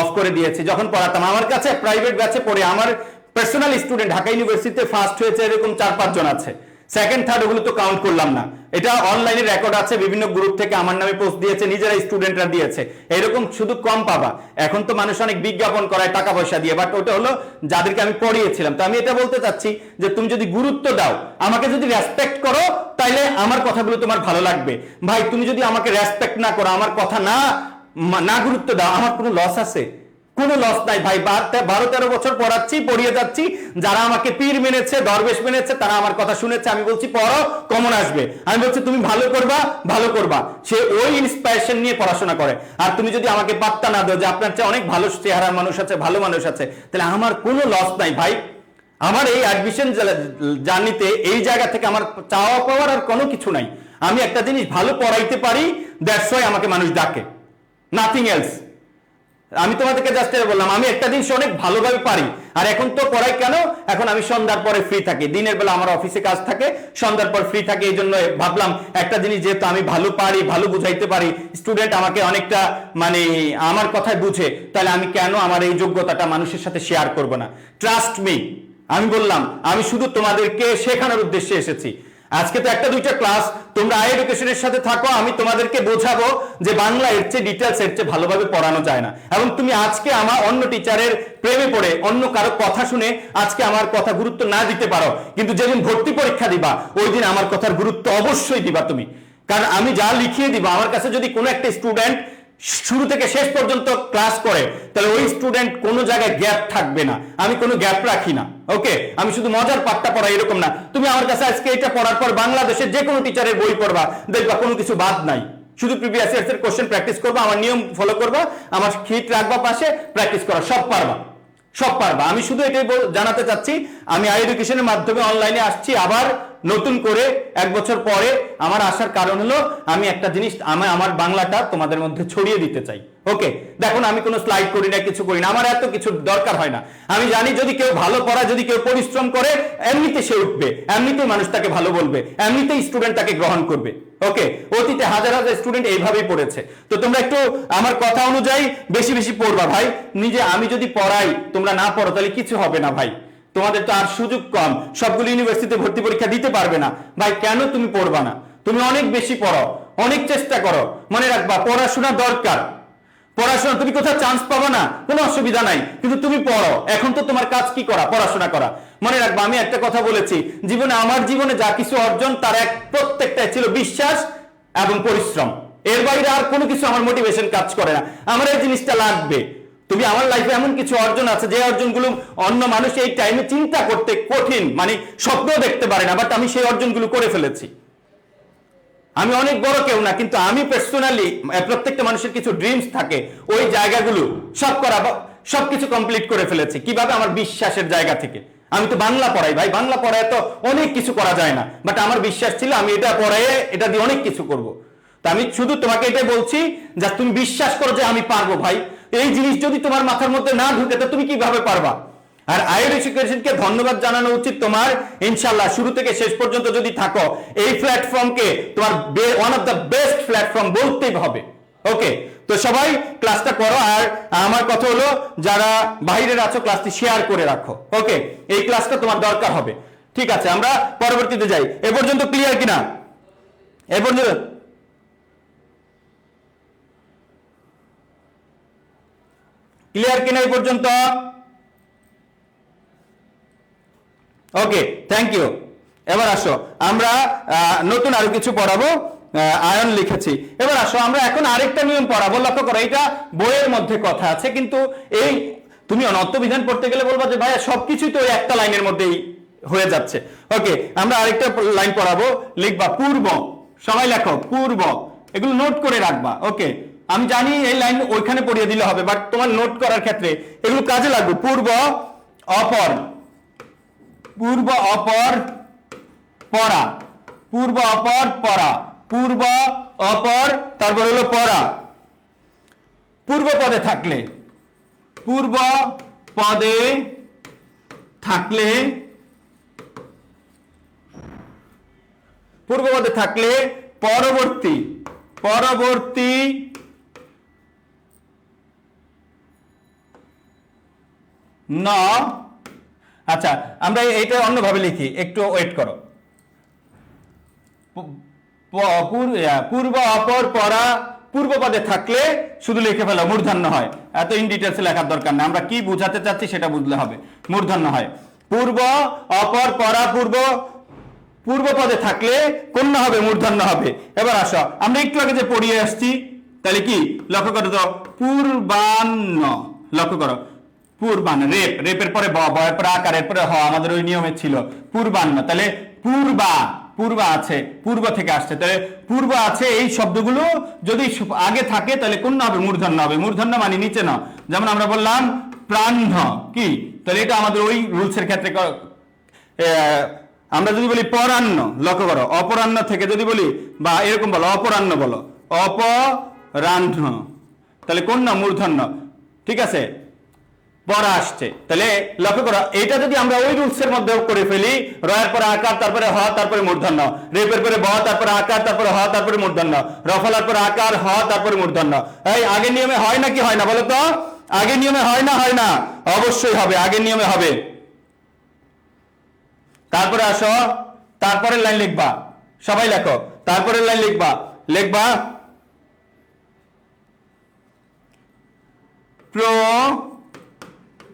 অফ করে দিয়েছি। যখন পড়াতাম আমার কাছে প্রাইভেট ব্যাচে পড়ে আমার পার্সোনাল স্টুডেন্ট ঢাকা ইউনিভার্সিটিতে ফার্স্ট হয়েছে এরকম 4-5 জন আছে। সেকেন্ড থার্ড ওগুলো তো কাউন্ট করলাম না, এটা অনলাইনে রেকর্ড আছে, বিভিন্ন গ্রুপ থেকে আমার নামে পোস্ট দিয়েছে, নিজেরা স্টুডেন্টরা দিয়েছে, এরকম শুধু কম পাবা। এখন তো মানুষ অনেক বিজ্ঞাপন করায় টাকা পয়সা দিয়ে, বাট ওটা হলো যাদেরকে আমি পড়িয়েছিলাম। তো আমি এটা বলতে চাচ্ছি যে তুমি যদি গুরুত্ব দাও, আমাকে যদি রেসপেক্ট করো, তাইলে আমার কথাগুলো তোমার ভালো লাগবে। ভাই তুমি যদি আমাকে রেসপেক্ট না করো, আমার কথা না গুরুত্ব দাও, আমার কোনো লস আছে? কোনো লস নাই ভাই। 12-13 বছর পড়াচ্ছি, পড়িয়ে যাচ্ছি, যারা আমাকে পীর মেনেছে, দরবেশ মেনেছে, তারা আমার কথা শুনেছে। আমি বলছি পড়ো, কমন আসবে। আমি বলছি তুমি ভালো করবা, ভালো করবা, সে ওই ইন্সপিরেশন নিয়ে পড়াশোনা করে। আর তুমি যদি আমাকে পাত্তা না দাও যে আপনার চেয়ে অনেক ভালো চেহারার মানুষ আছে, ভালো মানুষ আছে, তাহলে আমার কোনো লস নাই ভাই। আমার এই অ্যাডমিশন জার্নিতে এই জায়গা থেকে আমার চাওয়া পাওয়ার আর কোনো কিছু নাই। আমি একটা জিনিস ভালো পড়াইতে পারি, দ্যাটস ওয়াই আমাকে মানুষ ডাকে, নাথিং এলস। আমি তোমাদেরকে জাস্ট এটা বললাম, আমি একটা জিনিস অনেক ভালোভাবে পারি। আর এখন তো পড়াই কেন, এখন আমি সন্ধ্যার পরে ফ্রি থাকি, দিনের বেলা আমার অফিসে কাজ থাকে, সন্ধ্যার পর ফ্রি থাকে। এই জন্য ভাবলাম একটা জিনিস যেহেতু আমি ভালো পারি, ভালো বুঝাইতে পারি, স্টুডেন্ট আমাকে অনেকটা মানে আমার কথায় বুঝে, তাহলে আমি কেন আমার এই যোগ্যতাটা মানুষের সাথে শেয়ার করব না? ট্রাস্ট মি, আমি বললাম আমি শুধু তোমাদেরকে শেখানোর উদ্দেশ্যে এসেছি। আজকে তো 1-2টা ক্লাস, তোমরা আই এডুকেশনের সাথে থাকো, আমি তোমাদেরকে বোঝাবো যে বাংলা এর চেয়ে ডিটেলস, এর চেয়ে ভালোভাবে পড়ানো যায় না। এবং তুমি আজকে আমার অন্য টিচারের প্রেমে পড়ে, অন্য কারো কথা শুনে আজকে আমার কথা গুরুত্ব না দিতে পারো, কিন্তু যেদিন ভর্তি পরীক্ষা দিবা ওই দিন আমার কথার গুরুত্ব অবশ্যই দিবা তুমি। কারণ আমি যা লিখিয়ে দিব, আমার কাছে যদি কোনো একটা স্টুডেন্ট শুরু থেকে শেষ পর্যন্ত ক্লাস করে, তাহলে ওই স্টুডেন্ট কোনো জায়গায় গ্যাপ থাকবে না, আমি কোনো গ্যাপ রাখি না। ওকে, আমি শুধু মজার পাঠটা পড়াই এরকম না। তুমি আমার কাছে আজকে এটা পড়ার পর বাংলাদেশের যে কোনো টিচারের বই পড়বা, দেখবা কোনো কিছু বাদ নাই, শুধু প্রিভিয়াস ইয়ার্স এর কোশ্চেন প্র্যাকটিস করবা, আমার নিয়ম ফলো করবা, আমার শীট রাখবা পাশে, প্র্যাকটিস করা, সব পারবা, সব পারবা। আমি শুধু এটাই জানাতে চাচ্ছি, আমি আই এডুকেশনের মাধ্যমে অনলাইনে আসছি আবার নতুন করে 1 বছর পরে। আমার আসার কারণ হলো আমি একটা জিনিস, আমার বাংলাটা তোমাদের মধ্যে ছড়িয়ে দিতে চাই। ওকে, দেখুন আমি কোনো স্লাইড করি না, কিছু করি না, আমার এত কিছু দরকার হয় না। আমি জানি যদি কেউ ভালো পড়ায়, যদি কেউ পরিশ্রম করে, এমনিতে সে উঠবে, এমনিতেই মানুষ তাকে ভালো বলবে, এমনিতেই স্টুডেন্ট তাকে গ্রহণ করবে। ওকে, অতীতে হাজার হাজার স্টুডেন্ট এইভাবেই পড়েছে। তো তোমরা একটু আমার কথা অনুযায়ী বেশি বেশি পড়বা ভাই। নিজে আমি যদি পড়াই, তোমরা না পড়ো, তাহলে কিছু হবে না ভাই। তোমাদের তো আর সুযোগ কম, সবগুলো ইউনিভার্সিটিতে ভর্তি পরীক্ষা দিতে পারবে না ভাই। কেন তুমি পড়বা না? তুমি অনেক বেশি পড়ো, অনেক চেষ্টা করো, মনে রাখবা পড়াশোনা দরকার। পড়াশোনা তুমি কোথাও চান্স পাবো না, কোনো অসুবিধা নাই, কিন্তু তুমি পড়ো। এখন তো তোমার কাজ কি করা? পড়াশোনা করা। মনে রাখবা আমি একটা কথা বলেছি, আমার জীবনে যা কিছু অর্জন তার প্রত্যেকটাই ছিল বিশ্বাস এবং পরিশ্রম। এর বাইরে আর কোনো কিছু আমার মোটিভেশন কাজ করে না। আমার এই জিনিসটা লাগবে। তুমি আমার লাইফে এমন কিছু অর্জন আছে যে অর্জনগুলো অন্য মানুষ এই টাইমে চিন্তা করতে কঠিন, মানে স্বপ্নও দেখতে পারে না, বাট আমি সেই অর্জনগুলো করে ফেলেছি। আমি অনেক বড় কেউ না, কিন্তু আমি পার্সোনালি, প্রত্যেকটা মানুষের কিছু ড্রিমস থাকে, ওই জায়গাগুলো সবকিছু কমপ্লিট করে ফেলেছি। কিভাবে? আমার বিশ্বাসের জায়গা থেকে। আমি তো বাংলা পড়াই ভাই, বাংলা পড়ায় তো অনেক কিছু করা যায় না, বাট আমার বিশ্বাস ছিল আমি এটা পড়ায় এটা দিয়ে অনেক কিছু করব। তা আমি শুধু তোমাকে এটাই বলছি যে তুমি বিশ্বাস করো যে আমি পারবো ভাই। এই জিনিস যদি তোমার মাথার মধ্যে না ঢুকে তো তুমি কিভাবে পারবা? আর আইর এডুকেশনকে ধন্যবাদ জানানো উচিত তোমার। ইনশাআল্লাহ শুরু থেকে শেষ পর্যন্ত যদি থাকো, এই প্ল্যাটফর্মকে তোমার one of the best platform বলতেই হবে। ওকে, তো সবাই ক্লাসটা করো। আর আমার কথা হলো, যারা বাইরের আছো ক্লাসটি শেয়ার করে রাখো। ওকে, এই ক্লাসটা তোমার দরকার হবে। ঠিক আছে, আমরা পরবর্তীতে যাই। এ পর্যন্ত ক্লিয়ার কিনা? এ পর্যন্ত ক্লিয়ার কিনা এই পর্যন্ত? ওকে, থ্যাংক ইউ। এবার আসো, আমরা নতুন আরো কিছু পড়াবো। আয়ন লিখেছি। এবার আসো, আমরা এখন আরেকটা নিয়ম পড়াবো। লক্ষ্য করো, এটা বইয়ের মধ্যে কথা আছে, কিন্তু এই তুমি অনর্থ বিধান পড়তে গেলে বলবা যে ভাইয়া সবকিছুই তো একটা লাইনের মধ্যেই হয়ে যাচ্ছে। ওকে, আমরা আরেকটা লাইন পড়াবো। লিখবা পূর্ব, সবাই লেখো পূর্ব, এগুলো নোট করে রাখবা। ওকে, আমি জানি এই লাইন ওইখানে পড়িয়ে দিলে হবে, বাট তোমার নোট করার ক্ষেত্রে এগুলো কাজে লাগবে। পূর্ব অপর, পূর্ব অপর পড়া, পূর্ব অপর পড়া, পূর্ব অপর তারপর হলো পড়া। পূর্ব পদে থাকলে, পূর্ব পদে থাকলে, পূর্ব পদে থাকলে পরবর্তী, পরবর্তী ন। আচ্ছা, আমরা এইটা অন্যভাবে লিখি, একটু ওয়েট করো। পূর্ব অপর পরা পূর্ব পদে থাকলে শুধু লিখে ফেলো মূর্ধন্য হয়। এত ইন ডিটেলস লেখার দরকার নেই, আমরা কি বোঝাতে চাচ্ছি সেটা বুঝলে হবে। মূর্ধন্য হয়। পূর্ব অপর পরা পূর্ব, পূর্ব পদে থাকলে কোন হবে? মূর্ধন্য হবে। এবার আসো, আমরা একটু আগে যে পড়িয়ে আসছি, তাহলে কি লক্ষ্য করো তো, পূর্বান্ন। লক্ষ্য করো, পূর্বান্ন, রেপ, রেপের পরে বয়ের পরে আকারের পরে হ, আমাদের ওই নিয়মে ছিল পূর্বান্ন। তাহলে পূর্বা, পূর্বা আছে, পূর্ব থেকে আসছে, তাহলে পূর্ব আছে। এই শব্দগুলো যদি আগে থাকে তাহলে কোন হবে? মূর্ধন্য হবে। মূর্ধন্য মানে নিচে না। যেমন আমরা বললাম প্রাণ্য, কি? তাহলে এটা আমাদের ওই রুলসের ক্ষেত্রে। আমরা যদি বলি পরান্ন, লক্ষ্য করো, অপরাহ্ন থেকে যদি বলি, বা এরকম বলো অপরাহ্ন বলো, অপরাহ্ন, তাহলে কোন না? মূর্ধন্য। ঠিক আছে, পড়া আসছে। তাহলে লক্ষ্য করো, এটা যদি আমরা ওই রুলসের মধ্যে করে ফেলি, রয়ের পরে আকার, তারপরে হ, তারপরে মূর্ধন্য, রেপের পরে ব, তারপরে আকার, তারপরে হ, তারপরে মূর্ধন্য, রফলার পরে আকার, হ, তারপরে মূর্ধন্য। এই আগের নিয়মে হয় নাকি হয় না বলো তো? আগের নিয়মে হয় না? হয় না? অবশ্যই হবে, আগের নিয়মে হবে। তারপরে আসো, তারপরের লাইন লিখবা, সবাই লেখো, তারপরের লাইন লিখবা, লিখবা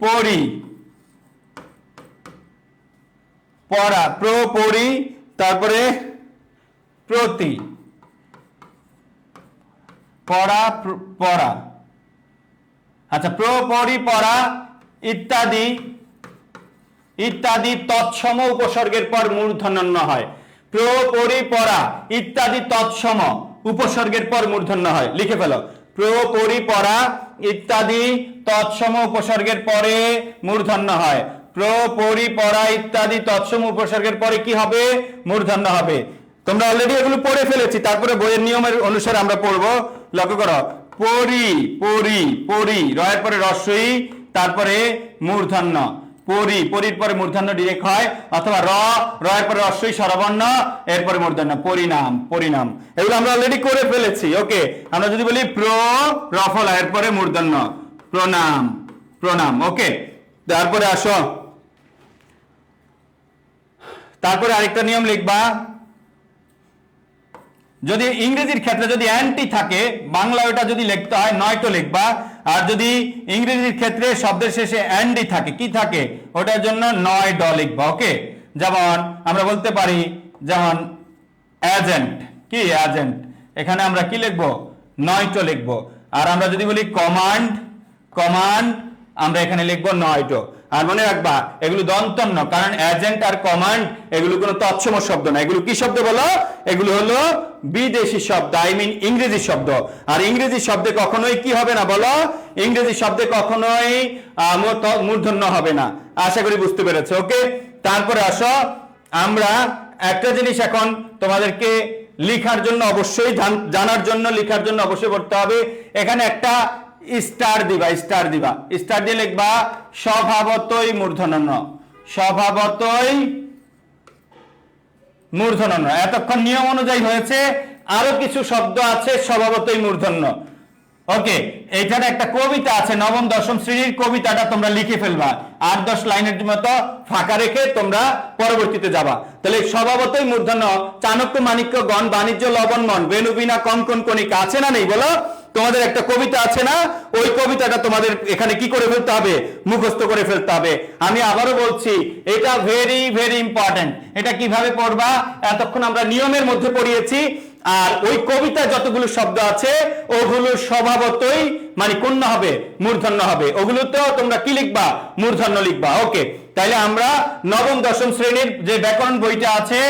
পরি, পড়া, পরি, তারপরে প্রতি, পড়া, পড়া। আচ্ছা, পরি, পড়া ইত্যাদি, ইত্যাদি তৎসম উপসর্গের পর মূর্ধন্য হয়। পরি, পড়া ইত্যাদি তৎসম উপসর্গের পর মূর্ধন্য হয়। লিখে ফেলো, পরি, পড়া ইত্যাদি তৎসম উপসর্গের পরে মূর্ধন্য হয়। পরি, পড়া ইত্যাদি তৎসম উপসর্গের পরে কি হবে? মূর্ধন্য হবে। তোমরা অলরেডি এগুলো পড়ে ফেলেছি, তারপরে বইয়ের নিয়মের অনুসারে আমরা পড়বো। লক্ষ্য করো, পরি, পরি, পরি, রয়ের পরে রস্বই, তারপরে মূর্ধন্য। পরি, পরির পরে মূর্ধন্য ডিরেক্ট হয়, অথবা রয়ের পরে রস্বই স্বরবর্ণ, এরপরে মূর্ধন্য। পরিণাম, পরিণাম, এগুলো আমরা অলরেডি করে ফেলেছি। ওকে, আমরা যদি বলি রফলা, এরপরে মূর্ধন্য, প্রণাম, প্রণাম। ওকে, তারপরে আসো, তারপরে আরেকটা নিয়ম লিখবা, যদি ইংরেজির ক্ষেত্রে যদি অ্যান্টি থাকে, বাংলা ওটা যদি লিখতে হয় নয়টো লিখবা, আর যদি ইংরেজির ক্ষেত্রে শব্দের শেষে অ্যান্ডি থাকে, কি থাকে, ওটার জন্য 9 ড লিখবা। ওকে, যেমন আমরা বলতে পারি, যেমন এজেন্ট, কি এজেন্ট, এখানে আমরা কি লিখবো, 9টো লিখবো। আর আমরা যদি বলি কমান্ড, কমান্ড আমরা এখানে লিখবো 9টো। আর মনে রাখবা এগুলো দন্তন্য, কারণ এজেন্ট আর কমান্ড এগুলো কোনো তৎসম শব্দ না, এগুলো কি শব্দ বলো, এগুলো হলো বিদেশি শব্দ, আই মিন ইংরেজি শব্দ। আর ইংরেজি শব্দে কখনোই কি হবে না বলো, ইংরেজি শব্দে কখনোই মূর্ধন্য হবে না। আশা করি বুঝতে পেরেছো। ওকে, তারপরে আসো, আমরা একটা জিনিস এখন তোমাদেরকে লেখার জন্য অবশ্যই জানার জন্য, লেখার জন্য অবশ্যই পড়তে হবে। এখানে একটা স্টার দিবা, স্টার দিবা, স্টার দিয়ে লিখবা স্বভাবতই মূর্ধন্য, স্বভাবতই মূর্ধন্য। এতক্ষণ নিয়ম অনুযায়ী হয়েছে, আরো কিছু শব্দ আছে স্বভাবতই মূর্ধন্য। ওকে, এইখানে একটা কবিতা আছে, নবম দশম শ্রেণীর কবিতাটা তোমরা লিখে ফেলবা, 8-10 লাইনের মতো ফাঁকা রেখে তোমরা পরবর্তীতে যাবা। তাহলে স্বভাবতই মূর্ধন্য, চাণক্য মাণিক্য গণ বাণিজ্য লবণ মন বেনু বিনা কঙ্কন কণিকা আছে না নেই বলো, তোমাদের একটা কবিতা আছে না, ওই কবিতাটা তোমাদের এখানে কি করে ফেলতে হবে, মুখস্থ করে ফেলতে হবে। আমি আবারও বলছি, এটা ভেরি ভেরি ইম্পর্টেন্ট। এটা কিভাবে পড়বা, এতক্ষণ আমরা নিয়মের মধ্যে পড়িয়েছি, আর ওই কবিতায় যতগুলো শব্দ আছে ওগুলো স্বভাবতই মানে কোন হবে, মূর্ধন্য হবে। ওগুলোতেও তোমরা কি লিখবা, মূর্ধন্য লিখবা। ওকে, তাইলে আমরা নবম দশম শ্রেণীর যে ব্যাকরণ বইটা আছে,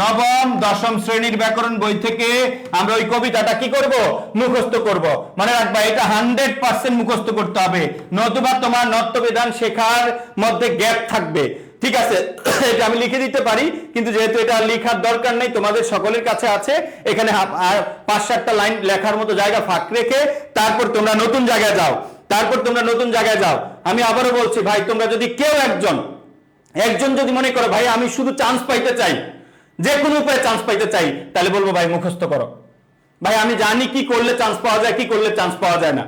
নবম দশম শ্রেণীর ব্যাকরণ বই থেকে আমরা ওই কবিতাটা কি করব, মুখস্থ করব। মনে রাখবা এটা 100% মুখস্থ করতে হবে, নতুবা তোমার নত্যবিধান শেখার মধ্যে গ্যাপ থাকবে। ঠিক আছে, এটা আমি লিখে দিতে পারি, কিন্তু যেহেতু এটা লেখার দরকার নেই, তোমাদের সকলের কাছে আছে, এখানে 5-7টা লাইন লেখার মতো জায়গা ফাঁক রেখে তারপর তোমরা নতুন জায়গায় যাও, তারপর তোমরা নতুন জায়গায় যাও। আমি আবারও বলছি ভাই, তোমরা যদি কেউ একজন যদি মনে করো ভাই আমি শুধু চান্স পাইতে চাই, যে কোনো উপায়ে চান্স পাইতে চাই, তাহলে বলবো ভাই মুখস্থ করো। ভাই আমি জানি কি করলে চান্স পাওয়া যায়, কি করলে চান্স পাওয়া যায় না।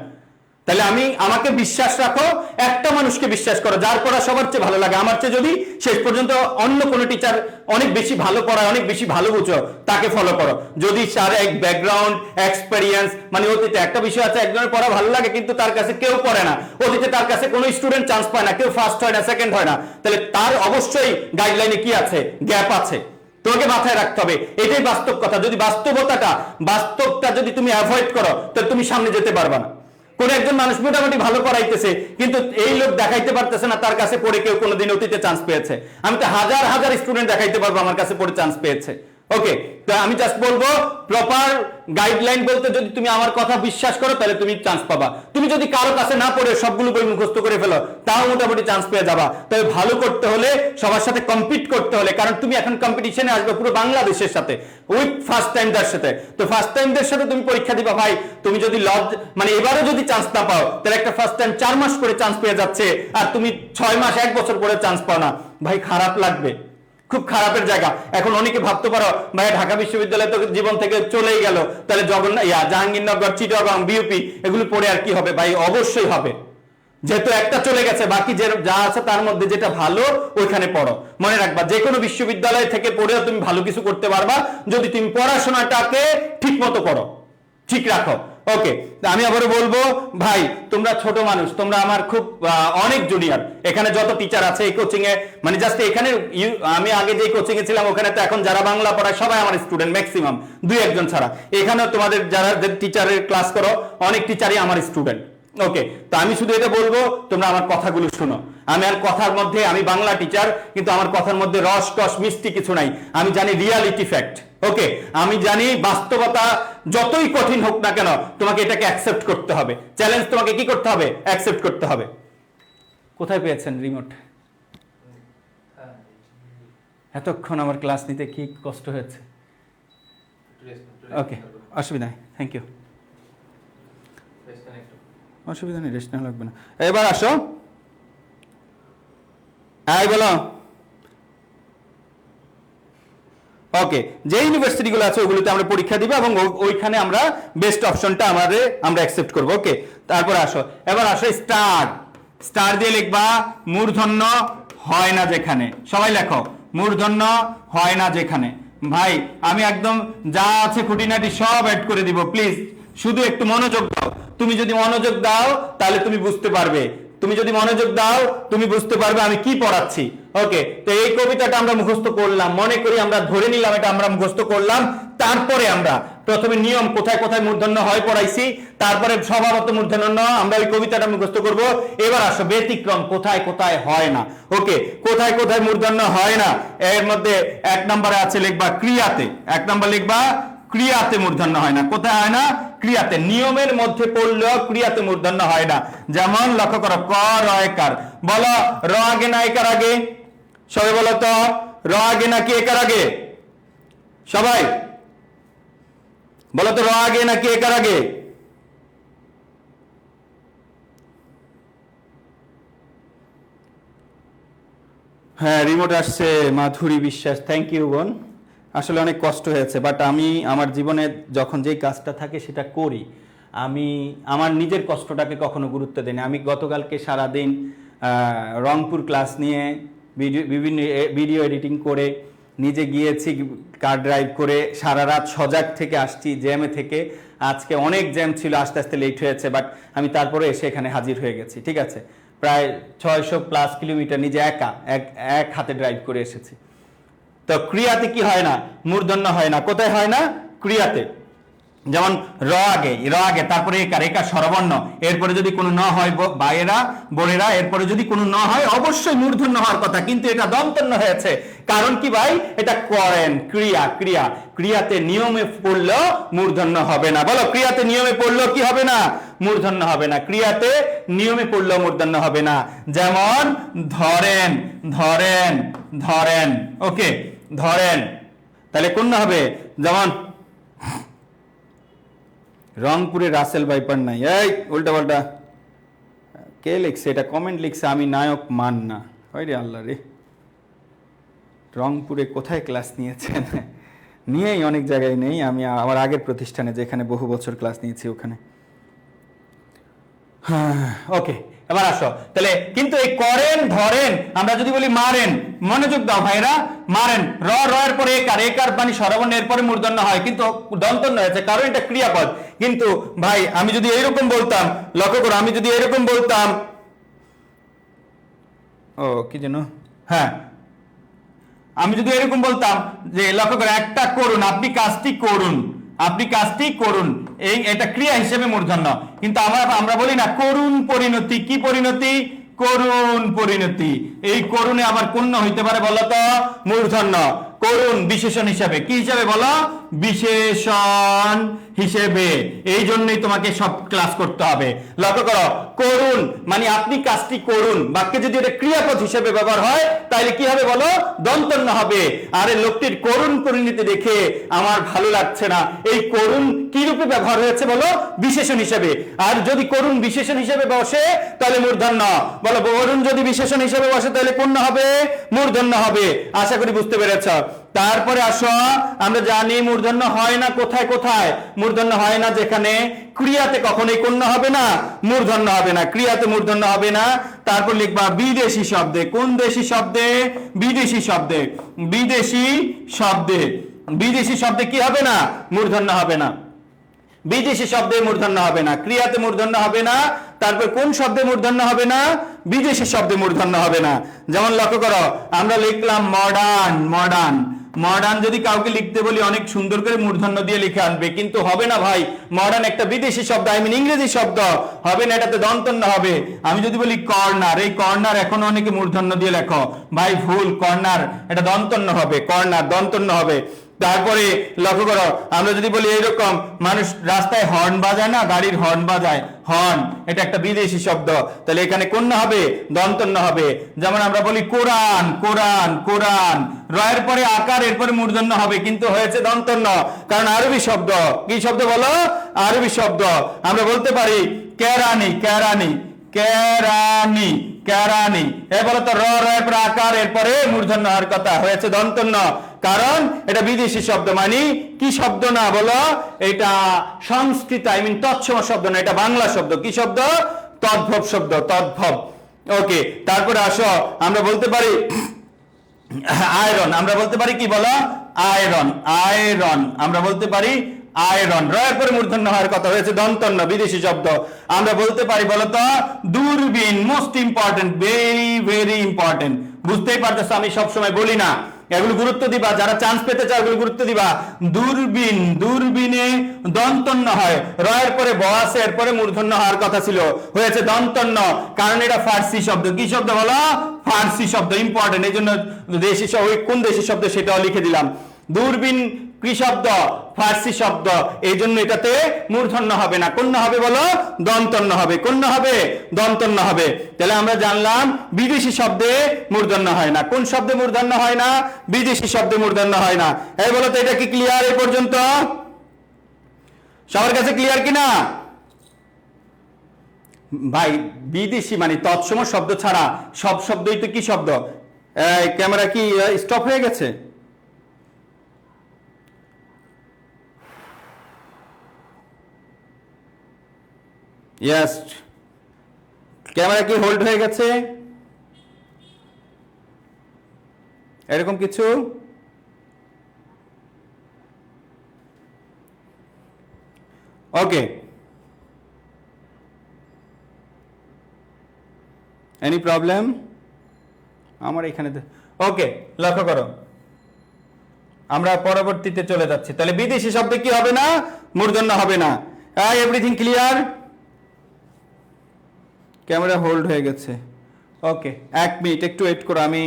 তাহলে আমাকে বিশ্বাস রাখো, একটা মানুষকে বিশ্বাস করো যার পড়া সবার চেয়ে ভালো লাগে, আমার চেয়ে যদি শেষ পর্যন্ত অন্য কোনো টিচার অনেক বেশি ভালো পড়ায়, অনেক বেশি ভালো বুঝো, তাকে ফলো করো। যদি তার এক ব্যাকগ্রাউন্ড এক্সপেরিয়েন্স, মানে অতীতে একটা বিষয় আছে, একজনের পড়া ভালো লাগে কিন্তু তার কাছে কেউ পড়ে না, অতীতে তার কাছে কোনো স্টুডেন্ট চান্স পায় না, কেউ ফার্স্ট হয় না, সেকেন্ড হয় না, তাহলে তার অবশ্যই গাইডলাইনে কি আছে, গ্যাপ আছে। তোমাকে মাথায় রাখতে হবে, এটাই বাস্তব কথা। যদি বাস্তবটা যদি তুমি অ্যাভয়েড করো, তাহলে তুমি সামনে যেতে পারবে না। কোন একজন মানুষ মোটামুটি ভালো পড়াইতেছে, কিন্তু এই লোক দেখাইতে পারতেছে না তার কাছে পড়ে কেউ কোনোদিন অতীতে চান্স পেয়েছে। আমি তো হাজার হাজার স্টুডেন্ট দেখাইতে পারবো আমার কাছে পড়ে চান্স পেয়েছে। ওকে, তো আমি জাস্ট বলবো প্রপার গাইডলাইন বলতে যদি তুমি আমার কথা বিশ্বাস করো তাহলে তুমি চান্স পাবা। তুমি যদি কারো কাছে না পড়ে সবগুলো বই মুখস্থ করে ফেলো, তাও মোটামুটি চান্স পেয়ে যাবা। তবে ভালো করতে হলে, সবার সাথে কম্পিট করতে হলে, কারণ তুমি এখন কম্পিটিশনে আসবে পুরো বাংলাদেশের সাথে, উইথ ফার্স্ট টাইমদের সাথে। তো ফার্স্ট টাইমদের সাথে তুমি পরীক্ষা দিবা ভাই, তুমি যদি মানে এবারে যদি চান্স না পাও, তাহলে একটা ফার্স্ট টাইম 4 মাস করে চান্স পেয়ে যাচ্ছে, আর তুমি 6 মাস 1 বছর করে চান্স পাও না, ভাই খারাপ লাগবে, খুব খারাপের জায়গা। এখন অনেকে ভাবতে পারো ভাই ঢাকা বিশ্ববিদ্যালয় তো জীবন থেকে চলেই গেল, তাহলে জাহাঙ্গীরনগর, চিটাগং, বিউপি এগুলো পড়ে আর কি হবে? ভাই অবশ্যই হবে, যেহেতু একটা চলে গেছে, বাকি যা আছে তার মধ্যে যেটা ভালো ওইখানে পড়ো। মনে রাখবা যে কোনো বিশ্ববিদ্যালয় থেকে পড়েও তুমি ভালো কিছু করতে পারবা যদি তুমি পড়াশোনাটাকে ঠিক মতো করো, ঠিক রাখো। ওকে, আমি আবারও বলবো ভাই তোমরা ছোট মানুষ, তোমরা আমার খুব অনেক জুনিয়র। এখানে যত টিচার আছে এই কোচিং এ, মানে জাস্ট এখানে আমি আগে যে কোচিং এ ছিলাম ওখানে তো এখন যারা বাংলা পড়ায় সবাই আমার স্টুডেন্ট, ম্যাক্সিমাম 2-1 জন ছাড়া। এখানেও তোমাদের যারা টিচারের ক্লাস করো অনেক টিচারই আমার স্টুডেন্ট। ওকে, তো আমি শুধু এটা বলবো তোমরা আমার কথাগুলো শোনো। আমি আর কথার মধ্যে, আমি বাংলা টিচার কিন্তু আমার কথার মধ্যে রস টস মিষ্টি কিছু নাই। আমি জানি রিয়ালিটি ফ্যাক্ট। ওকে, আমি জানি বাস্তবতা যতই কঠিন হোক না কেন তোমাকে এটাকে অ্যাকসেপ্ট করতে হবে। চ্যালেঞ্জ তোমাকে কি করতে হবে? অ্যাকসেপ্ট করতে হবে। কোথায় পেয়েছেন রিমোট? এতক্ষণ আমার ক্লাস নিতে কি কষ্ট হয়েছে। ওকে, অসুবিধা নেই, থ্যাংক ইউ। অসুবিধা নেই, রেস্ট নেওয়া লাগবে না। এবার আসো, বলো। ওকে, যে ইউনিভার্সিটিগুলো আছে ওগুলোতে আমরা পরীক্ষা দিব এবং ওইখানে আমরা বেস্ট অপশনটা আমরা অ্যাকসেপ্ট করব। ওকে, তারপর আসো, এবার আসো স্টার দিয়ে লিখবা মূর্ধন্য হয় না যেখানে। সবাই লেখো মূর্ধন্য হয় না যেখানে। ভাই আমি একদম যা আছে খুঁটিনাটি সব অ্যাড করে দিব, প্লিজ শুধু একটু মনোযোগ দাও। তুমি যদি মনোযোগ দাও তাহলে তুমি বুঝতে পারবে, তুমি যদি মনোযোগ দাও তুমি বুঝতে পারবে আমি কি পড়াচ্ছি। ওকে, তো এই কবিতাটা আমরা মুখস্থ করলাম, মনে করি আমরা ধরে নিলাম এটা আমরা মুখস্থ করলাম। তারপরে আমরা প্রথমে নিয়ম কোথায় কোথায় মূর্ধন্য হয় পড়াইছি, তারপরে স্বভাবত মূর্ধন্য ন, আমরা ওই কবিতাটা মুখস্থ করব। এবার আসো ব্যতিক্রম কোথায় কোথায় হয় না। ওকে, কোথায় কোথায় মূর্ধন্য হয় না, এর মধ্যে 1 নম্বরে আছে লিখবা ক্রিয়াতে, 1 নম্বর লিখবা ক্রিয়াতে মূর্ধন্য হয় না। কোথায় হয় না? ক্রিয়াতে। নিয়মের মধ্যে পড়লেও ক্রিয়াতে মূর্ধন্য হয় না। যেমন লক্ষ্য করো, ক রয়কার, বলো র আগে না একার আগে? সবাই বলো তো, র আগে নাকি একার আগে? সবাই বলো তো, র আগে নাকি একার আগে? হ্যাঁ, রিমোট আসছে, মাধুরী বিশ্বাস, থ্যাংক ইউ বোন। আসলে অনেক কষ্ট হয়েছে, বাট আমি আমার জীবনে যখন যেই কাজটা থাকে সেটা করি। আমি আমার নিজের কষ্টটাকে কখনো গুরুত্ব দিই না। আমি গতকালকে সারাদিন রংপুর ক্লাস নিয়ে বিভিন্ন ভিডিও এডিটিং করে নিজে গিয়েছি, কার ড্রাইভ করে সারা রাত সজাগ থেকে আসছি, জ্যামে থেকে। আজকে অনেক জ্যাম ছিল, আস্তে আস্তে লেট হয়েছে, বাট আমি তারপরে এসে এখানে হাজির হয়ে গেছি। ঠিক আছে, প্রায় 600+ কিলোমিটার নিজে একা এক হাতে ড্রাইভ করে এসেছি। তো ক্রিয়াতে কি হয় না? মূর্ধন্য হয় না। কোথায় হয় না? ক্রিয়াতে। যেমন র আগে তারপরে একার, একার স্বরবর্ণ, এরপরে যদি কোনো ন হয় ভাইয়েরা বোনেরা, এরপরে যদি কোনো ন হয় অবশ্যই মূর্ধন্য হওয়ার কথা, কিন্তু এটা দন্তন্য হয়েছে। কারণ কি ভাই? এটা করেন ক্রিয়া, ক্রিয়া ক্রিয়াতে নিয়মে পড়লেও মূর্ধন্য হবে না। বলো, ক্রিয়াতে নিয়মে পড়লেও কি হবে না? মূর্ধন্য হবে না। ক্রিয়াতে নিয়মে পড়লেও মূর্ধন্য হবে না। যেমন ধরেন, ধরেন, ধরেন। ওকে, ধরেন, তাহলে কোন হবে? যেমন রংপুরে রাসেল ভাইপার নাই, এই উল্টা পাল্টা কে লিখছে এটা? কমেন্ট লিখছে আমি নায়ক মান না। ওই রে আল্লাহ রে, রংপুরে কোথায় ক্লাস নিয়েছেন? নিয়েই অনেক জায়গায় নেই, আমি আমার আগের প্রতিষ্ঠানে যেখানে বহু বছর ক্লাস নিয়েছি ওখানে। ওকে, এবার আসো তাহলে। কিন্তু এই করেন, ধরেন, আমরা যদি বলি মারেন, মনোযোগ দাও ভাইরা, মারেন, র এর পরে একার, একার মানে স্বরবর্ণ, এরপরে মূর্ধন্য হয়, কিন্তু দন্তন্য হয়েছে কারণ এটা ক্রিয়াপদ। কিন্তু ভাই আমি যদি এইরকম বলতাম, লক্ষ্য করো, আমি যদি এরকম বলতাম, ও কি যেন, হ্যাঁ, আমি যদি এরকম বলতাম যে লক্ষ্য করে একটা করুন, আপনি কাজটি করুন, আপনি কাজটি করুন, এটা ক্রিয়া হিসেবে মূর্ধন্য। কিন্তু আমরা বলি না করুণ পরিণতি। কি পরিণতি? করুণ পরিণতি। এই করুণে আবার কোন হইতে পারে বলো তো? মূর্ধন্য। করুণ বিশেষণ হিসেবে, কি হিসেবে বলো? বিশেষণ হিসেবে। এই জন্যই তোমাকে সব ক্লাস করতে হবে। লক্ষ্য করো, করুন মানে আপনি কাজটি করুন, বাক্যে যদি এটা ক্রিয়াপদ হিসেবে ব্যবহার হয় তাহলে কি হবে বলো? দন্তন্য হবে। আরে লোকটির করুণ পরিণতি দেখে আমার ভালো লাগছে না, এই করুণ কি রূপে ব্যবহার হয়েছে বলো? বিশেষণ হিসেবে। আর যদি করুণ বিশেষণ হিসেবে বসে তাহলে মূর্ধন্য। বলো, করুণ যদি বিশেষণ হিসেবে বসে তাহলে কোন হবে? মূর্ধন্য হবে। আশা করি বুঝতে পেরেছ। তারপরে আসো, আমরা জানি মূর্ধন্য হয় না কোথায় কোথায়? মূর্ধন্য হয় না যেখানে ক্রিয়াতে কখনোই কোন হবে না, মূর্ধন্য হবে না, ক্রিয়াতে মূর্ধন্য হবে না। তারপর লিখবা বিদেশি শব্দে। কোন দেশি শব্দে? বিদেশি শব্দে। বিদেশি শব্দে, বিদেশি শব্দে কি হবে না? মূর্ধন্য হবে না। বিদেশি শব্দে মূর্ধন্য হবে না, ক্রিয়াতে মূর্ধন্য হবে না। তারপর কোন শব্দে মূর্ধন্য হবে না? বিদেশি শব্দে মূর্ধন্য হবে না। যেমন লক্ষ্য করো, আমরা লিখলাম মডার্ন, মডার্ন, মডার্ন যদি কাউকে লিখতে বলি অনেক সুন্দর করে মূর্ধন্য দিয়ে লিখে আনবে, কিন্তু হবে না ভাই। মডার্ন একটা বিদেশি শব্দ, আই মিন ইংরেজি শব্দ, হবে না, এটাতে দন্তন্য হবে। আমি যদি বলি কর্নার, এই কর্নার এখন অনেকে মূর্ধন্য দিয়ে লেখো, ভাই ভুল, কর্নার এটা দন্তন্য হবে, কর্নার দন্তন্য হবে। তারপরে লক্ষ্য করো, আমরা যদি বলি এইরকম, মানুষ রাস্তায় হর্ন বাজায় না, গাড়ির হর্ন বাজায়, হর্ন, এটা একটা বিদেশি শব্দ, তাহলে এখানে কোন হবে? দন্তন্য হবে। যেমন আমরা বলি কোরআন, কোরআন, কোরআন, রয়ের পরে আকার, এরপরে মূর্ধন্য হবে, কিন্তু হয়েছে দন্তন্য, কারণ আরবি শব্দ। কি শব্দ বলো? আরবি শব্দ। আমরা বলতে পারি কেরানি, কেরানি, কেরানি, কেরানি, এবারে তো রয়ের পরে আকার, এরপরে মূর্ধন্য হওয়ার কথা, হয়েছে দন্তন্য, কারণ এটা বিদেশি শব্দ। মানে কি শব্দ না বলো? এটা সংস্কৃত, আই মিন তৎসম শব্দ না, এটা বাংলা শব্দ। কি শব্দ? তদ্ভব শব্দ, তদ্ভব। ওকে, তারপরে আসো, আমরা বলতে পারি আয়রন, আমরা বলতে পারি কি বলো? আয়রন, আয়রন আমরা বলতে পারি আয়রন। রয়ের পরে মূর্ধন্য হওয়ার কথা হয়েছে দন্তন্য, বিদেশি শব্দ। আমরা বলতে পারি বলতো দূরবীন, most important, very very important. বুঝতেই পারতেছো আমি সবসময় বলি না, এগুলো গুরুত্ব দিবা, যারা চান্স পেতে চাও এগুলো গুরুত্ব দিবা। দূরবীন, দূরবীনে দন্তন্য হয়, রয়ের পরে ব আছে, এরপরে মূর্ধন্য হওয়ার কথা ছিল, হয়েছে দন্তন্য, কারণ এটা ফার্সি শব্দ। কি শব্দ বলো? ফার্সি শব্দ, ইম্পর্টেন্ট। এই জন্য দেশি শব্দ, কোন দেশি শব্দ সেটাও লিখে দিলাম। দূরবীন কি শব্দ? ফার্সি শব্দ, এই জন্য এটাতে মূর্ধন্য হবে না, কোন হবে বলো? দন্তন্য হবে। কোন হবে? দন্তন্য হবে। তাহলে আমরা জানলাম বিদেশি শব্দে মূর্ধন্য হয় না। কোন শব্দে মূর্ধন্য হয় না? বিদেশি শব্দে মূর্ধন্য হয় না। এই বলো তো, এটা কি ক্লিয়ার এই পর্যন্ত? সবার কাছে ক্লিয়ার কিনা? ভাই বিদেশি মানে তৎসম শব্দ ছাড়া সব শব্দই তো কি শব্দ? ক্যামেরা কি স্টপ হয়ে গেছে? ইয়েস, ক্যামেরা কি হোল্ড হয়ে গেছে? এরকম কিছু? ওকে, এনি প্রবলেম? আমার এখানে ওকে, লক্ষ্য করো, আমরা পরবর্তীতে চলে যাচ্ছি। তাহলে বিদেশি শব্দে কি হবে না? মূর্ধন্য হবে না। Everything clear? ক্যামেরা হোল্ড হয়ে গেছে। ওকে, 1 মিনিট একটু ওয়েট করো, আমি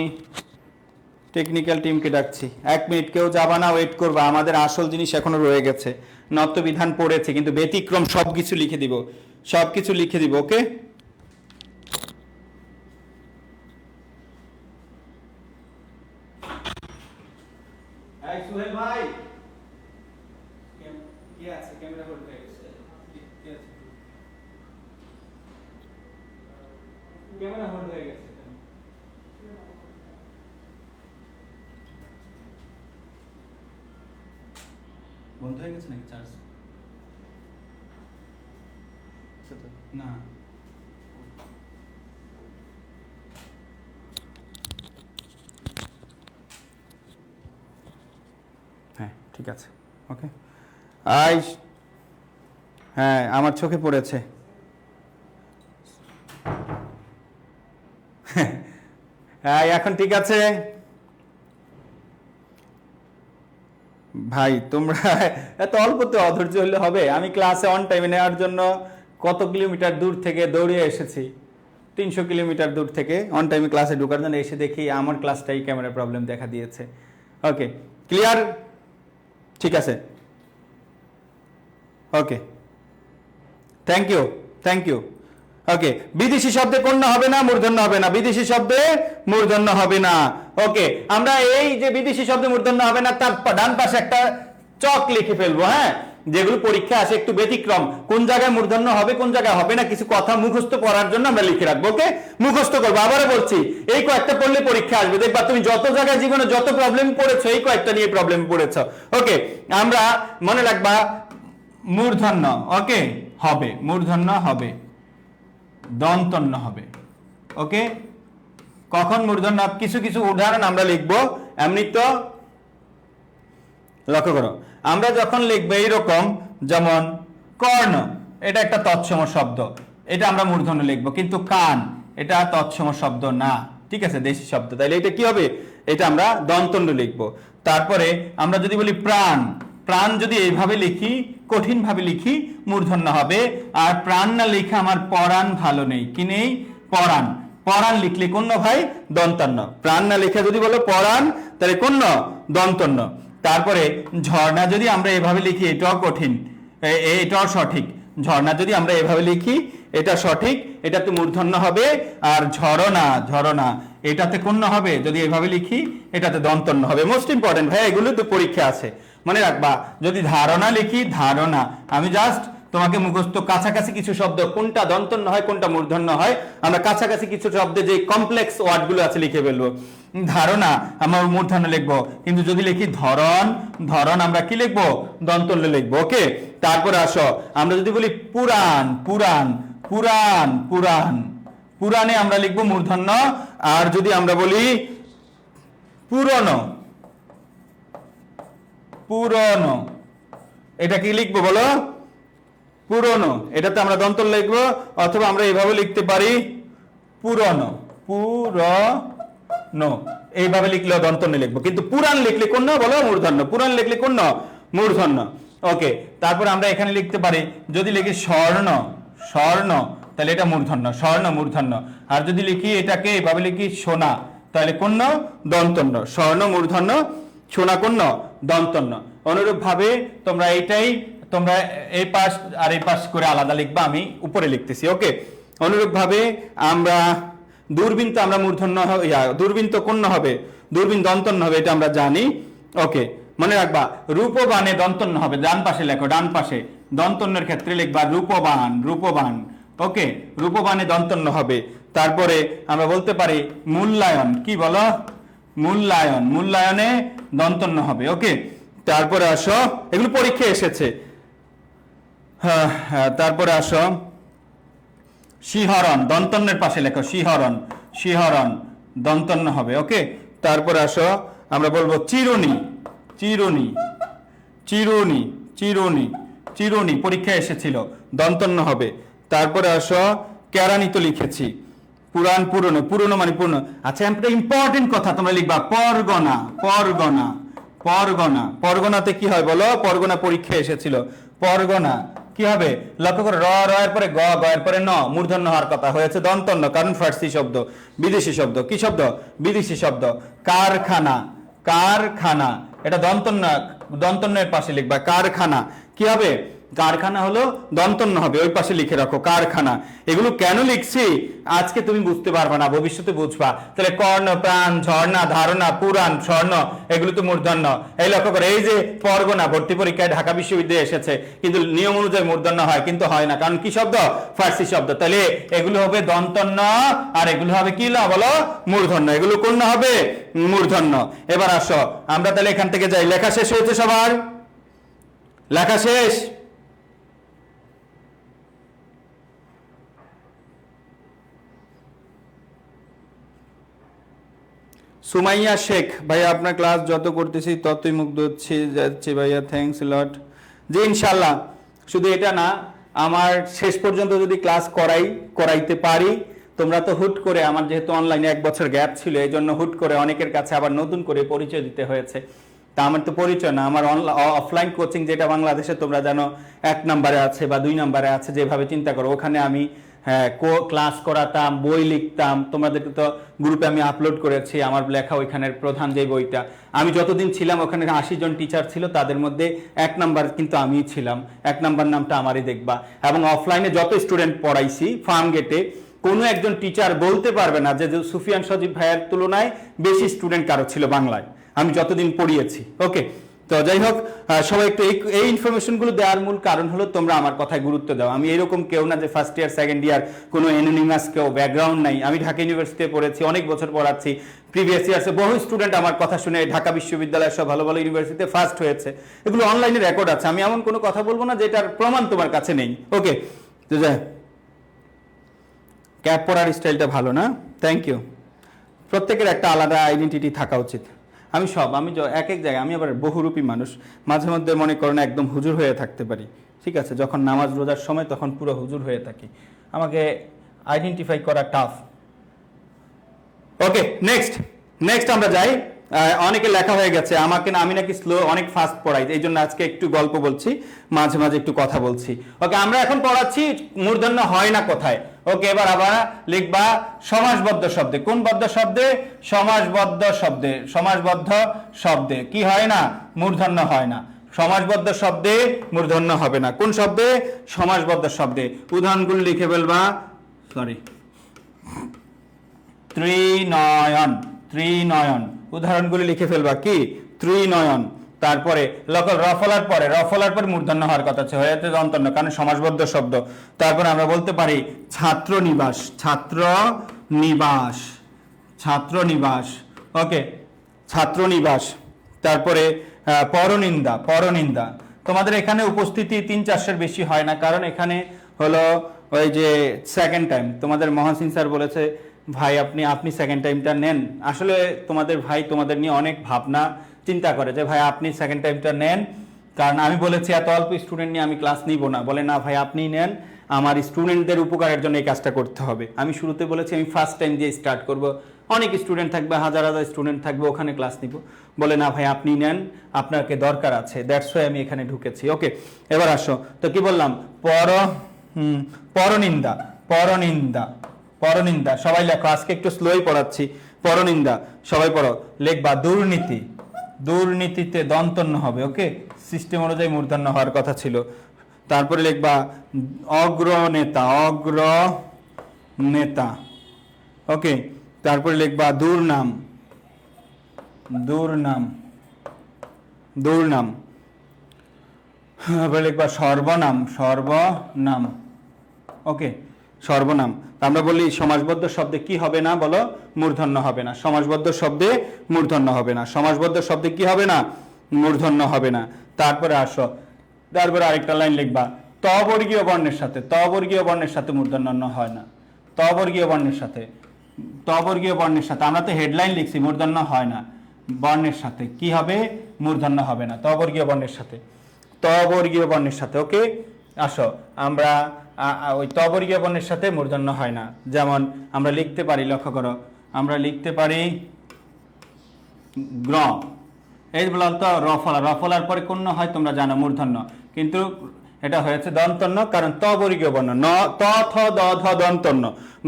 টেকনিক্যাল টিমকে ডাকছি। 1 মিনিট, কেউ যাবা না, ওয়েট করবা, আমাদের আসল জিনিস এখনো রয়ে গেছে। নত্যবিধান পড়েছে কিন্তু ব্যতিক্রম সবকিছু লিখে দিব, সবকিছু লিখে দিব। ওকে, সুহেল ভাই কি আছে? ক্যামেরা হোল্ড হয়ে গেছে, ক্যামেরা হোল্ড হয়ে গেছে। বন্ধ হয়ে গেছে নাকি চার্জ? না, হ্যাঁ ঠিক আছে। ওকে, হ্যাঁ আমার চোখে পড়েছে। হ্যাঁ এখন ঠিক আছে ভাই। তোমরা এত অল্পতে অধৈর্য হলে হবে? আমি ক্লাসে অন টাইমে নেওয়ার জন্য কত কিলোমিটার দূর থেকে দৌড়িয়ে এসেছি, 300 কিলোমিটার দূর থেকে অন টাইমে ক্লাসে ঢোকার জন্য এসে দেখি আমার ক্লাসটাই ক্যামেরা প্রবলেম দেখা দিয়েছে। ওকে, ক্লিয়ার? ঠিক আছে, ওকে, থ্যাংক ইউ, থ্যাংক ইউ। ওকে, বিদেশি শব্দে কন্যা হবে না, মূর্ধন্য হবে না, বিদেশি শব্দে মূর্ধন্য হবে না। ওকে, আমরা এই যে বিদেশি শব্দে মূর্ধন্য হবে না তার ডান পাশে একটা চক লিখে ফেলবো। হ্যাঁ, যেগুলো পরীক্ষা আসে একটু ব্যতিক্রম, কোন জায়গায় মূর্ধন্য হবে কোন জায়গায় হবে না, কিছু কথা মুখস্থ পড়ার জন্য আমরা লিখে রাখবো। ওকে, মুখস্থ করবো। আবারও বলছি, এই কয়েকটা পড়লে পরীক্ষা আসবে, দেখবা তুমি যত জায়গায় জীবনে যত প্রবলেম পড়েছো এই কয়েকটা নিয়ে প্রবলেম পড়েছো। ওকে, আমরা মনে রাখবা মূর্ধন্য ওকে হবে, মূর্ধন্য হবে, দন্তন্য হবে। ওকে, কখন মূর্ধন্য? কিছু কিছু উদাহরণ আমরা লিখবো। এমনি তো লক্ষ্য করো, আমরা যখন লিখবো এইরকম, যেমন কর্ণ, এটা একটা তৎসম শব্দ, এটা আমরা মূর্ধন্য লিখবো, কিন্তু কান এটা তৎসম শব্দ না, ঠিক আছে, দেশি শব্দ, তাইলে এটা কি হবে? এটা আমরা দন্তন্য লিখবো। তারপরে আমরা যদি বলি প্রাণ, প্রাণ যদি এইভাবে লিখি, কঠিন ভাবে লিখি, মূর্ধন্য হবে। আর প্রাণ না লিখে আমার পরাণ ভালো নেই, কি নেই? পরাণ। পরাণ লিখলে কোন ভাই? দন্তন্য। প্রাণ না লিখে যদি বলো পরাণ, তাহলে কোন? দন্তন্য। তারপরে ঝর্ণা যদি আমরা এভাবে লিখি, এটাও কঠিন, এটাও সঠিক। ঝর্ণা যদি আমরা এভাবে লিখি, এটা সঠিক, এটাতে মূর্ধন্য হবে। আর ঝরনা, ঝরনা এটাতে কোন হবে? যদি এভাবে লিখি, এটাতে দন্তন্য হবে। মোস্ট ইম্পর্টেন্ট ভাই, এগুলো তো পরীক্ষা আছে, মনে রাখবা। যদি ধারণা লিখি, ধারণা, আমি জাস্ট তোমাকে মুখস্থ কাছাকাছি কিছু শব্দ কোনটা দন্তন্য হয় কোনটা মূর্ধন্য হয়, আমরা কাছাকাছি কিছু শব্দে যে কমপ্লেক্স ওয়ার্ডগুলো আছে লিখে ফেলবো। ধারণা আমরা মূর্ধন্য লিখবো, কিন্তু যদি লিখি ধরন, ধরন আমরা কি লিখবো? দন্তন্য লিখবো। ওকে, তারপরে আসো, আমরা যদি বলি পুরাণ, পুরাণ, পুরাণ, পুরাণ, পুরাণে আমরা লিখবো মূর্ধন্য। আর যদি আমরা বলি পুরনো, পুরনো। এটা কি লিখবো বলো? পুরনো। এটাতে আমরা দন্ত লিখবো, অথবা আমরা এইভাবে লিখতে পারি পুরনো, পুরনো। এইভাবে লিখলেও দন্তন্য লিখবো, কিন্তু পুরাণ লিখলে কোন ন বলো? মূর্ধন্য। পুরাণ লিখলে কোন ন? মূর্ধন্য। ওকে, তারপর আমরা এখানে লিখতে পারি, যদি লিখি স্বর্ণ, স্বর্ণ, তাহলে এটা মূর্ধন্য, স্বর্ণ মূর্ধন্য। আর যদি লিখি এটাকে এইভাবে লিখি সোনা, তাহলে কোন ন? দন্তন্য। স্বর্ণ মূর্ধন্য, সোনা কোন ন? দন্তন্য। অনুরূপ ভাবে তোমরা এইটাই তোমরা এই পাশ আর এই পাশ করে আলাদা লিখবা, আমি উপরে লিখতেছি। ওকে, অনুরূপ ভাবে আমরা দূরবীন তো আমরা মূর্ধন্য, দূরবীন তো কোন হবে? দূরবীন দন্তন্য হবে, এটা আমরা জানি। ওকে, মনে রাখবা রূপবানে দন্তন্য হবে। ডান পাশে লেখো, ডান পাশে দন্তন্যের ক্ষেত্রে লিখবা রূপবান, রূপবান। ওকে, রূপবানে দন্তন্য হবে। তারপরে আমরা বলতে পারি মূল্যায়ন, কি বলো? মূল্যায়ন, মূল্যায়নে দন্তন্য হবে। ওকে, তারপরে আসো, এগুলো পরীক্ষায় এসেছে। হ্যাঁ, তারপরে আসো শিহরণ, দন্তন্যের পাশে লেখো শিহরণ, শিহরণ দন্তন্য হবে। ওকে, তারপরে আসো আমরা বলবো চিরুনি, চিরুনি, চিরুনি, চিরুনি, চিরুনি পরীক্ষায় এসেছিল, দন্তন্য হবে। তারপরে আসো কেরানি তো লিখেছি, পুরাণ পুরনো, পুরনো মানে পুরনো। আচ্ছা, একটা ইম্পর্টেন্ট কথা তোমরা লিখবা পরগনা, পরগনা, পরগনা। পরগনাতে কি হয় বলো? পরগনা পরীক্ষায় এসেছিল। পরগনা কি হবে? লক্ষ্য করো, র র এর পরে গ, গ এর পরে ন, মূর্ধন্য হওয়ার কথা, হয়েছে দন্তন্য, কারণ ফার্সি শব্দ, বিদেশি শব্দ। কি শব্দ? বিদেশি শব্দ। কারখানা, কারখানা, এটা দন্তন্য, দন্তন্যের পাশে লিখবা কারখানা। কি হবে? কারখানা হলো দন্তন্য হবে, ওই পাশে লিখে রাখো কারখানা। এগুলো কেন লিখছি আজকে তুমি বুঝতে পারবে না, ভবিষ্যতে বুঝবা। তাহলে কর্ণ, প্রাণ, ঝর্ণা, ধারণা, পুরাণ, স্বর্ণ, এগুলো তো মূর্ধন্য। এই লক্ষ্য করে, এই যে পরগনা ভর্তি পরীক্ষায় ঢাকা বিশ্ববিদ্যালয়ে এসেছে, কিন্তু নিয়ম অনুযায়ী মূর্ধন্য হয়, কিন্তু হয় না, কারণ কি শব্দ? ফার্সি শব্দ। তাহলে এগুলো হবে দন্তন্য, আর এগুলো হবে কি না বলো? মূর্ধন্য। এগুলো কোন হবে? মূর্ধন্য। এবার আসো আমরা তাহলে এখান থেকে যাই। লেখা শেষ হয়েছে সবার? লেখা শেষ? সুমাইয়া শেখ, ভাইয়া আপনার ক্লাস যত করতেছি ততই মুগ্ধ হচ্ছে যাচ্ছে ভাইয়া, থ্যাঙ্কস লট। জি ইনশাল্লাহ, শুধু এটা না, আমার শেষ পর্যন্ত যদি ক্লাস করাইতে পারি, তোমরা তো হুট করে, আমার যেহেতু অনলাইনে 1 বছর গ্যাপ ছিল, এই জন্য হুট করে অনেকের কাছে আবার নতুন করে পরিচয় দিতে হয়েছে। তা আমার তো পরিচয় না, আমার অফলাইন কোচিং যেটা বাংলাদেশে তোমরা জানো 1 নম্বরে আছে বা 2 নম্বরে আছে, যেভাবে চিন্তা করো, ওখানে আমি ক্লাস করাতাম, বই লিখতাম। তোমাদেরকে তো গ্রুপে আমি আপলোড করেছি আমার লেখা ওইখানের প্রধান যে বইটা। আমি যতদিন ছিলাম ওখানে 80 জন টিচার ছিল, তাদের মধ্যে 1 নাম্বার কিন্তু আমিই ছিলাম। 1 নাম্বার নামটা আমারই দেখবা। এবং অফলাইনে যত স্টুডেন্ট পড়াইছি ফার্ম গেটে, কোনো একজন টিচার বলতে পারবে না যে সুফিয়ান সজীব ভাইয়ের তুলনায় বেশি স্টুডেন্ট কারো ছিল বাংলায়, আমি যতদিন পড়িয়েছি। ওকে, তো যাই হোক, সবাই একটু এই ইনফরমেশনগুলো দেওয়ার মূল কারণ হলো তোমরা আমার কথায় গুরুত্ব দাও। আমি এরকম কেউ না যে ফার্স্ট ইয়ার সেকেন্ড ইয়ার কোনো অ্যানোনিমাস কেউ, ব্যাকগ্রাউন্ড নাই। আমি ঢাকা ইউনিভার্সিটিতে পড়েছি, অনেক বছর পড়াচ্ছি। প্রিভিয়াস ইয়ার্সে বহু স্টুডেন্ট আমার কথা শুনে ঢাকা বিশ্ববিদ্যালয়ের সব ভালো ভালো ইউনিভার্সিটিতে ফার্স্ট হয়েছে। এগুলো অনলাইনে রেকর্ড আছে, আমি এমন কোনো কথা বলবো না যেটার প্রমাণ তোমার কাছে নেই। ওকে, তো যাই, ক্যাপ পরার স্টাইলটা ভালো না? Thank you. প্রত্যেকের একটা আলাদা আইডেন্টিটি থাকা উচিত। আমি এক এক জায়গায়, আমি আবার বহুরূপী মানুষ, মাঝে মধ্যে মনে করো না একদম হুজুর হয়ে থাকতে পারি, ঠিক আছে? যখন নামাজ রোজার সময় তখন পুরো হুজুর হয়ে থাকি, আমাকে আইডেন্টিফাই করা টাফ। ওকে, নেক্সট আমরা যাই। অনেকে লেখা হয়ে গেছে আমাকে না, আমি নাকি স্লো, অনেক ফাস্ট পড়াই, এই জন্য আজকে একটু গল্প বলছি, মাঝে মাঝে একটু কথা বলছি। ওকে, আমরা এখন পড়াচ্ছি মূর্ধন্য হয় না কোথায়। ওকে, এবার আবার লিখবা সমাসবদ্ধ শব্দে। কোন বদ্ধ শব্দে? সমাসবদ্ধ শব্দে। সমাসবদ্ধ শব্দে কি হয় না? মূর্ধন্য হয় না। সমাসবদ্ধ শব্দে মূর্ধন্য হবে না। কোন শব্দে? সমাসবদ্ধ শব্দে। উদাহরণগুলো লিখে ফেলবা। সরি, ত্রিনয়ন, ত্রিনয়ন, উদাহরণগুলি লিখে ফেলবা। কি? ত্রিনয়ন। তারপরে রফলার পরে মূর্ধন্য হওয়ার কথা আছে, হয়েছে দন্তন্য, কারণ সমাসবদ্ধ শব্দ। তারপরে আমরা বলতে পারি ছাত্র নিবাস, ছাত্র নিবাস, ছাত্র নিবাস। ওকে, ছাত্র নিবাস। তারপরে পরনিন্দা, পরনিন্দা। তোমাদের এখানে উপস্থিতি 3-400 বেশি হয় না, কারণ এখানে হলো ওই যে সেকেন্ড টাইম। তোমাদের মহাসিন স্যার বলেছে ভাই আপনি সেকেন্ড টাইমটা নেন। আসলে তোমাদের ভাই তোমাদের নিয়ে অনেক ভাবনা চিন্তা করে যে ভাই আপনি সেকেন্ড টাইমটা নেন, কারণ আমি বলেছি এত অল্প স্টুডেন্ট নিয়ে আমি ক্লাস নিব না, বলে না ভাই আপনি নেন, আমার স্টুডেন্টদের উপকারের জন্য এই কাজটা করতে হবে। আমি শুরুতে বলেছি আমি ফার্স্ট টাইম দিয়ে স্টার্ট করব, অনেক স্টুডেন্ট থাকবে, হাজার হাজার স্টুডেন্ট থাকবে, ওখানে ক্লাস নিব, বলে না ভাই আপনি নেন, আপনাকে দরকার আছে, দ্যাটস ওয়াই আমি এখানে ঢুকেছি। ওকে, এবার আসো, তো কি বললাম, পরনিন্দা, পরনিন্দা, পরনিন্দা, সবাই লেখো, আজকে একটু স্লোই পড়াচ্ছি। পরনিন্দা সবাই পড়ো, লিখবা দুর্নীতি, দুর্নীতিতে দন্তন্য হবে, ওকে, সিস্টেম অনুযায়ী মূর্ধন্য হওয়ার কথা ছিল। তারপরে লিখবা অগ্রনেতা, অগ্রনেতা, ওকে, তারপরে লিখবা দুর্নাম, দুর্নাম, দুর্নাম, তারপরে লিখবা সর্বনাম, সর্বনাম, ওকে, সর্বনাম। আমরা বলি সমাসবদ্ধ শব্দে কি হবে না, বলো, মূর্ধন্য হবে না। সমাসবদ্ধ শব্দে মূর্ধন্য হবে না, সমাসবদ্ধ শব্দে কি হবে না, মূর্ধন্য হবে না। তারপরে আসো, তারপরে আরেকটা লাইন লিখবা, তবর্গীয় বর্ণের সাথে, তবর্গীয় বর্ণের সাথে মূর্ধন্য হয় না, তবর্গীয় বর্ণের সাথে, তবর্গীয় বর্ণের সাথে, আমরা তো হেডলাইন লিখছি, মূর্ধন্য হয় না, বর্ণের সাথে কি হবে, মূর্ধন্য হবে না, তবর্গীয় বর্ণের সাথে, তবর্গীয় বর্ণের সাথে। ওকে, আসো, আমরা ওই তবর্গীয় বর্ণের সাথে মূর্ধন্য হয় না। যেমন আমরা লিখতে পারি, লক্ষ্য করো, আমরা লিখতে পারি গ্র, এই বললাম তো রফলা, রফলার পরে কোন হয় তোমরা জানো, মূর্ধন্য, কিন্তু এটা হয়েছে দন্তন্য, কারণ তবর্গীয় বর্ণ, ন ত থ দ ধ দন্তন্য,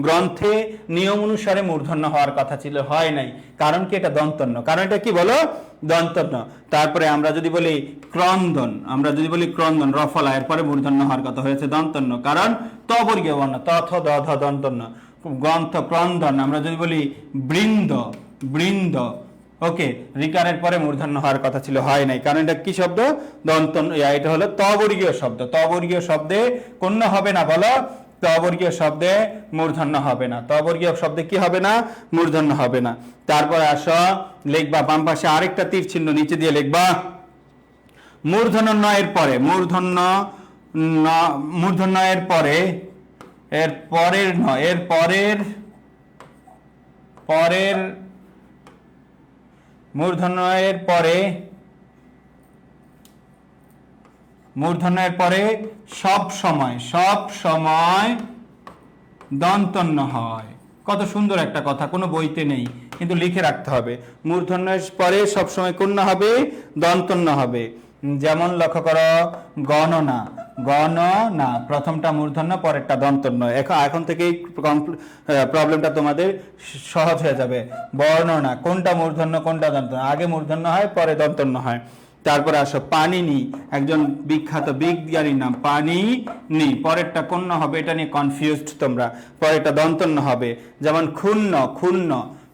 গ্রন্থে নিয়ম অনুসারে মূর্ধন্য হওয়ার কথা ছিল, হয় নাই, কারণ কি, এটা দন্তন্য, কারণ এটা কি বলো, দন্তন্য। তারপরে আমরা যদি বলি ক্রন্দন, আমরা যদি বলি ক্রন্দন, রফলা, এরপরে মূর্ধন্য হওয়ার কথা হয়েছে দন্তন্য, কারণ তবর্গীয় বর্ণ, ত থ দ ধ দন্তন্য। গ্রন্থ, ক্রন্দন, আমরা যদি বলি বৃন্দ, বৃন্দ, ওকে, রিকারের পরে মূর্ধন্য হওয়ার কথা ছিল, হয় নাই, কারণ এটা কি শব্দ, দন্তন্য, এটা হলো তবর্গীয় শব্দ, তবর্গীয় শব্দে কোন হবে না, বলো, তবর্গীয় শব্দে মূর্ধন্য হবে না, তবর্গীয় শব্দে কি হবে না, মূর্ধন্য হবে না। তারপরে আসো, লিখবা বাম পাশে আরেকটা তীর চিহ্ন নিচে দিয়ে লিখবা মূর্ধন্য নয়ের পরে, মূর্ধন্য মূর্ধন্য এর পরে, এর পরের নয়, এর পরের, পরের মূর্ধন্য এর পরে, মূর্ধন্য এর পরে সব সময়, সব সময় দন্তন্য হয়। কত সুন্দর একটা কথা, কোনো বইতে নেই, কিন্তু লিখে রাখতে হবে, মূর্ধন্যের পরে সব সময় কোন হবে, দন্তন্য হবে। যেমন লক্ষ্য করো, গণনা, গণনা, প্রথমটা মূর্ধন্য, পরেরটা দন্তন্য। এখন থেকেই প্রবলেমটা তোমাদের সহজ হয়ে যাবে। বর্ণনা, কোনটা মূর্ধন্য কোনটা দন্তন্য, আগে মূর্ধন্য হয় পরে দন্তন্য হয়। তারপরে আসো, পানিনি, একজন বিখ্যাত বিজ্ঞানীর নাম, পানিনি, পরেরটা কোন হবে, এটা নিয়ে কনফিউজড তোমরা, পরেরটা দন্তন্য হবে। যেমন ক্ষুণ্ণ, ক্ষুণ্ণ,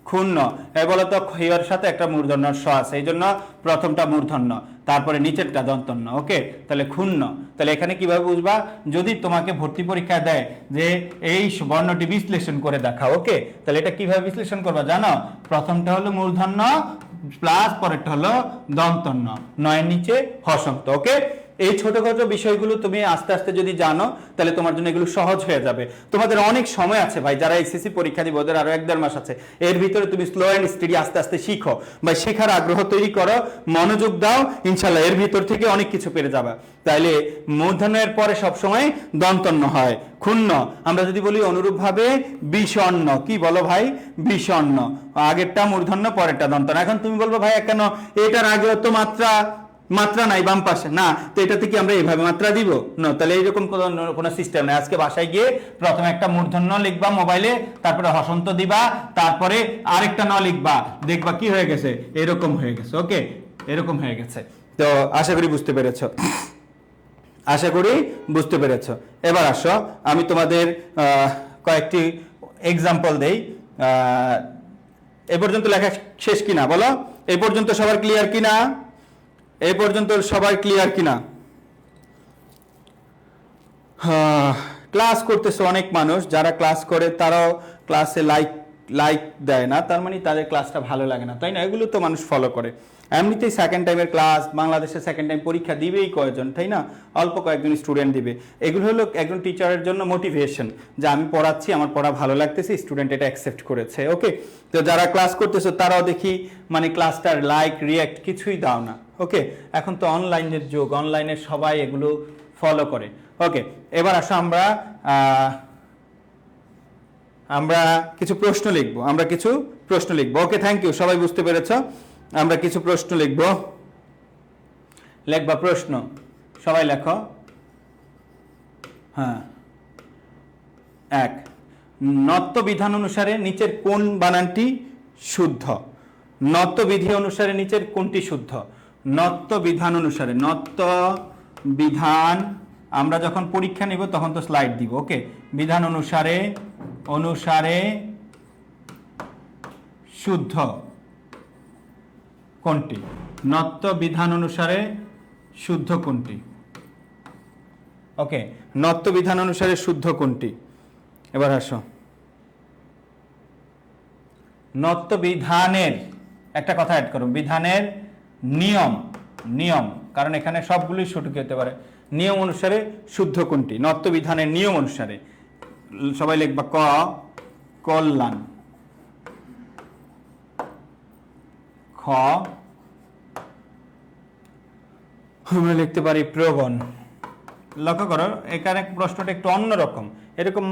ক্ষুণ্ণ, এ বলো তো ক্ষয়ের সাথে একটা মূর্ধন্য স আছে, এই জন্য প্রথমটা মূর্ধন্য, তারপরে নিচেরটা দন্তন্য। ওকে, তাহলে ক্ষুণ্ণ, তাহলে এখানে কিভাবে বুঝবা, যদি তোমাকে ভর্তি পরীক্ষা দেয় যে এই বর্ণটি বিশ্লেষণ করে দেখাও, ওকে, তাহলে এটা কিভাবে বিশ্লেষণ করবা জানো, প্রথমটা হলো মূর্ধন্য প্লাস পরেরটা হলো দন্তন্য, নয়ের নিচে হসন্ত। ওকে, এই ছোটখাটো বিষয়গুলো তুমি আস্তে আস্তে যদি জানো, তাহলে তোমার জন্য এগুলো সহজ হয়ে যাবে। তোমাদের অনেক সময় আছে ভাই, যারা এসএসসি পরীক্ষা দিবে ওদের আরো 1-1.5 মাস আছে, এর ভিতরে তুমি স্লো অ্যান্ড স্টাডি আস্তে আস্তে শিখো, বা শেখার আগ্রহ তৈরি করো, মনোযোগ দাও, ইনশাল্লাহ এর ভিতর থেকে অনেক কিছু পেরে যাবা। তাইলে মূর্ধন্যের পরে সবসময় দন্তন্য হয়। ক্ষুণ্ণ, আমরা যদি বলি অনুরূপভাবে বিষণ্ণ, কি বলো ভাই, বিষণ্ণ, আগেরটা মূর্ধন্য পরেরটা দন্তন্য। এখন তুমি বলবো ভাই কেন, এটার আগেও তো মাত্রা, মাত্রা নাই বাম পাশে, না তো এটাতে কি আমরা এইভাবে মাত্রা দিব না, তাহলে এইরকম কোনো সিস্টেম নাই। আজকে বাসায় গিয়ে প্রথমে একটা মূর্ধন্য লিখবা মোবাইলে, তারপরে হসন্ত দিবা, তারপরে আরেকটা ন লিখবা, দেখবা কি হয়ে গেছে, এরকম হয়ে গেছে। ওকে, এরকম হয়ে গেছে। তো আশা করি বুঝতে পেরেছো, আশা করি বুঝতে পেরেছো। এবার আসো, আমি তোমাদের কয়েকটি এক্সাম্পল দেই। এ পর্যন্ত লেখা শেষ কিনা বলো, এই পর্যন্ত সবার ক্লিয়ার কিনা, এই পর্যন্ত সবাই ক্লিয়ার কিনা? ক্লাস করতেছে অনেক মানুষ, যারা ক্লাস করে তারাও ক্লাসে লাইক দেয় না, তার মানে তাদের ক্লাসটা ভালো লাগে না, তাই না? এগুলো তো মানুষ ফলো করে। এমনিতেই সেকেন্ড টাইমের ক্লাস, বাংলাদেশে সেকেন্ড টাইম পরীক্ষা দিবেই কয়েকজন, তাই না? অল্প কয়েকজন স্টুডেন্ট দিবে। এগুলো হলো একজন টিচারের জন্য মোটিভেশন, যে আমি পড়াচ্ছি, আমার পড়া ভালো লাগতেছে, স্টুডেন্ট এটা অ্যাকসেপ্ট করেছে। ওকে, তো যারা ক্লাস করতেছো তারাও দেখি মানে ক্লাসটার লাইক রিয়্যাক্ট কিছুই দাও না। ওকে, এখন তো অনলাইনের যুগ, অনলাইনে সবাই এগুলো ফলো করে। ওকে, এবার আসো আমরা কিছু প্রশ্ন লিখবো। ওকে, থ্যাংক ইউ, সবাই বুঝতে পেরেছ। আমরা কিছু প্রশ্ন লিখবা প্রশ্ন, সবাই লেখো। হ্যাঁ, 1, নত্ব বিধান অনুসারে নিচের কোন বানানটি শুদ্ধ? নত্ব বিধি অনুসারে নিচের কোনটি শুদ্ধ? নত্ব বিধান অনুসারে, নত্ব বিধান আমরা যখন পরীক্ষা নিব তখন তো স্লাইড দিব। ওকে, বিধান অনুসারে শুদ্ধ কোনটি? নত্ব বিধান অনুসারে শুদ্ধ কোনটি? ওকে, নত্ব বিধান অনুসারে শুদ্ধ কোনটি? এবার আসো, নত্ব বিধানের একটা কথা অ্যাড করো, বিধানের নিয়ম, কারণ এখানে সবগুলোই সঠিক হতে পারে। নিয়ম অনুসারে শুদ্ধ কোনটি? নত্ব বিধানের নিয়ম অনুসারে সবাই লিখবা কল্যাণ, খ আমরা লিখতে পারি প্রবণ। লক্ষ্য করো এখানে প্রশ্নটা একটু অন্যরকম। এরকম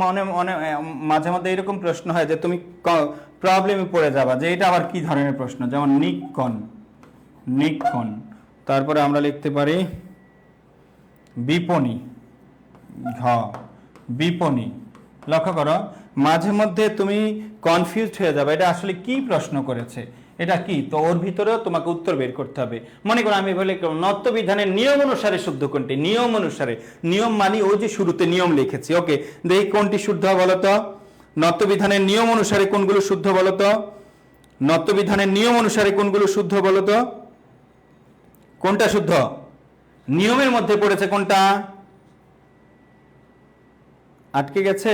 মাঝে মধ্যে এরকম প্রশ্ন হয় যে তুমি প্রবলেমে পড়ে যাবা যে এটা আবার কি ধরনের প্রশ্ন, যেমন নিক্ষণ। তারপরে আমরা লিখতে পারি বিপণী, বিপণী। লক্ষ্য করো মাঝে মধ্যে তুমি কনফিউজড হয়ে যাবে এটা আসলে কি প্রশ্ন করেছে, এটা কি, তো ওর ভিতরেও তোমাকে উত্তর বের করতে হবে। মনে করো আমি বলে নত্ব বিধানের নিয়ম অনুসারে শুদ্ধ কোনটি? নিয়ম অনুসারে, নিয়ম মানে ওই যে শুরুতে নিয়ম লিখেছি। ওকে, দেখি কোনটি শুদ্ধ বলতো। নত্ব বিধানের নিয়ম অনুসারে কোনগুলো শুদ্ধ বলতো? নত্ব বিধানের নিয়ম অনুসারে কোনগুলো শুদ্ধ বলতো? কোনটা শুদ্ধ? নিয়মের মধ্যে পড়েছে কোনটা? আটকে গেছে?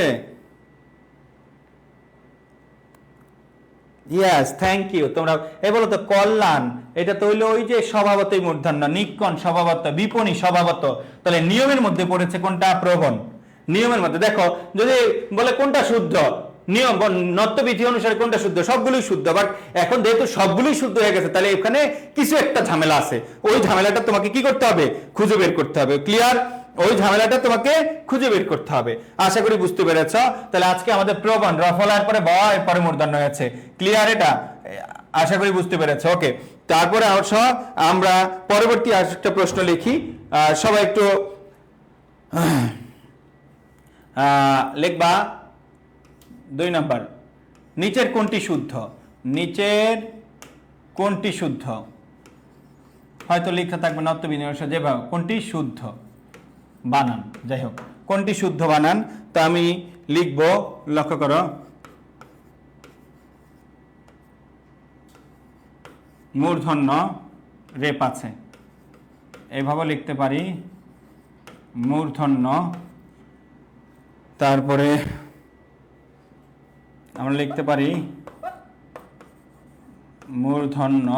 Yes, thank you. তোমরা বলো তো কল্যাণ, এটা তো হইলো ওই যে স্বভাবতই মূর্ধন্য, নিক্ষণ স্বভাবত, বিপণী স্বভাবত। তাহলে নিয়মের মধ্যে পড়েছে কোনটা? প্রবণ। নিয়মের মধ্যে দেখো যদি বলে কোনটা শুদ্ধ, নিয়ম নত্ব বিধি অনুসারে কোনটা শুদ্ধ? সবগুলোই শুদ্ধ। বাট এখন যেহেতু সবগুলোই শুদ্ধ হয়ে গেছে তাহলে এখানে কিছু একটা ঝামেলা আছে, ওই ঝামেলাটা তোমাকে কি করতে হবে? খুঁজে বের করতে হবে। ক্লিয়ার? ওই ঝামেলাটা তোমাকে খুঁজে বের করতে হবে। আশা করি বুঝতে পেরেছ। তাহলে আজকে আমাদের প্রবণ, রফলার পরে ব, এরপরে মূর্ধন্য হয়েছে। ক্লিয়ার? এটা আশা করি বুঝতে পেরেছ। ওকে, তারপরে আমরা পরবর্তী আরেকটা প্রশ্ন লিখি। সবাই একটু লিখবা 2 নাম্বার, নিচের কোনটি শুদ্ধ? নিচের কোনটি শুদ্ধ? হয়তো লেখা থাকবে নত্ব বিধি অনুসারে যেভাবে কোনটি শুদ্ধ বানান, যাই হোক কোনটি শুদ্ধ বানান। তো আমি লিখব, লক্ষ্য করো মূর্ধন্য রেপ আছে, এভাবে লিখতে পারি মূর্ধন্য। তারপরে আমরা লিখতে পারি মূর্ধন্য,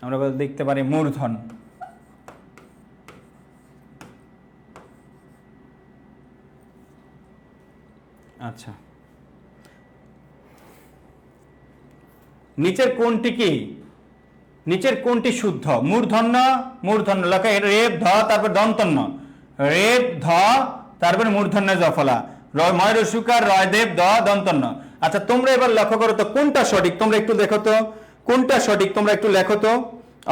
আমরা দেখতে পারি মূর্ধন। আচ্ছা, নিচের কোনটি কি? নিচের কোনটি শুদ্ধ? মূর্ধন্য, লেখা রেপ ধ, তারপর দন্তন্য, রেপ ধ, তারপরে মূর্ধন্য জফলা, ময় রসুকার রয় দেব দ দন্তন্য। আচ্ছা, তোমরা এবার লক্ষ্য করো তো কোনটা সঠিক, তোমরা একটু দেখো তো কোনটা সঠিক, তোমরা একটু লেখো তো,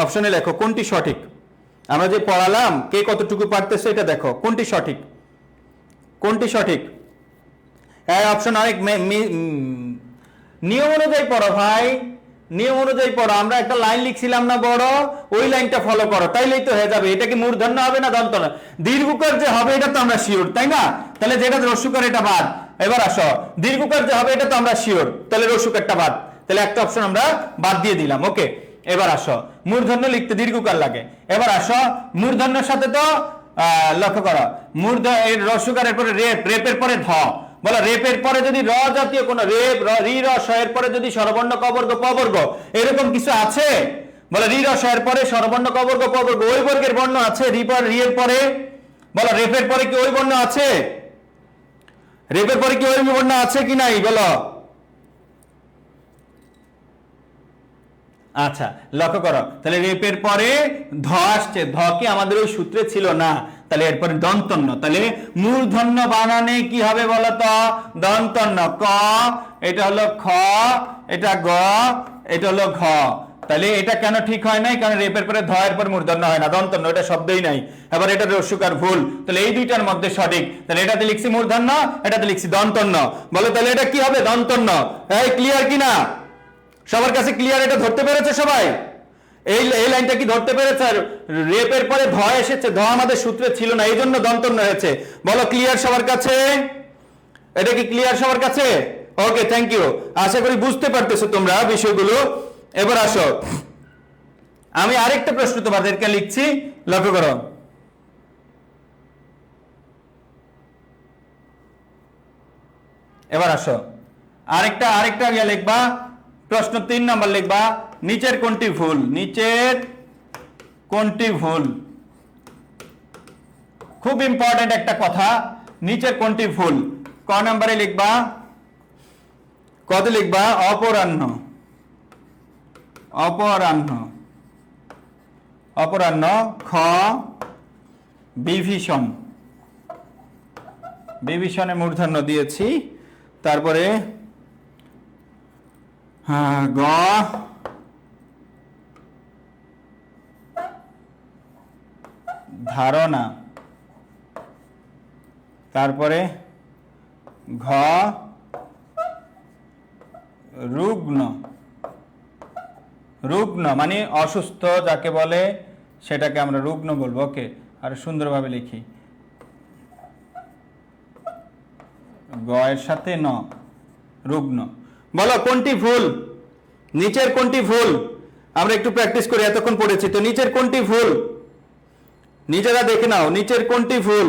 অপশনে লেখো কোনটি সঠিক। আমরা যে পড়ালাম কে কতটুকু পারতেছে এটা দেখো কোনটি সঠিক, কোনটি সঠিক। অপশন অনেক নিয়ম অনুযায়ী পড়ো ভাই, নিয়ম অনুযায়ী পড়ো। আমরা একটা লাইন লিখছিলাম না বড়, ওই লাইনটা ফলো করো, তাইলেই তো হয়ে যাবে। এটা কি মূর্ধন্য হবে না দন্তন্য? দীর্ঘকার যে হবে এটা তো আমরা শিওর, তাই না? তাহলে যেটা রস্যকার এটা বাদ। এবার আসো, দীর্ঘকার যে হবে এটা তো আমরা শিওর, তাহলে রস্যকারটা বাদ। তাহলে একটা অপশন আমরা বাদ দিয়ে দিলাম। ওকে, এবার আসো, মূর্ধন্য লিখতে দীর্ঘকার লাগে। এবার আসো, মূর্ধন্যের সাথে তো লক্ষ্য করো রস্যকারের পরে রেপ, রেপের পরে ধ, বলো রেপের পরে যদি র জাতীয় কোন রেপ রি র স এর পরে যদি স্বরবর্ণ ক বর্গ প বর্গ এরকম কিছু আছে? বলো রি র স এর পরে স্বরবর্ণ ক বর্গ প বর্গ ওই বর্গের বর্ণ আছে রি এর পরে? বলো রেপের পরে কি ওই বর্ণ আছে? রেপের পরে কি ওই বর্ণ আছে কি নাই বলো? আচ্ছা লক্ষ্য করো, তাহলে রেপের পরে ধ আসছে, ধ কি আমাদের ওই সূত্রে ছিল না, তাহলে এরপরে দন্তন্য, তাহলে মূর্ধন্য বানানে কি হবে বলতো? দন্তন্য। ক, এটা হলো খ, এটা গ, এটা হলো ঘ। তাহলে এটা কেন ঠিক হয় নাই? কারণ রেপের পরে ধ এর পর মূর্ধন্য হয় না, দন্তন্য, এটা শব্দই নাই। এবার এটা রস্যকার ভুল, তাহলে এই দুইটার মধ্যে সঠিক, তাহলে এটাতে লিখছি মূর্ধন্য, এটাতে লিখছি দন্তন্য। বলো তাহলে এটা কি হবে? দন্তন্য। এই ক্লিয়ার কিনা? সবার কাছে ক্লিয়ার? এটা ধরতে পেরেছে সবাই? এই লাইনটা কি ধরতে পেরেছে? রেপের পরে ধ এসেছে, ধ আমাদের সূত্রে ছিল না, এই জন্য দন্তন্য হয়েছে। বলো ক্লিয়ার সবার কাছে? এটা কি ক্লিয়ার সবার কাছে? ওকে, থ্যাংক ইউ। আশা করি বুঝতে পারতেছো তোমরা বিষয়গুলো। এবার আসো, আমি আরেকটা প্রশ্ন তোমাদেরকে লিখছি, লক্ষ্য করো। এবার আসো, আরেকটা গিয়ে লিখবা, প্রশ্ন 3 নম্বর লিখবা, নিচের কোনটি ভুল? নিচের কোনটি ভুল? খুব ইম্পর্টেন্ট একটা কথা, নিচের কোনটি ভুল? ক নম্বরে লিখবা, কত লিখবা? অপরাহ্ন, অপরাহ্ন, অপরাহ্ন। খ, বিভীষণ, বিভীষণে মূর্ধন্য দিয়েছি। তারপরে গ, ধারণা। তারপরে ঘ, রুগ্ন, রুগ্ন মানে অসুস্থ যাকে বলে সেটাকে আমরা রুগ্ন বলবো। ওকে, আর সুন্দরভাবে লিখি, গ এর সাথে ন, রুগ্ন। বলো কোনটি ভুল? নিচের কোনটি ভুল? আমরা একটু প্র্যাকটিস করি, এতক্ষণ পড়েছি তো। নিচের কোনটি ভুল? নিজেরা দেখে নাও, নিচের কোনটি ভুল?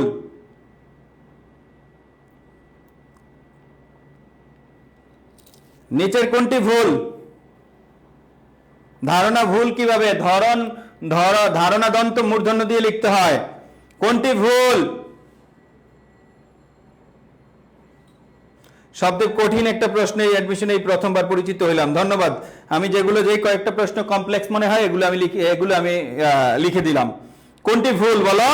নিচের কোনটি ভুল? ধারণা ভুল কিভাবে? ধারণা দন্ত মূর্ধন্য দিয়ে লিখতে হয়। কোনটি ভুল? সবচেয়ে কঠিন একটা প্রশ্ন এই অ্যাডমিশনে এই প্রথমবার পরিচিত হইলাম, ধন্যবাদ। আমি যেই কয়েকটা প্রশ্ন কমপ্লেক্স মনে হয় এগুলো আমি লিখে দিলাম। কোনটি ভুল বলো?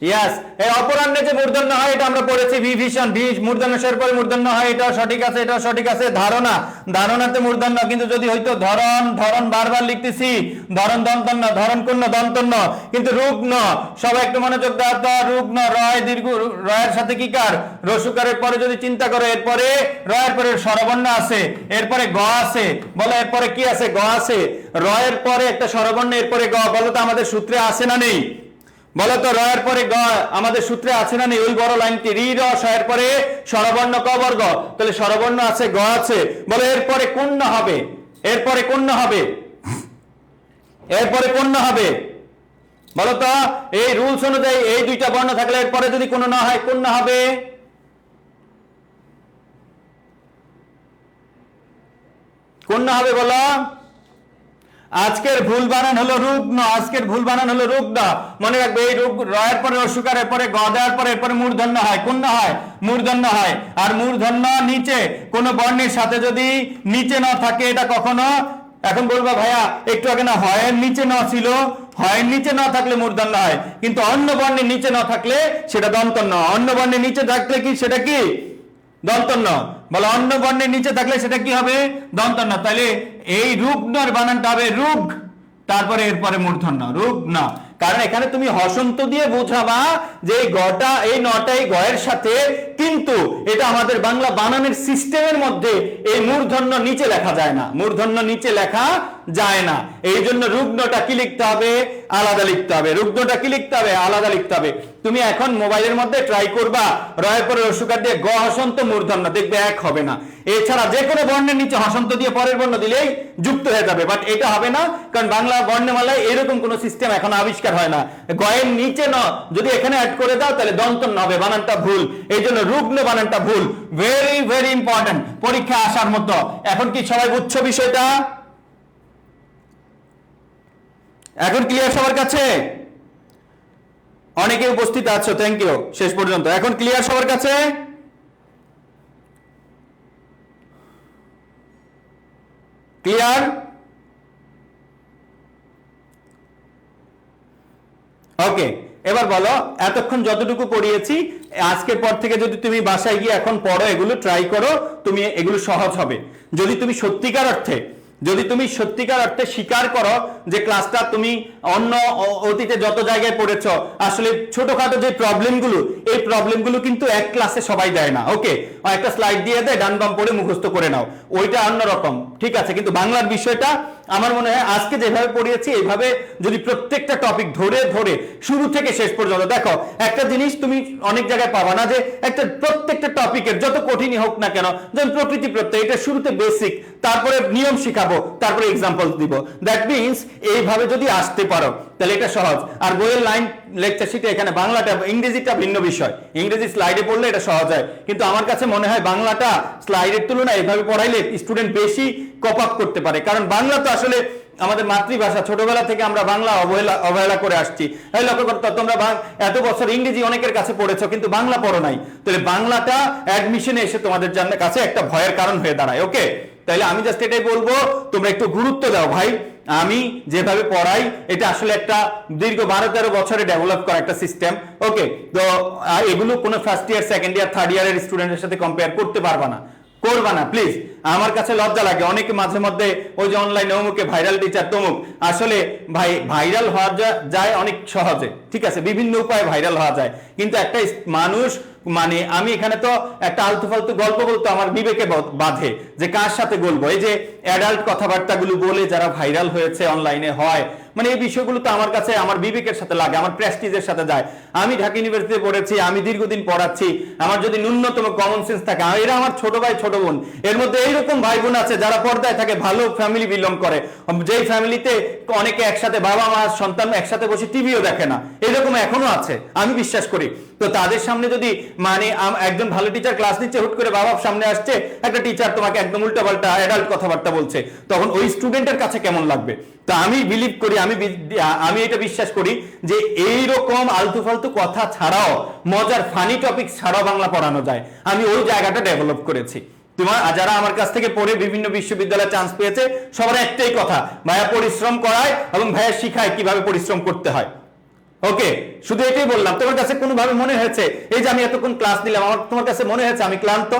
ইয়েস, এই অপরাহ্নে যে মূর্ধন্য হয় এটা আমরা পড়েছি, বিভীষণ, মূর্ধন্য শের পরে মূর্ধন্য হয়, এটাও সঠিক আছে, এটাও সঠিক আছে। ধারণাতে মূর্ধন্য, কিন্তু যদি হয়তো ধরন বারবার লিখতেছি, ধরন দন্তন্য, ধরন কূর্ণ দন্তন্য, কিন্তু রুগ্ন, সবাই একটু মনোযোগ দাও তো। রুগ্ন, রয় দীর্ঘ, রয়ের সাথে কি কার? রসুকারের পরে যদি চিন্তা করো, এরপরে রয়ের পরে স্বরবর্ণ আছে, এরপরে গ আছে। বলো এরপরে কি আছে? গ আছে। রয়ের পরে একটা স্বরবর্ণ, এরপরে গ। বলো তো আমাদের সূত্রে আছে না নেই? বলো তো রয়ের পরে গ আমাদের সূত্রে আছে না নেই? ওই বড় লাইনটি রি র স এর পরে স্বরবর্ণ ক বর্গ, তাহলে স্বরবর্ণ আছে, গ আছে। বলো এরপরে কোন না হবে? এরপরে কোন না হবে? এরপরে কোন না হবে? বলো তো এই রুলস অনুযায়ী এই দুইটা বর্ণ থাকলে এরপরে যদি কোনো না হয় কোন না হবে? কোন না হবে বলো? আজকের ভুল বানান হলো রুগ্ন, আজকের ভুল বানান হলো রুগ্ন। মনে রাখবে এই রয়ের পরে রসুকারের পরে গ দেওয়ার পরে এরপরে মূর্ধন্য হয়, কোন না হয়? মূর্ধন্য হয়। আর মূর্ধন্য নিচে কোন বর্ণের সাথে যদি নিচে না থাকে এটা কখনো, এখন বলবা ভাইয়া একটু আগে না হয়ের নিচে ন ছিল, হয়ের নিচে না থাকলে মূর্ধন্য হয়, কিন্তু অন্য বর্ণের নিচে না থাকলে সেটা দন্তন্য। অন্য বর্ণের নিচে থাকলে কি সেটা কি? দন্তন্য। বলে অন্য বর্ণের নিচে থাকলে সেটা কি হবে? দন্তন্য। তাহলে এই রুগ্নর বানানটা হবে রুগ, তারপরে এরপরে মূর্ধন্য, রুগ্ন। কারণ এখানে তুমি হসন্ত দিয়ে বোঝাবা যে এই গটা এই নটাই গয়ের সাথে, কিন্তু এটা আমাদের বাংলা বানানের সিস্টেমের মধ্যে এই মূর্ধন্য নিচে লেখা যায় না, মূর্ধন্য নিচে লেখা যায় না। এই জন্য রুগ্নটা কি লিখতে হবে? আলাদা লিখতে হবে। রুগ্নটা কি লিখতে হবে? আলাদা লিখতে হবে। তুমি এখন মোবাইলের মধ্যে ট্রাই করবা রয়ের পরে রসুকার দিয়ে গ হসন্ত মূর্ধন্য, দেখবে এক হবে না। এছাড়া যে কোনো বর্ণের নিচে হসন্ত দিয়ে পরের বর্ণ দিলেই যুক্ত হয়ে যাবে, বাট এটা হবে না, কারণ বাংলা বর্ণমালায় এরকম কোনো সিস্টেম এখন আবিষ্কার হয় না। গয়ের নিচে ন যদি এখানে অ্যাড করে দাও তাহলে দন্তন্য হবে, বানানটা ভুল। এই জন্য রুগ্ন বানানটা ভুল, ভেরি ভেরি ইম্পর্টেন্ট পরীক্ষা আসার মতো। এখন কি সবাই বুঝছো বিষয়টা? এখন ক্লিয়ার সবার কাছে? অনেকে উপস্থিত আছো, থ্যাংক ইউ শেষ পর্যন্ত। এখন ক্লিয়ার সবার কাছে? ক্লিয়ার? ওকে, এবার বলো এতক্ষণ যতটুকু পড়িয়েছি আজকের পর থেকে যদি তুমি বাসায় গিয়ে এখন পড়ো, এগুলো ট্রাই করো, তুমি এগুলো সহজ হবে। যদি তুমি সত্যিকার অর্থে স্বীকার করো যে ক্লাসটা তুমি অন্য অতীতে যত জায়গায় পড়েছো, আসলে ছোটখাটো যে প্রবলেমগুলো, এই প্রবলেমগুলো কিন্তু এক ক্লাসে সবাই দেয় না। ওকে, একটা স্লাইড দিয়ে দেয়, ডান বাম পড়ে মুখস্থ করে নাও, ওইটা অন্যরকম, ঠিক আছে। কিন্তু বাংলার বিষয়টা আমার মনে হয় আজকে যেভাবে পড়িয়েছি এইভাবে যদি প্রত্যেকটা টপিক ধরে ধরে শুরু থেকে শেষ পর্যন্ত দেখো, একটা জিনিস তুমি অনেক জায়গায় পাবা না যে একটা প্রত্যেকটা টপিকের যত কঠিনই হোক না কেন, যেমন প্রকৃতি প্রত্যয়, এটা শুরুতে বেসিক, তারপরে নিয়ম শিখাবো, তারপরে এক্সাম্পল দিব। দ্যাট মিনস এইভাবে যদি আসতে পারো তাহলে এটা সহজ। আর বইয়ের লাইন লেকচার শিটে এখানে বাংলাটা ইংরেজিটা ভিন্ন বিষয়, ইংরেজি স্লাইডে পড়লে এটা সহজ হয়, কিন্তু আমার কাছে মনে হয় বাংলাটা স্লাইডের তুলনায় এভাবে পড়াইলে স্টুডেন্ট বেশি কপ আপ করতে পারে। কারণ বাংলা তো আসলে আমাদের মাতৃভাষা, ছোটবেলা থেকে আমরা বাংলা অবহেলা করে আসছি। লক্ষ্য করতে, তোমরা এত বছর ইংরেজি অনেকের কাছে পড়েছো কিন্তু বাংলা পড়ো নাই, তাহলে বাংলাটা অ্যাডমিশনে এসে তোমাদের কাছে একটা ভয়ের কারণ হয়ে দাঁড়ায়। ওকে, তাহলে আমি জাস্ট এটাই বলবো, তোমরা একটু গুরুত্ব দাও ভাই। আমি যেভাবে পড়াই এটা আসলে একটা দীর্ঘ 12-13 বছরে ডেভেলপ করা একটা সিস্টেম। ওকে, তো এগুলো কোনো first year, second year, third ইয়ারের স্টুডেন্টের সাথে কম্পেয়ার করতে পারবা না, করবা না প্লিজ। আমার কাছে লজ্জা লাগে, অনেকে মাঝে মধ্যে ওই যে অনলাইনে অমুকে ভাইরাল টিচার তমুক, আসলে ভাইরাল হওয়া যায় অনেক সহজে, ঠিক আছে, বিভিন্ন উপায়ে ভাইরাল হওয়া যায়, কিন্তু একটা মানুষ মানে আমি এখানে তো একটা আলতু ফালতু গল্প বলতে আমার বিবেকে বাধে যে কার সাথে বলবো। এই যে অ্যাডাল্ট কথাবার্তাগুলো বলে যারা ভাইরাল হয়েছে অনলাইনে হয়, মানে এই বিষয়গুলো তো আমার কাছে আমার বিবেকের সাথে লাগে, আমার প্রেস্টিজের সাথে যায়। আমি ঢাকা ইউনিভার্সিটিতে পড়েছি, আমি দীর্ঘদিন পড়াচ্ছি, আমার যদি ন্যূনতম কমন সেন্স থাকে, এরা আমার ছোট ভাই ছোট বোন, এর মধ্যে এইরকম ভাই বোন আছে যারা পর্দায় থাকে, ভালো ফ্যামিলি বিলং করে, যেই ফ্যামিলিতে অনেকে একসাথে বাবা মা সন্তান একসাথে বসে টিভিও দেখে না, এরকম এখনো আছে, আমি বিশ্বাস করি। তো তাদের সামনে যদি মানে একজন ভালো টিচার ক্লাস নিচ্ছে, হুট করে বাবার সামনে আসছে একটা টিচার তোমাকে একদম উল্টাপাল্টা অ্যাডাল্ট কথাবার্তা বলছে, তখন ওই স্টুডেন্টের কাছে কেমন লাগবে? তো আমি বিলিভ করি, আমি এটা বিশ্বাস করি যে এইরকম আলতু ফালতু কথা ছাড়াও, মজার ফানি টপিক ছাড়াও বাংলা পড়ানো যায়। আমি ওই জায়গাটা ডেভেলপ করেছি। তোমার যারা আমার কাছ থেকে পড়ে বিভিন্ন বিশ্ববিদ্যালয়ে চান্স পেয়েছে, সবার একটাই কথা, ভাইয়া পরিশ্রম করায় এবং ভাইয়া শিখায় কিভাবে পরিশ্রম করতে হয়। ওকে, শুধু এটাই বললাম। তোমার কাছে কোনোভাবে মনে হয়েছে এই যে আমি এতক্ষণ ক্লাস নিলাম, আমার তোমার কাছে মনে হয়েছে আমি ক্লান্ত?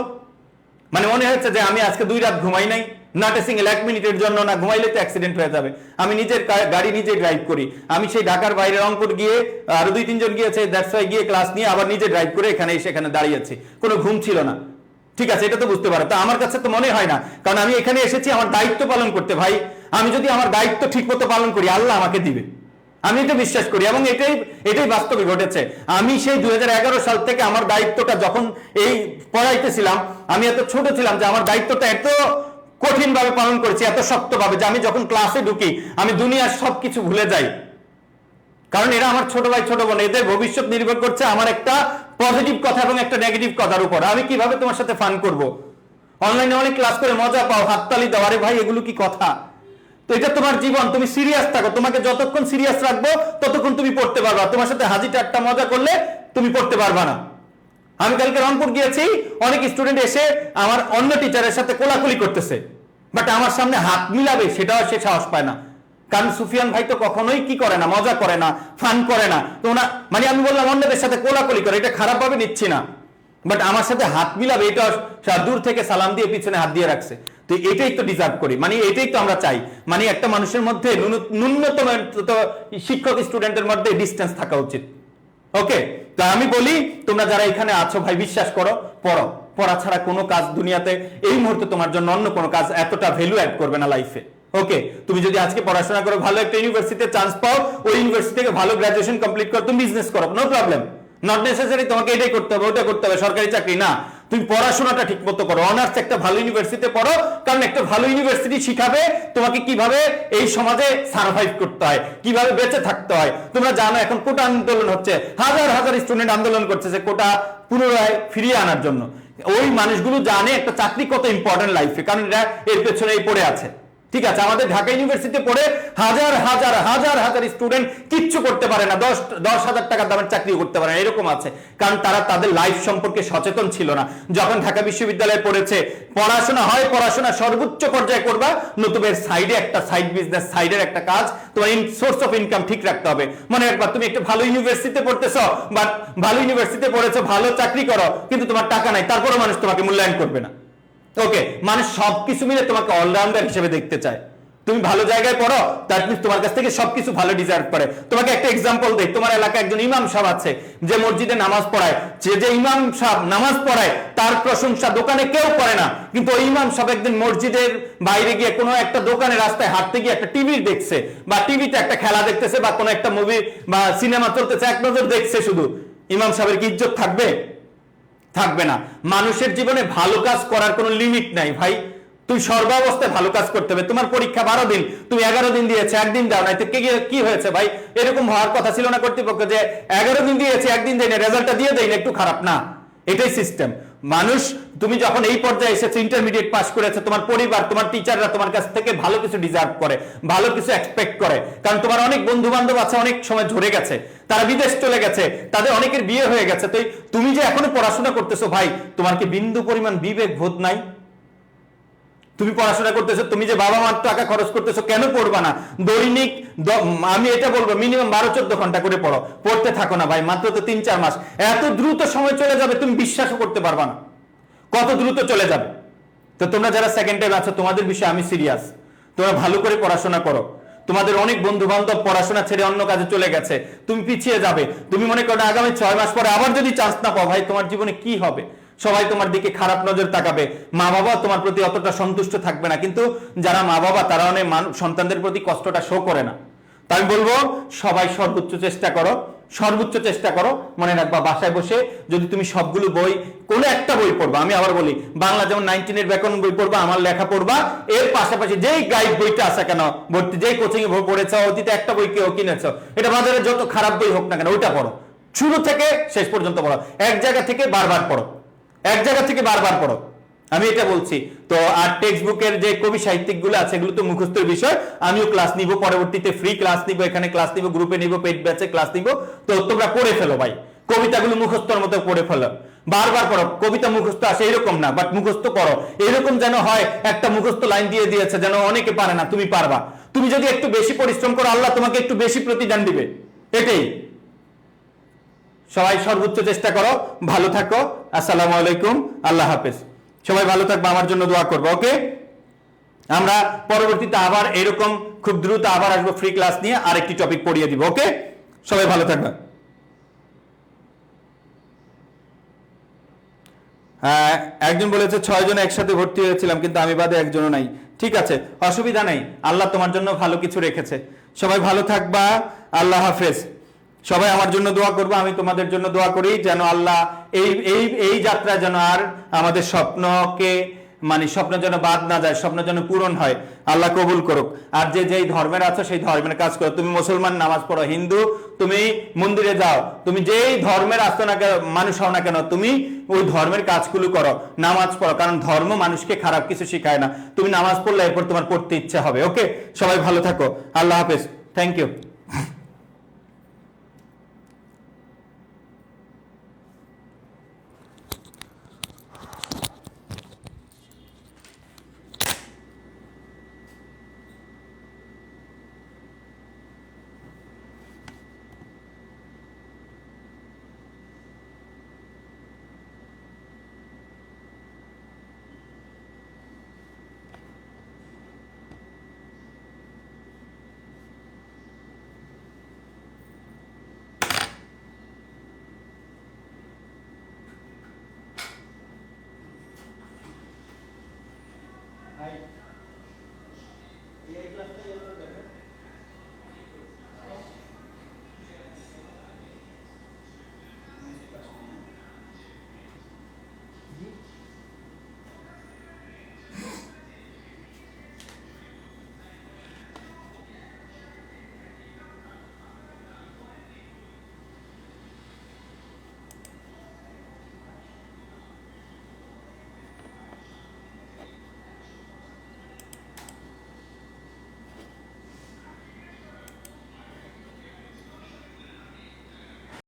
মানে মনে হচ্ছে যে আমি আজকে 2 রাত ঘুমাই নাই? নট এ সিঙ্গেল 1 মিনিটের জন্য না, ঘুমাইলে তো অ্যাক্সিডেন্ট হয়ে যাবে। আমি নিজের গাড়ি নিজে ড্রাইভ করি, আমি সেই ঢাকার বাইরে রংপুর গিয়ে আরো 2-3 জন গিয়েছে, দ্যাটস ওয়াই গিয়ে ক্লাস নিয়ে আবার নিজে ড্রাইভ করে এখানে এসে এখানে দাঁড়িয়েছি, কোনো ঘুম ছিল না, ঠিক আছে, এটা তো বুঝতে পারো। তো আমার কাছে তো মনে হয় না, কারণ আমি এখানে এসেছি আমার দায়িত্ব পালন করতে। ভাই, আমি যদি আমার দায়িত্ব ঠিক মতো পালন করি, আল্লাহ আমাকে দিবে, আমি এটা বিশ্বাস করি, এবং এটাই বাস্তবে ঘটেছে। আমি সেই 2011 সাল থেকে আমার দায়িত্বটা যখন এই পড়াইতেছিলাম, আমি এত ছোট ছিলাম যে আমার দায়িত্বটা এত কঠিন ভাবে পালন করেছি, এত শক্ত ভাবে, যে আমি যখন ক্লাসে ঢুকি আমি দুনিয়ার সবকিছু ভুলে যাই। কারণ এরা আমার ছোট ভাই ছোট বোন, এদের ভবিষ্যৎ নির্ভর করছে আমার একটা পজিটিভ কথা এবং একটা নেগেটিভ কথার উপর। আমি কিভাবে তোমার সাথে ফান করব? অনলাইনে অনেক ক্লাস করে মজা পাও, হাততালি দাও, আরে ভাই এগুলো কি কথা? তো এটা তোমার জীবন, তুমি সিরিয়াস থাকো, তোমাকে যতক্ষণ সিরিয়াস রাখবো ততক্ষণ তুমি পড়তে পারবা। তোমার সাথে হাজি ঠাট্টা মজা করলে তুমি পড়তে পারবা না। আমি কালকে রংপুর গিয়েছি, অনেক স্টুডেন্ট এসে আমার অন্য টিচারের সাথে কোলাকুলি করতেছে, বাট আমার সামনে হাত মিলাবে সেটাও সে সাহস পায় না। কারণ সুফিয়ান ভাই তো কখনোই কি করে না, মজা করে না, ফান করে না। তো না মানে আমি বললাম অন্যদের সাথে কোলাকুলি করে, এটা খারাপ ভাবে নিচ্ছি না, বাট আমার সাথে হাত মিলাবে এটা দূর থেকে সালাম দিয়ে পিছনে হাত দিয়ে রাখছে। তো এটাই তো ডিজার্ভ করি, মানে এটাই তো আমরা চাই। মানে একটা মানুষের মধ্যে ন্যূনতম শিক্ষক স্টুডেন্টের মধ্যে ডিস্টেন্স থাকা উচিত। ওকে, তা আমি বলি তোমরা যারা এখানে আছো ভাই, বিশ্বাস করো, পড়ো। পড়া ছাড়া কোনো কাজ দুনিয়াতে এই মুহূর্তে তোমার জন্য অন্য কোনো কাজ এতটা ভ্যালু অ্যাড করবে না লাইফে। ওকে, তুমি যদি আজকে পড়াশোনা করো, ভালো একটা ইউনিভার্সিটিতে চান্স পাও, ওই ইউনিভার্সিটি থেকে ভালো গ্রাজুয়েশন কমপ্লিট করো, তুমি বিজনেস করো, নো প্রবলেম। নট নেসেসারি তোমাকে এটাই করতে হবে, ওটা করতে হবে, সরকারি চাকরি না। তুমি পড়াশোনাটা ঠিক মতো করো, অনার্স একটা ভালো ইউনিভার্সিটিতে পড়ো, কারণ একটা ভালো ইউনিভার্সিটি শিখাবে তোমাকে কিভাবে এই সমাজে সার্ভাইভ করতে হয়, কিভাবে বেঁচে থাকতে হয়। তোমরা জানো এখন কোটা আন্দোলন হচ্ছে, হাজার হাজার স্টুডেন্ট আন্দোলন করছে যে কোটা পুনরায় ফিরিয়ে আনার জন্য। ওই মানুষগুলো জানে একটা চাকরি কত ইম্পর্টেন্ট লাইফে, কারণ এরা এর পেছনেই পড়ে আছে। ঠিক আছে, আমাদের ঢাকা ইউনিভার্সিটিতে পড়ে হাজার হাজার হাজার হাজার স্টুডেন্ট কিচ্ছু করতে পারে না, 10,000 টাকার দামের চাকরি করতে পারে না, এরকম আছে। কারণ তারা তাদের লাইফ সম্পর্কে সচেতন ছিল না। যখন ঢাকা বিশ্ববিদ্যালয়ে পড়েছে, পড়াশোনা হয়, পড়াশোনা সর্বোচ্চ পর্যায়ে করবা, নতুবা এর সাইডে একটা সাইড বিজনেস, সাইডের একটা কাজ, তোমার সোর্স অফ ইনকাম ঠিক রাখতে হবে। মনে রাখবা, তুমি একটা ভালো ইউনিভার্সিটিতে পড়তেছো, বাট ভালো ইউনিভার্সিটিতে পড়েছো, ভালো চাকরি করো, কিন্তু তোমার টাকা নাই, তারপরও মানুষ তোমাকে মূল্যায়ন করবে না। ওকে, মানুষ সবকিছু মিলে তোমাকে অলরাউন্ডার হিসেবে দেখতে চায়। তুমি ভালো জায়গায় পড়ো, দ্যাট মিন্স তোমার কাছ থেকে সবকিছু ভালো ডিজার্ভ করে। তোমাকে একটা এক্সাম্পল দেই, তোমার এলাকায় একজন ইমাম সাহেব আছে যে মসজিদে নামাজ পড়ায়, যে ইমাম সাহেব নামাজ পড়ায় তার প্রশংসা দোকানে কেউ করে না, কিন্তু ওই ইমাম সাহেব একদিন মসজিদের বাইরে গিয়ে কোনো একটা দোকানে রাস্তায় হাঁটতে গিয়ে একটা টিভি দেখছে, বা টিভিতে একটা খেলা দেখতেছে, বা কোনো একটা মুভি বা সিনেমা চলতেছে, এক নজর দেখছে শুধু, ইমাম সাহেবের কি ইজ্জত থাকবে? থাকবে না। মানুষের জীবনে ভালো কাজ করার কোনো লিমিট নাই ভাই। তুমি সর্বাবস্থায় ভালো কাজ করতে হবে। তোমার পরীক্ষা 12 দিন, তুমি 11 দিন দিয়েছে, একদিন দাও নাই, তো কি হয়েছে ভাই? এরকম হওয়ার কথা ছিল না কর্তৃপক্ষ যে 11 দিন দিয়েছে, একদিন দেয় না, রেজাল্টটা দিয়ে দেয় না, একটু খারাপ না? এটাই সিস্টেম। মানুষ, তুমি যখন এই পর্যায়ে এসেছো, ইন্টারমিডিয়েট পাস করেছো, তোমার পরিবার, তোমার টিচাররা তোমার কাছ থেকে ভালো কিছু ডিজার্ভ করে, ভালো কিছু এক্সপেক্ট করে। কারণ তোমার অনেক বন্ধু বান্ধব আছে, অনেক সময় ঝরে গেছে, তারা বিদেশ চলে গেছে, তাদের অনেকের বিয়ে হয়ে গেছে। তো তুমি যে এখনো পড়াশোনা করতেছো ভাই, তোমার কি বিন্দু পরিমাণ বিবেক বোধ নাই? তুমি পড়াশোনা করতেছো, তুমি যে বাবা মার টাকা খরচ করতেছো, কেন পড়বা না? দৈনিক আমি এটা বলবো মিনিমাম 12-14 ঘন্টা করে পড়ো, পড়তে থাকো না ভাই। মাত্র তো 3-4 মাস, এত দ্রুত সময় চলে যাবে তুমি বিশ্বাসও করতে পারবা না কত দ্রুত চলে যাবে। তো তোমরা যারা সেকেন্ড টাইম আছো, তোমাদের বিষয়ে আমি সিরিয়াস। তোমরা ভালো করে পড়াশোনা করো। তোমাদের অনেক বন্ধু বান্ধব পড়াশোনা ছেড়ে অন্য কাজে চলে গেছে, তুমি পিছিয়ে যাবে। তুমি মনে করো আগামী 6 মাস পরে আবার যদি চান্স না পাও, ভাই তোমার জীবনে কি হবে? সবাই তোমার দিকে খারাপ নজর তাকাবে, মা বাবা তোমার প্রতি অতটা সন্তুষ্ট থাকবে না। কিন্তু যারা মা বাবা, তারা অনেক সন্তানদের প্রতি কষ্টটা শো করে না। তাই আমি বলবো, সবাই সর্বোচ্চ চেষ্টা করো, সর্বোচ্চ চেষ্টা করো। মনে রাখবা, বাসায় বসে যদি তুমি সবগুলো বই, কোনো একটা বই পড়বা, আমি আবার বলি, বাংলা যেমন 19 এর ব্যাকরণ বই পড়বা, আমার লেখা পড়বা, এর পাশাপাশি যেই গাইড বইটা আছে কেন ভর্তি, যেই কোচিং এ পড়েছো, অতীতে একটা বই কেউ কিনেছো, এটা বাজারে যত খারাপ বই হোক না কেন, ওইটা পড়ো, শুরু থেকে শেষ পর্যন্ত পড়ো, এক জায়গা থেকে বারবার পড়ো, এক জায়গা থেকে বারবার পড়ো, আমি এটা বলছি। তো আর টেক্সট বুকের যে কবি সাহিত্যিক গুলো আছে, এগুলো তো মুখস্থের বিষয়। আমিও ক্লাস নিব, পরবর্তীতে ফ্রি ক্লাস নিব, এখানে ক্লাস নিব, গ্রুপে নিব, পেইড ব্যাচে ক্লাস নিব। তো তোমরা পড়ে ফেলো ভাই, কবিতাগুলো মুখস্থর মতো পড়ে ফেলো, বারবার পড়ো। কবিতা মুখস্থ আসে এরকম না, বাট মুখস্থ করো। এরকম যেন হয় একটা মুখস্থ লাইন দিয়ে দিয়েছে, যেন অনেকে পারে না, তুমি পারবা। তুমি যদি একটু বেশি পরিশ্রম করো, আল্লাহ তোমাকে একটু বেশি প্রতিদান দিবে, এটাই। সবাই সর্বোচ্চ চেষ্টা করো, ভালো থাকো। আসসালামু আলাইকুম, আল্লাহ হাফেজ। সবাই ভালো থাকবে, আমার জন্য দোয়া করবো। ওকে, আমরা পরবর্তীতে আবার এরকম খুব দ্রুত আবার আসবো ফ্রি ক্লাস নিয়ে, আরেকটি টপিক পড়িয়ে দিব। ওকে, সবাই ভালো থাকবে। একজন বলেছে 6 জন একসাথে ভর্তি হয়েছিলাম, কিন্তু আমি বাদে একজনও নাই। ঠিক আছে, অসুবিধা নাই, আল্লাহ তোমার জন্য ভালো কিছু রেখেছে। সবাই ভালো থাকবা, আল্লাহ হাফেজ। সবাই আমার জন্য দোয়া করবো, আমি তোমাদের জন্য দোয়া করি, যেন আল্লাহ এই যাত্রা যেন আর আমাদের স্বপ্নকে, মানে স্বপ্ন যেন বাদ না যায়, স্বপ্ন যেন পূরণ হয়, আল্লাহ কবুল করুক। আর যে যেই ধর্মের আছো সেই ধর্মের কাজ করো। তুমি মুসলমান, নামাজ পড়ো, হিন্দু, তুমি মন্দিরে যাও, তুমি যেই ধর্মের আসতো না কেন, মানুষ হও না কেন, তুমি ওই ধর্মের কাজগুলো করো, নামাজ পড়ো। কারণ ধর্ম মানুষকে খারাপ কিছু শিখায় না। তুমি নামাজ পড়লে এরপর তোমার পড়তে ইচ্ছে হবে। ওকে, সবাই ভালো থাকো, আল্লাহ হাফেজ, থ্যাংক ইউ।